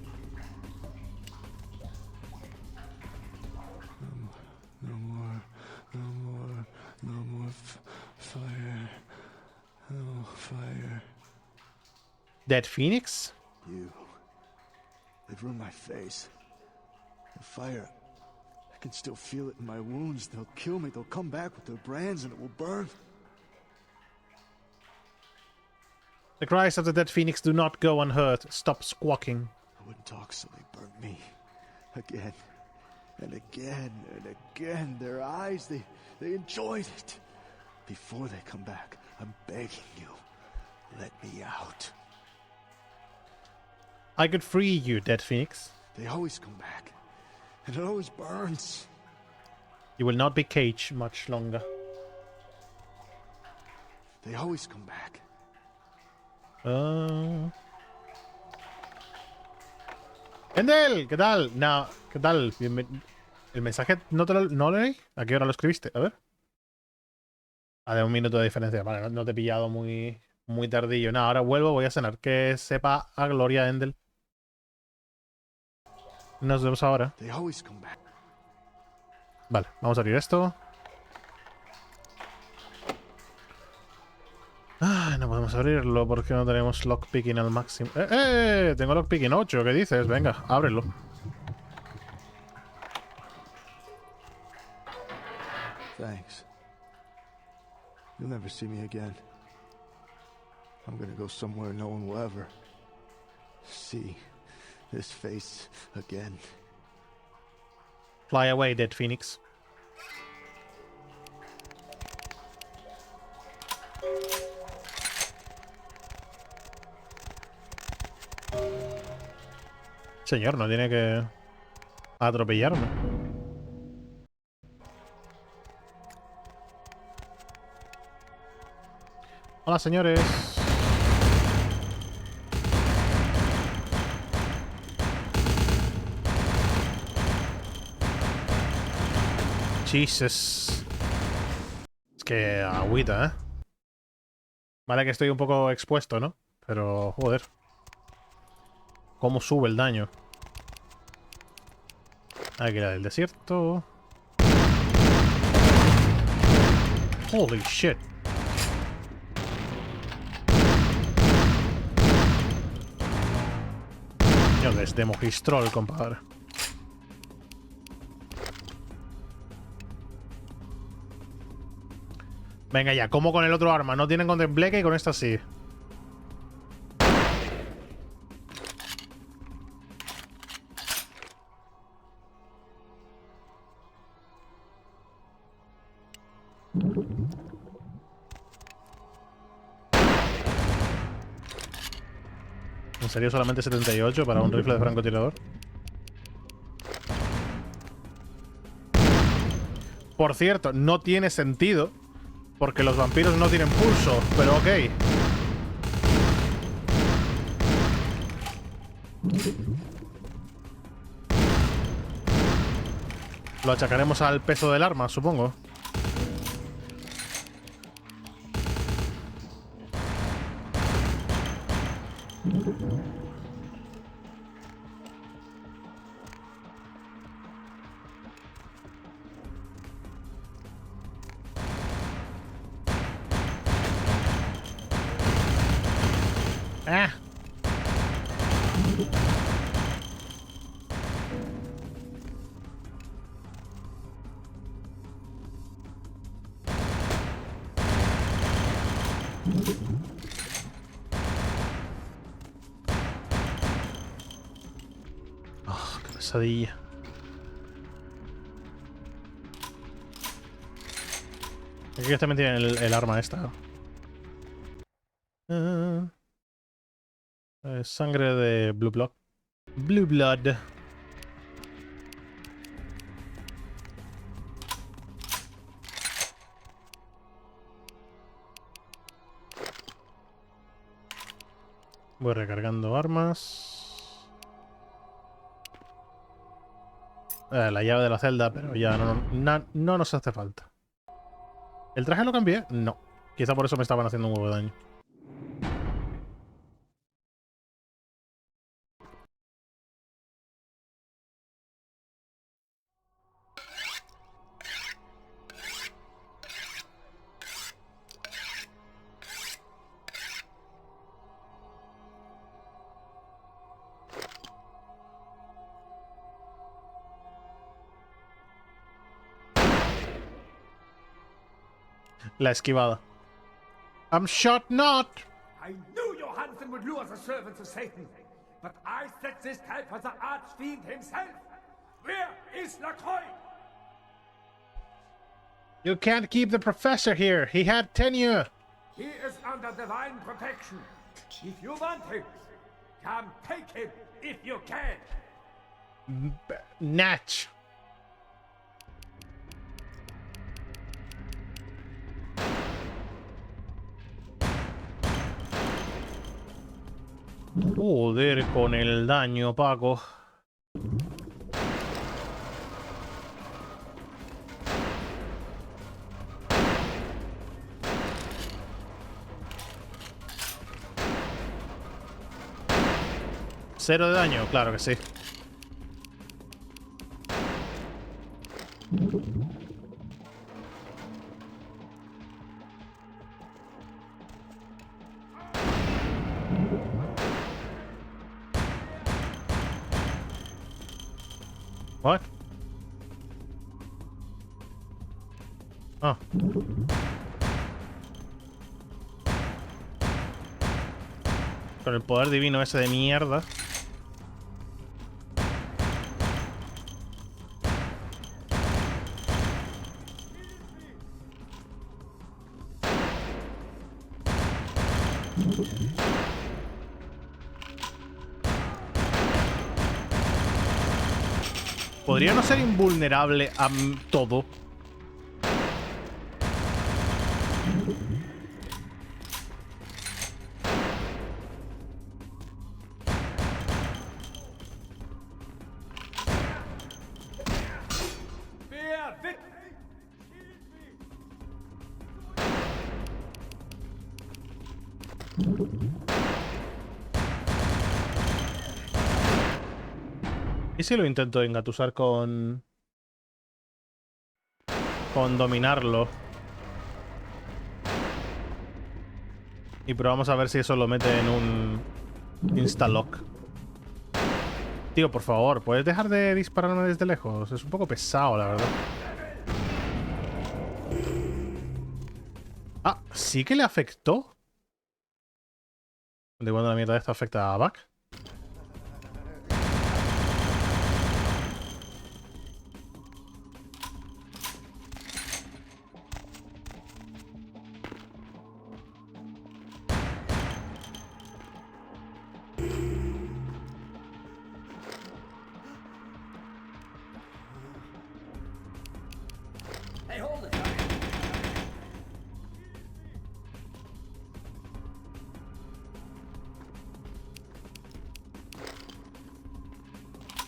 No more fire. No fire. Dead Phoenix? They've ruined my face. The fire. I can still feel it in my wounds. They'll kill me. They'll come back with their brands and it will burn. The cries of the dead phoenix do not go unheard. Stop squawking. I wouldn't talk, so they burnt me. Again. And again and again. Their eyes, they enjoyed it. Before they come back, I'm begging you. Let me out. I could free you, dead phoenix. They always come back. And it always burns. You will not be caged much longer. They always come back. Endel, ¿qué tal? No, ¿qué tal? El mensaje no lo leí. ¿A qué hora lo escribiste? A ver. De 1 minuto de diferencia. Vale, no te he pillado muy tardillo. Nada, ahora vuelvo, voy a cenar. Que sepa a gloria, Endel. Nos vemos ahora. Vale, vamos a abrir esto. No podemos abrirlo porque no tenemos lockpicking al máximo. Tengo lockpicking 8, ¿qué dices? Venga, ábrelo. Thanks. You'll never see me again. I'm gonna go somewhere no one will ever see this face again. Fly away, dead phoenix. Señor, no tiene que atropellarme. Hola, señores. Jesus. Es que agüita, ¿eh? Vale que estoy un poco expuesto, ¿no? Pero, joder. ¿Cómo sube el daño? Aquí la del desierto. Holy shit. Yo desde Mojistrol, compadre. Venga ya, como con el otro arma. No tienen contempleque y con esta sí. ¿En serio solamente 78 para un rifle de francotirador? Por cierto, no tiene sentido porque los vampiros no tienen pulso, pero ok. Lo achacaremos al peso del arma, supongo. ¡Ah! Oh, qué pesadilla. Aquí también tienen el arma esta. Sangre de Blue Blood. Blue Blood. Voy recargando armas. La llave de la celda, pero ya no nos hace falta. ¿El traje lo cambié? No. Quizá por eso me estaban haciendo un huevo de daño. La esquivada. I'm shot not! I knew Johansen would lure the servants of Satan, but I set this trap for the archfiend himself. Where is Lacroix? You can't keep the professor here. He had tenure. He is under divine protection. If you want him, come take him if you can. Natch. Joder con el daño, Paco. ¿Cero de daño? Claro que sí. What? Ah. Con el poder divino ese de mierda. ¿Podría no ser invulnerable a todo? ¿Y si lo intento engatusar con dominarlo? Y probamos a ver si eso lo mete en un instalock. Tío, por favor, ¿puedes dejar de dispararme desde lejos? Es un poco pesado, la verdad. Ah, ¿sí que le afectó? ¿De cuándo la mierda esta afecta a Buck?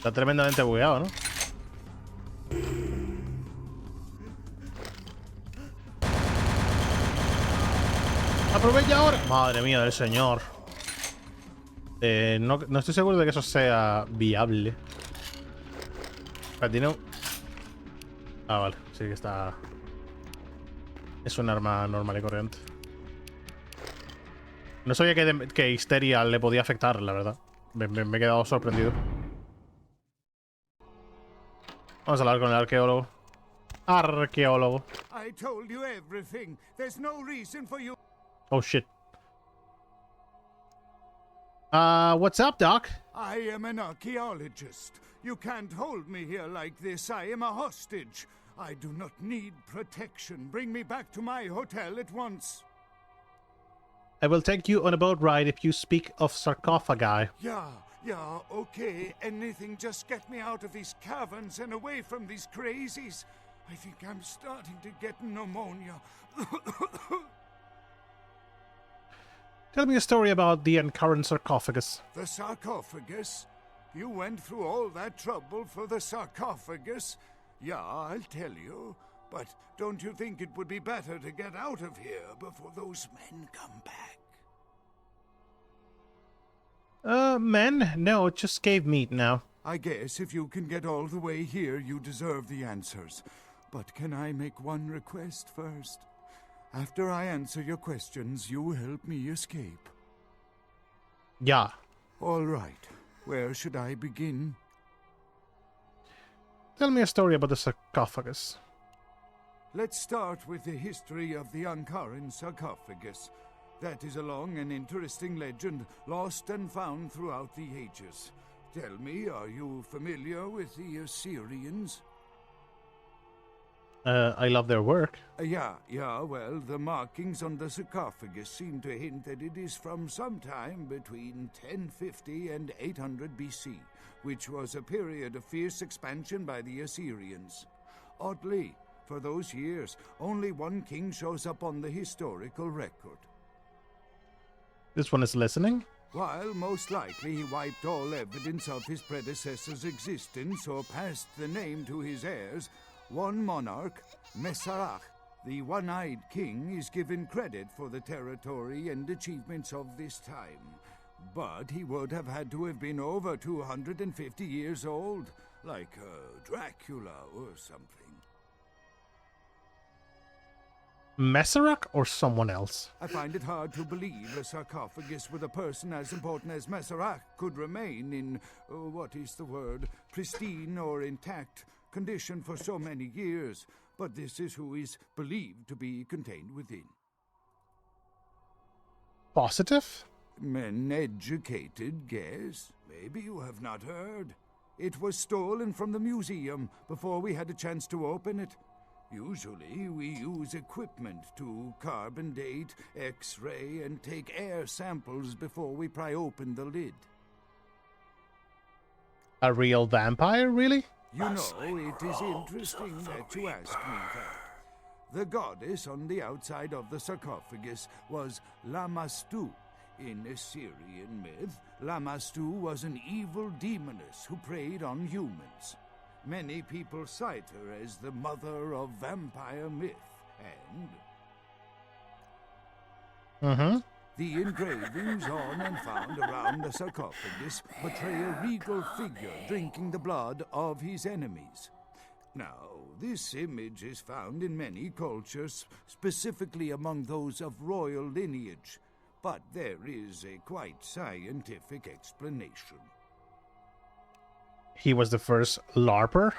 Está tremendamente bugueado, ¿no? ¡Aprovecha ahora! Madre mía del señor. No estoy seguro de que eso sea viable. Tiene un... Ah, vale. Sí que está... Es un arma normal y corriente. No sabía que Histeria le podía afectar, la verdad. Me he quedado sorprendido. Vamos a hablar con el arqueólogo. Arqueólogo. I told you everything. There's no reason for you. Oh, shit. What's up, Doc? I am an archaeologist. You can't hold me here like this. I am a hostage. I do not need protection. Bring me back to my hotel at once. I will take you on a boat ride if you speak of sarcophagi. Yeah, okay. Anything, just get me out of these caverns and away from these crazies. I think I'm starting to get pneumonia. Tell me a story about the uncurrent sarcophagus. The sarcophagus? You went through all that trouble for the sarcophagus? Yeah, I'll tell you. But don't you think it would be better to get out of here before those men come back? Men? No, just cave meat now. I guess if you can get all the way here, you deserve the answers. But can I make one request first? After I answer your questions, you help me escape. Yeah. All right. Where should I begin? Tell me a story about the sarcophagus. Let's start with the history of the Ankharan sarcophagus. That is a long and interesting legend, lost and found throughout the ages. Tell me, are you familiar with the Assyrians? I love their work. Yeah, well, the markings on the sarcophagus seem to hint that it is from sometime between 1050 and 800 BC, which was a period of fierce expansion by the Assyrians. Oddly, for those years, only one king shows up on the historical record. This one is listening? While most likely he wiped all evidence of his predecessor's existence or passed the name to his heirs, one monarch, Mesarach, the one-eyed king, is given credit for the territory and achievements of this time. But he would have had to have been over 250 years old, like Dracula or something. Mesarach or someone else? I find it hard to believe a sarcophagus with a person as important as Mesarach could remain in, pristine or intact condition for so many years, but this is who is believed to be contained within. Positive? An educated guess. Maybe you have not heard. It was stolen from the museum before we had a chance to open it. Usually we use equipment to carbon date, X-ray, and take air samples before we pry open the lid. A real vampire, really? You know, it is interesting that you ask me that. The goddess on the outside of the sarcophagus was Lamastu. In Assyrian myth, Lamastu was an evil demoness who preyed on humans. Many people cite her as the mother of vampire myth, and the engravings on and found around the sarcophagus portray a regal figure drinking the blood of his enemies. Now, this image is found in many cultures, specifically among those of royal lineage, but there is a quite scientific explanation. He was the first LARPer?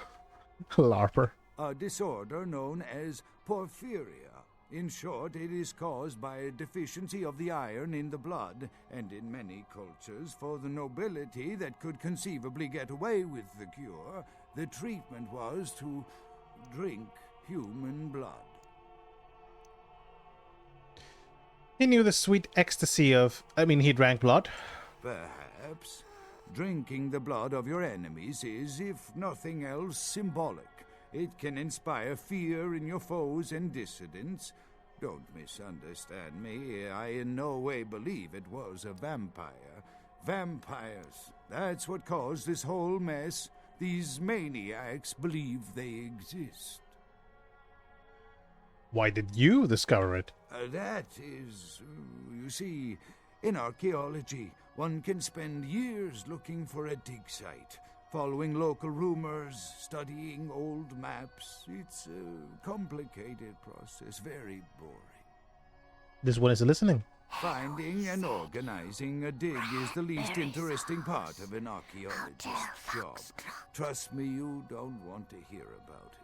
LARPer. A disorder known as porphyria. In short, it is caused by a deficiency of the iron in the blood, and in many cultures, for the nobility that could conceivably get away with the cure, the treatment was to drink human blood. He knew the sweet ecstasy of... he drank blood? Perhaps. Drinking the blood of your enemies is, if nothing else, symbolic. It can inspire fear in your foes and dissidents. Don't misunderstand me. I in no way believe it was a vampire. Vampires. That's what caused this whole mess. These maniacs believe they exist. Why did you discover it? That is, you see, in archaeology, one can spend years looking for a dig site, following local rumors, studying old maps. It's a complicated process, very boring. This one is listening. Finding and organizing a dig is the least interesting part of an archaeologist's job. Trust me, you don't want to hear about it.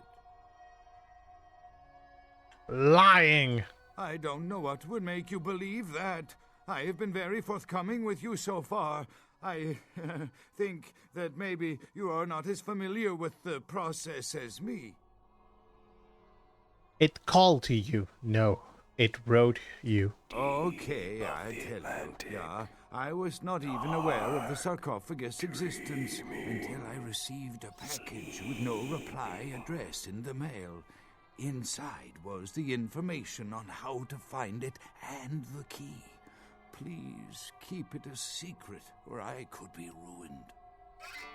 Lying! I don't know what would make you believe that. I have been very forthcoming with you so far. I think that maybe you are not as familiar with the process as me. It called to you. No, it wrote you. Okay, I tell you. Yeah, I was not even aware of the sarcophagus' existence until I received a package with no reply address in the mail. Inside was the information on how to find it and the key. Please keep it a secret, or I could be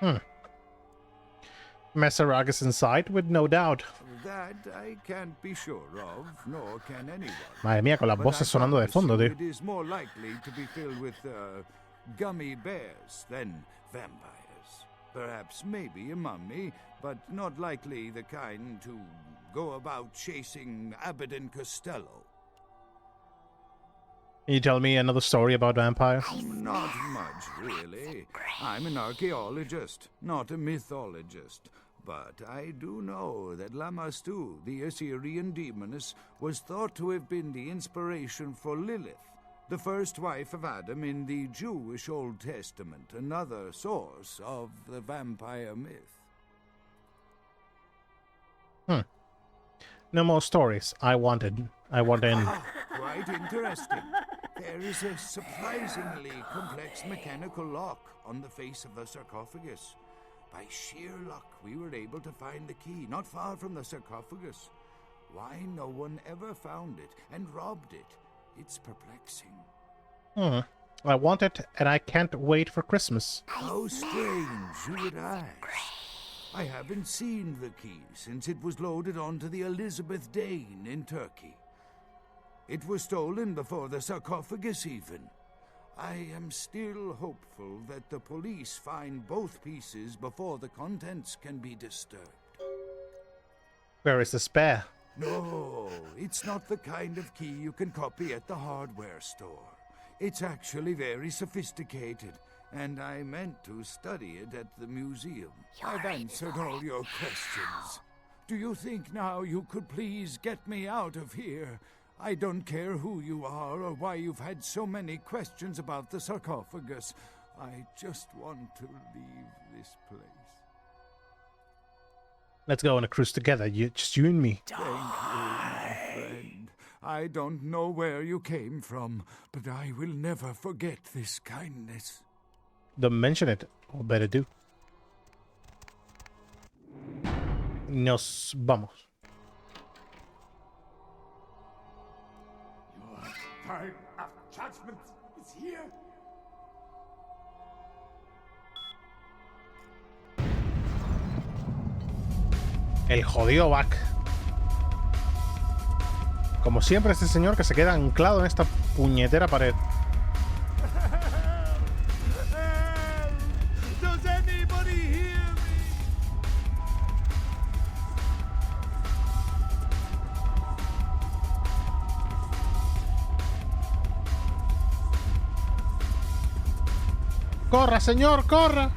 ruined. Masquerade inside, with no doubt. That I can't be sure of, nor can anyone. Madre mía, con las voces sonando de fondo, tío. It is more likely to be filled with gummy bears than vampires. Perhaps maybe a mummy, but not likely the kind to go about chasing Abbott and Costello. Can you tell me another story about vampires? Not much, really. I'm an archaeologist, not a mythologist. But I do know that Lamashtu, the Assyrian demoness, was thought to have been the inspiration for Lilith, the first wife of Adam in the Jewish Old Testament, another source of the vampire myth. No more stories. I want in. Quite interesting. There is a surprisingly complex mechanical lock on the face of the sarcophagus. By sheer luck, we were able to find the key not far from the sarcophagus. Why no one ever found it and robbed it? It's perplexing. I want it, and I can't wait for Christmas. How strange you would ask. I haven't seen the key since it was loaded onto the Elizabeth Dane in Turkey. It was stolen before the sarcophagus even. I am still hopeful that the police find both pieces before the contents can be disturbed. Where is the spare? No, it's not the kind of key you can copy at the hardware store. It's actually very sophisticated, and I meant to study it at the museum. I've answered all your questions. Do you think now you could please get me out of here? I don't care who you are or why you've had so many questions about the sarcophagus. I just want to leave this place. Let's go on a cruise together, just you and me. Thank you, my friend. I don't know where you came from, but I will never forget this kindness. Don't mention it, or better do. Nos vamos. Your time of judgment is here. El jodido Back. Como siempre, este señor que se queda anclado en esta puñetera pared. Does anybody hear me? ¡Corra, señor, corra!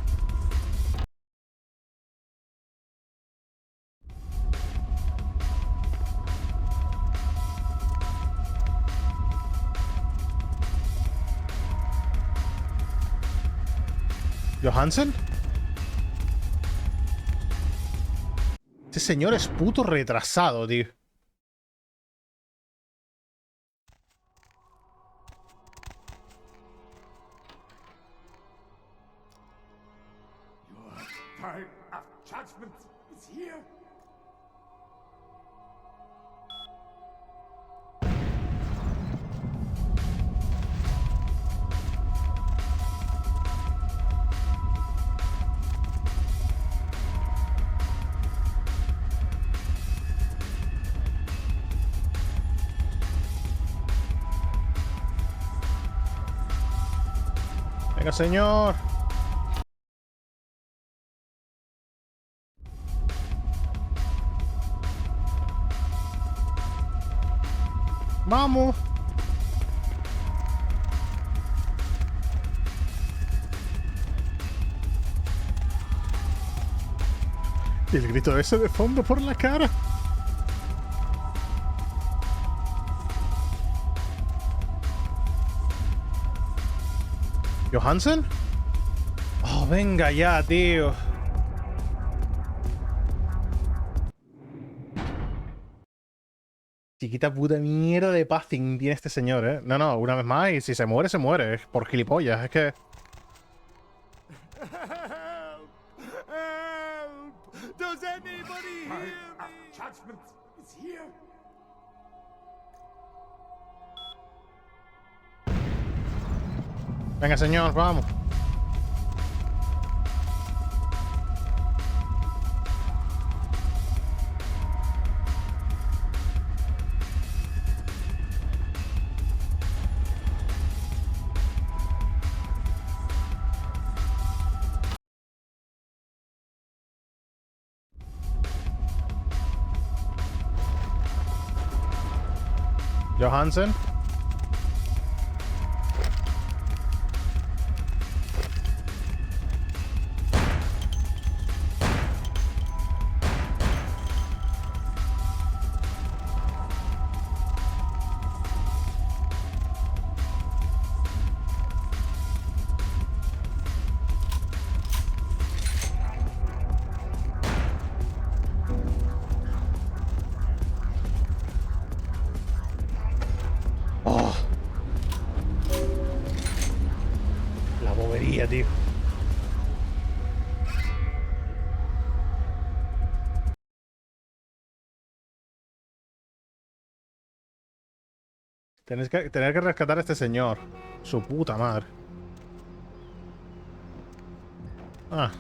¿Johansen? Este señor es puto retrasado, tío. Your time of judgment is here. Venga, señor. Vamos. Y el grito ese de fondo por la cara. ¿Johansen? Oh, venga ya, tío. Chiquita puta mierda de passing tiene este señor, ¿eh? No, no, una vez más, y si se muere, se muere. Es por gilipollas, es que... Does anybody hear me? Judgment is here. Venga, señor, vamos. Johansen. La bobería, tío. Tener que rescatar a este señor. Su puta madre. Ah.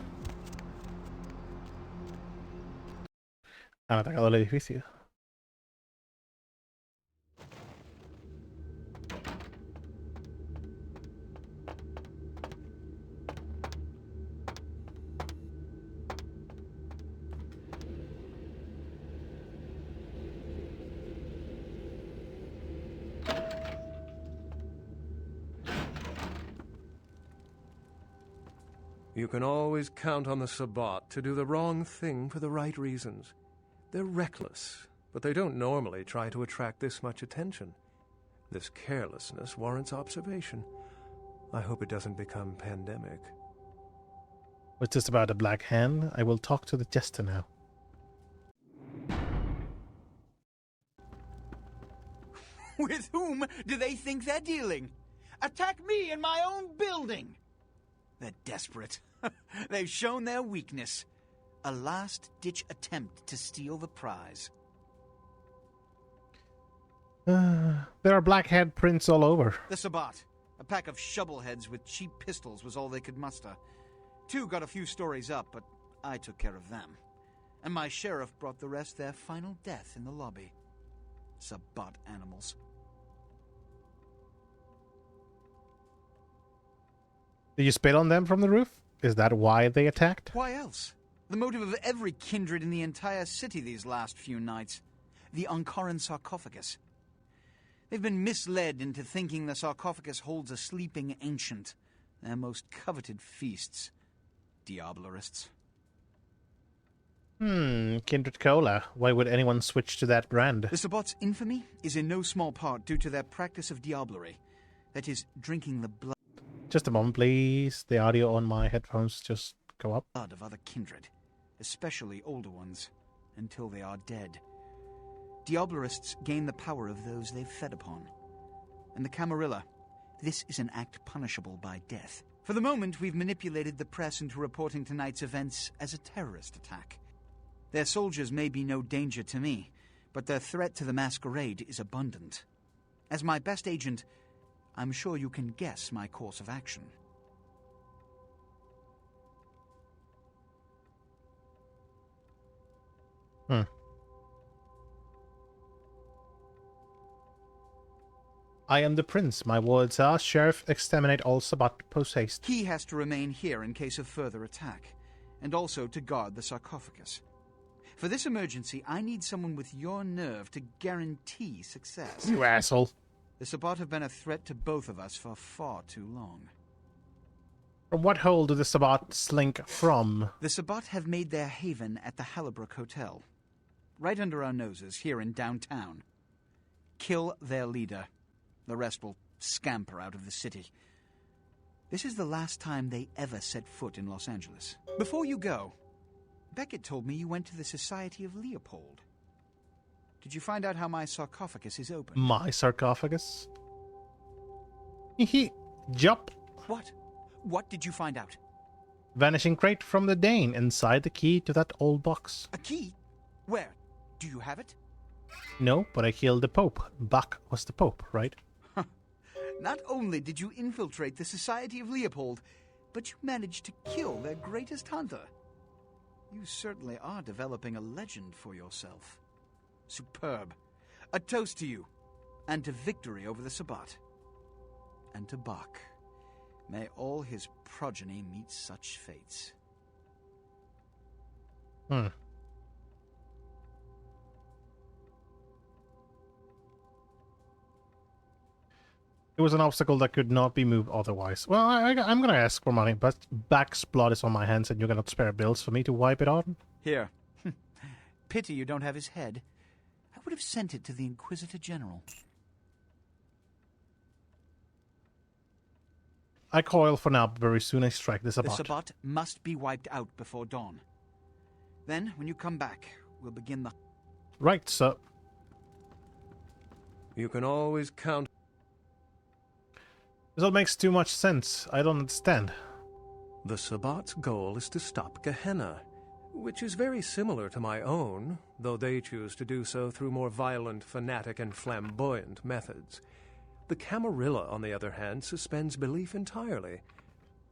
Han atacado el edificio. You can always count on the Sabbat to do the wrong thing for the right reasons. They're reckless, but they don't normally try to attract this much attention. This carelessness warrants observation. I hope it doesn't become pandemic. What's this about a black hand? I will talk to the jester now. With whom do they think they're dealing? Attack me in my own building! They're desperate. They've shown their weakness. A last-ditch attempt to steal the prize. There are black head prints all over. The Sabbat. A pack of shovelheads with cheap pistols was all they could muster. Two got a few stories up, but I took care of them. And my sheriff brought the rest their final death in the lobby. Sabbat animals. Did you spit on them from the roof? Is that why they attacked? Why else? The motive of every kindred in the entire city these last few nights. The Ankaran sarcophagus. They've been misled into thinking the sarcophagus holds a sleeping ancient. Their most coveted feasts. Diablerists. Kindred Cola. Why would anyone switch to that brand? The Sabbat's infamy is in no small part due to their practice of diablerie. That is, drinking the blood... Just a moment, please. The audio on my headphones just go up. ...blood of other kindred, especially older ones, until they are dead. Diablerists gain the power of those they've fed upon. And the Camarilla, this is an act punishable by death. For the moment, we've manipulated the press into reporting tonight's events as a terrorist attack. Their soldiers may be no danger to me, but their threat to the Masquerade is abundant. As my best agent, I'm sure you can guess my course of action. I am the prince. My words are, Sheriff, exterminate all Sabbat post-haste. He has to remain here in case of further attack, and also to guard the sarcophagus. For this emergency, I need someone with your nerve to guarantee success. You asshole. The Sabbat have been a threat to both of us for far too long. From what hole do the Sabbat slink from? The Sabbat have made their haven at the Hallibrook Hotel, right under our noses here in downtown. Kill their leader. The rest will scamper out of the city. This is the last time they ever set foot in Los Angeles. Before you go, Beckett told me you went to the Society of Leopold. Did you find out how my sarcophagus is open? My sarcophagus? Hehe. Jump. What? What did you find out? Vanishing crate from the Dane. Inside the key to that old box. A key? Where? Do you have it? No, but I killed the Pope. Bach was the Pope, right? Not only did you infiltrate the Society of Leopold, but you managed to kill their greatest hunter. You certainly are developing a legend for yourself. Superb. A toast to you, and to victory over the Sabbat. And to Bach. May all his progeny meet such fates. It was an obstacle that could not be moved otherwise. Well, I'm gonna ask for money, but Bach's blood is on my hands and you cannot spare bills for me to wipe it on? Here. Pity you don't have his head. I would have sent it to the Inquisitor General. I coil for now, but very soon I strike the Sabbat. The Sabbat must be wiped out before dawn. Then, when you come back, we'll begin the... Right, sir. You can always count... This all makes too much sense. I don't understand. The Sabbat's goal is to stop Gehenna, which is very similar to my own, though they choose to do so through more violent, fanatic, and flamboyant methods. The Camarilla, on the other hand, suspends belief entirely.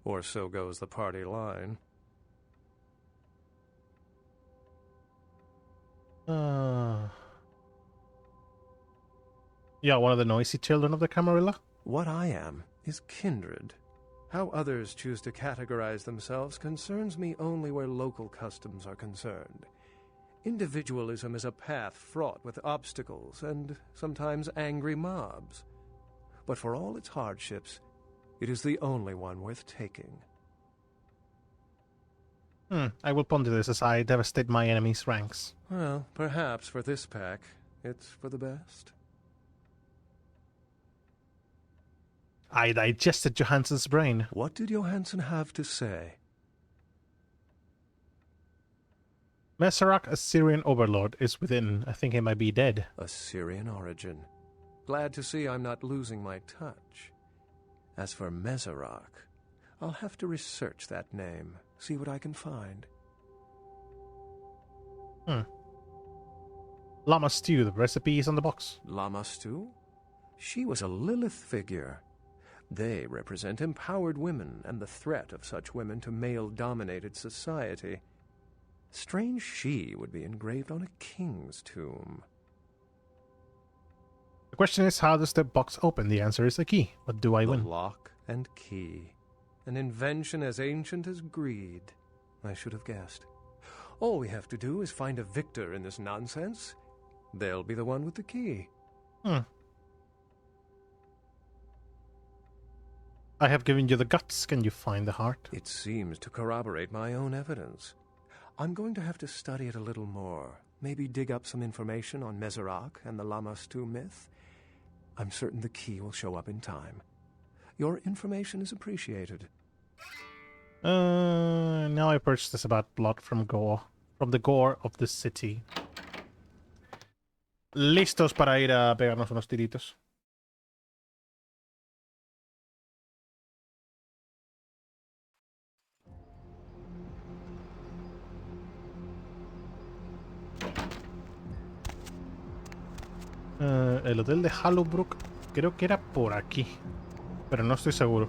Or so goes the party line. Yeah, one of the noisy children of the Camarilla? What I am is kindred. How others choose to categorize themselves concerns me only where local customs are concerned. Individualism is a path fraught with obstacles and sometimes angry mobs. But for all its hardships, it is the only one worth taking. I will ponder this as I devastate my enemy's ranks. Well, perhaps for this pack, it's for the best. I digested Johansson's brain. What did Johansson have to say? Messerak, Assyrian overlord, is within. I think he might be dead. Assyrian origin. Glad to see I'm not losing my touch. As for Messerak, I'll have to research that name, see what I can find. Lama stew, the recipe is on the box. Lama stew? She was a Lilith figure. They represent empowered women and the threat of such women to male-dominated society. Strange she would be engraved on a king's tomb. The question is, how does the box open? The answer is a key. What do I win? Lock and key. An invention as ancient as greed. I should have guessed. All we have to do is find a victor in this nonsense. They'll be the one with the key. I have given you the guts. Can you find the heart? It seems to corroborate my own evidence. I'm going to have to study it a little more. Maybe dig up some information on Messerak and the Lama stew myth. I'm certain the key will show up in time. Your information is appreciated. Now I purchased this about blood from the gore of the city. Listos para ir a pegarnos unos tiritos. El hotel de Hallibrook creo que era por aquí, pero no estoy seguro.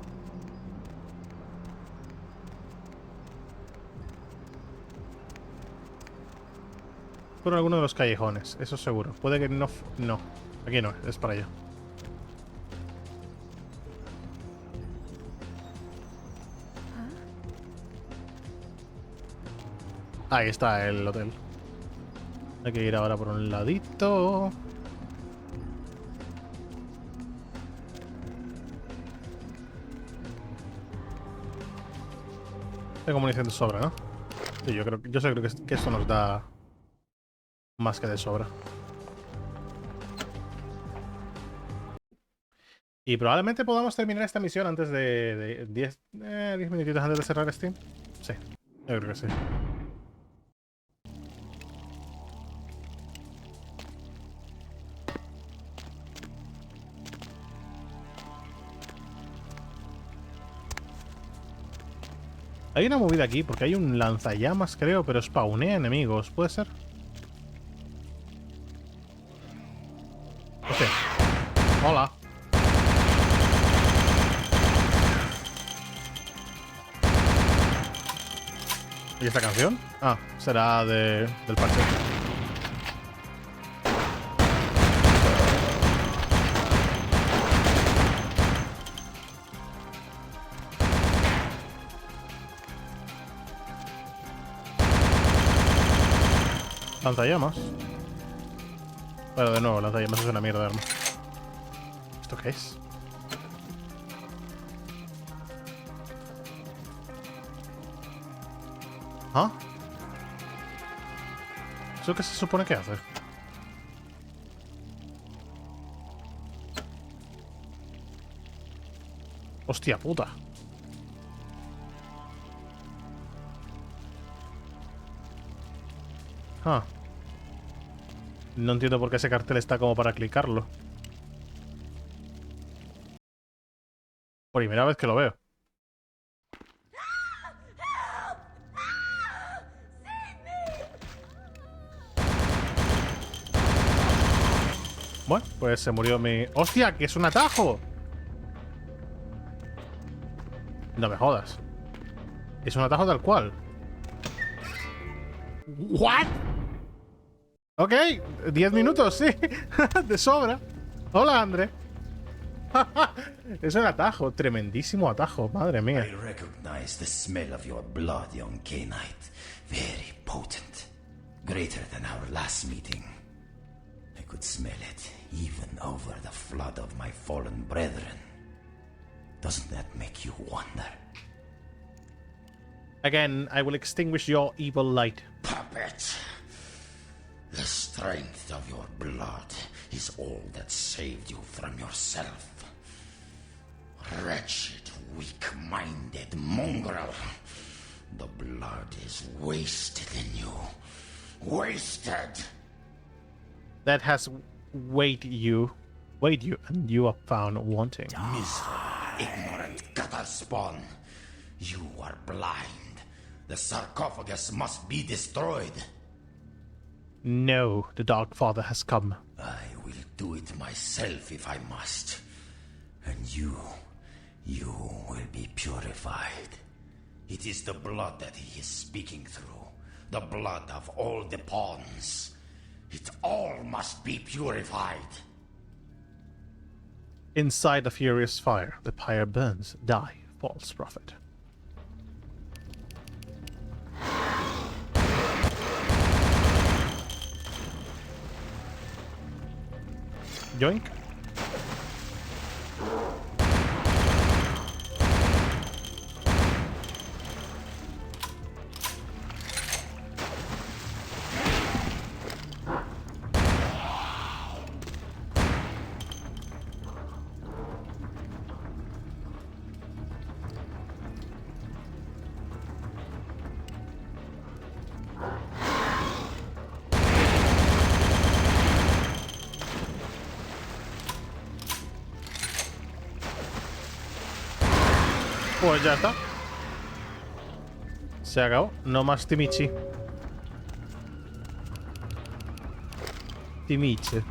Por alguno de los callejones, eso seguro. Puede que no... No, aquí no, es para allá. Ahí está el hotel. Hay que ir ahora por un ladito. Tengo munición de sobra, ¿no? Sí, yo creo que esto nos da más que de sobra. Y probablemente podamos terminar esta misión antes de 10 minutitos antes de cerrar Steam. Sí, yo creo que sí. Hay una movida aquí, porque hay un lanzallamas, creo, pero spawnea enemigos. ¿Puede ser? Hostia. Hola. ¿Y esta canción? Ah, será del Parte. Lanzallamas. Bueno, de nuevo, lanzallamas es una mierda de arma. ¿Esto qué es? ¿Ah? ¿Eso qué se supone que hace? Hostia puta. Ah. No entiendo por qué ese cartel está como para clicarlo. Primera vez que lo veo. Bueno, pues se murió mi... ¡Hostia! ¡Que es un atajo! No me jodas. Es un atajo tal cual. ¿What? Ok, 10 minutos, sí. De sobra. Hola, André. Es un atajo, tremendísimo atajo, madre mía. I recognize the smell of your blood, young K-Knight. Very potent. Greater than our last meeting. I could smell it, even over the flood of my fallen brethren. Doesn't that make you wonder? Again, I will extinguish your evil light. Puppet! The strength of your blood is all that saved you from yourself. Wretched, weak-minded mongrel. The blood is wasted in you. Wasted! That has weighed you, and you are found wanting. Miserable, ignorant gutter spawn. You are blind. The sarcophagus must be destroyed. No, the Dark Father has come. I will do it myself if I must. And you will be purified. It is the blood that he is speaking through. The blood of all the pawns. It all must be purified. Inside the furious fire, the pyre burns. Die, false prophet. Yoink. Pues ya está. Se acabó. No más Timichi. Timichi.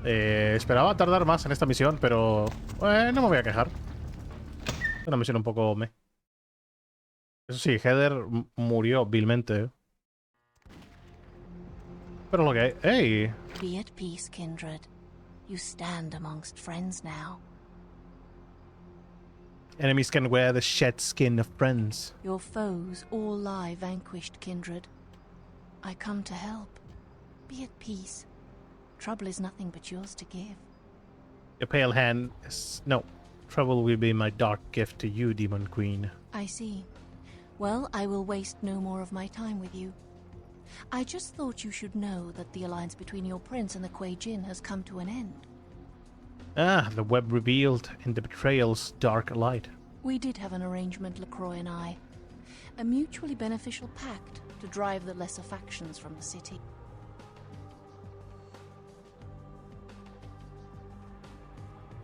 Esperaba tardar más en esta misión, pero... no me voy a quejar. Es una misión un poco... Eso sí, Heather murió vilmente. Pero lo que hay... ¡Ey! Be at peace, kindred. You stand amongst friends now. Enemies can wear the shed skin of friends. Your foes all lie vanquished, kindred. I come to help. Be at peace. Trouble is nothing but yours to give. Your pale hand is... No. Trouble will be my dark gift to you, Demon Queen. I see. Well, I will waste no more of my time with you. I just thought you should know that the alliance between your prince and the Kuei Jin has come to an end. Ah, the web revealed in the betrayal's dark light. We did have an arrangement, LaCroix and I. A mutually beneficial pact to drive the lesser factions from the city.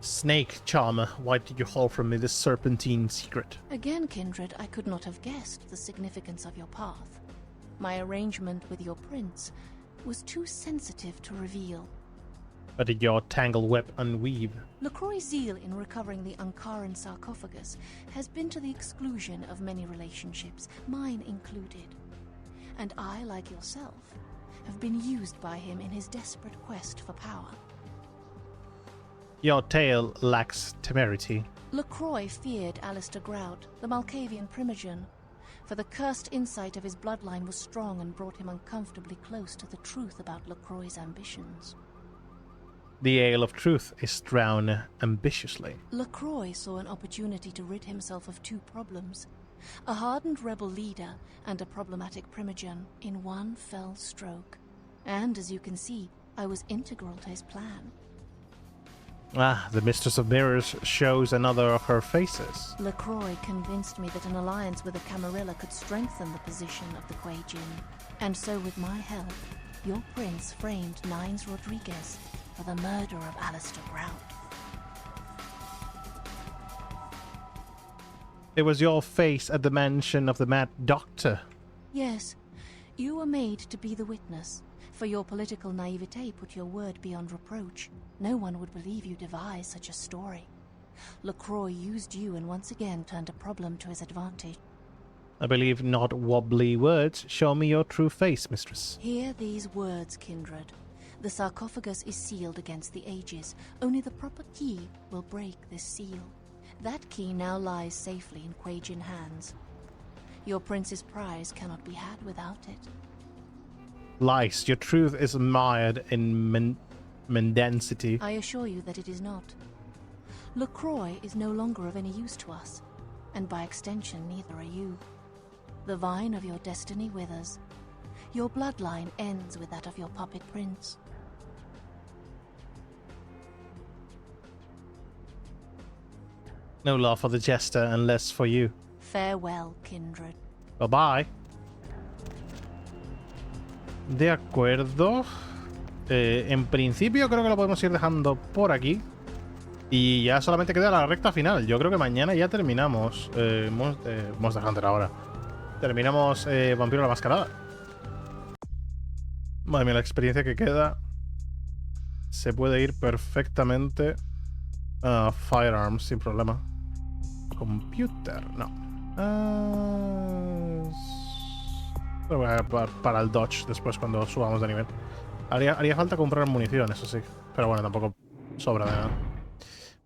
Snake Charmer, why did you hold from me this serpentine secret? Again, kindred, I could not have guessed the significance of your path. My arrangement with your prince was too sensitive to reveal. But did your tangled web unweave? LaCroix's zeal in recovering the Ankaran sarcophagus has been to the exclusion of many relationships, mine included. And I, like yourself, have been used by him in his desperate quest for power. Your tale lacks temerity. LaCroix feared Alistair Grout, the Malkavian primogen, for the cursed insight of his bloodline was strong and brought him uncomfortably close to the truth about LaCroix's ambitions. The ale of truth is drowned ambitiously. LaCroix saw an opportunity to rid himself of two problems, a hardened rebel leader and a problematic primogen, in one fell stroke. And, as you can see, I was integral to his plan. Ah, the Mistress of Mirrors shows another of her faces. LaCroix convinced me that an alliance with the Camarilla could strengthen the position of the Kuei Jin. And so, with my help, your prince framed Nines Rodriguez for the murder of Alistair Grout. It was your face at the mansion of the Mad Doctor. Yes, you were made to be the witness. For your political naivete put your word beyond reproach. No one would believe you devised such a story. LaCroix used you and once again turned a problem to his advantage. I believe not wobbly words. Show me your true face, mistress. Hear these words, kindred. The sarcophagus is sealed against the ages. Only the proper key will break this seal. That key now lies safely in Kuei Jin hands. Your prince's prize cannot be had without it. Lies. Your truth is mired in mendacity. I assure you that it is not. LaCroix is no longer of any use to us, and by extension neither are you. The vine of your destiny withers. Your bloodline ends with that of your puppet prince. No love for the jester and less for you. Farewell, kindred. Bye-bye. De acuerdo. En principio creo que lo podemos ir dejando por aquí. Y ya solamente queda la recta final. Yo creo que mañana ya terminamos Monster Hunter ahora. Terminamos Vampiro la Mascarada. Madre mía, la experiencia que queda. Se puede ir perfectamente a Firearms sin problema. Computer, no. Lo voy a para el dodge después cuando subamos de nivel. Haría falta comprar munición, eso sí. Pero bueno, tampoco sobra de nada.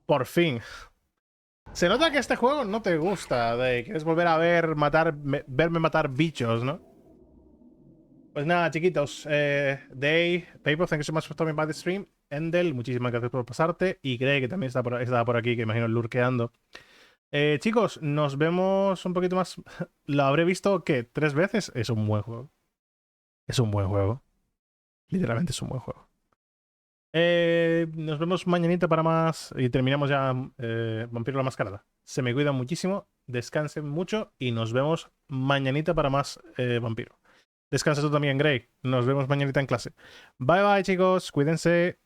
Por fin. Se nota que este juego no te gusta. Quieres volver a verme matar bichos, ¿no? Pues nada, chiquitos. Day, Paper, thank you so much for stopping by the stream. Endel, muchísimas gracias por pasarte. Y Grey, que también estaba por aquí, que imagino lurkeando. Chicos, nos vemos un poquito más. Lo habré visto, ¿qué? 3 veces. Es un buen juego. Es un buen juego. Literalmente es un buen juego. Nos vemos mañanita para más. Y terminamos ya Vampiro la Mascarada. Se me cuidan muchísimo. Descansen mucho. Y nos vemos mañanita para más Vampiro. Descansa tú también, Grey. Nos vemos mañanita en clase. Bye bye, chicos. Cuídense.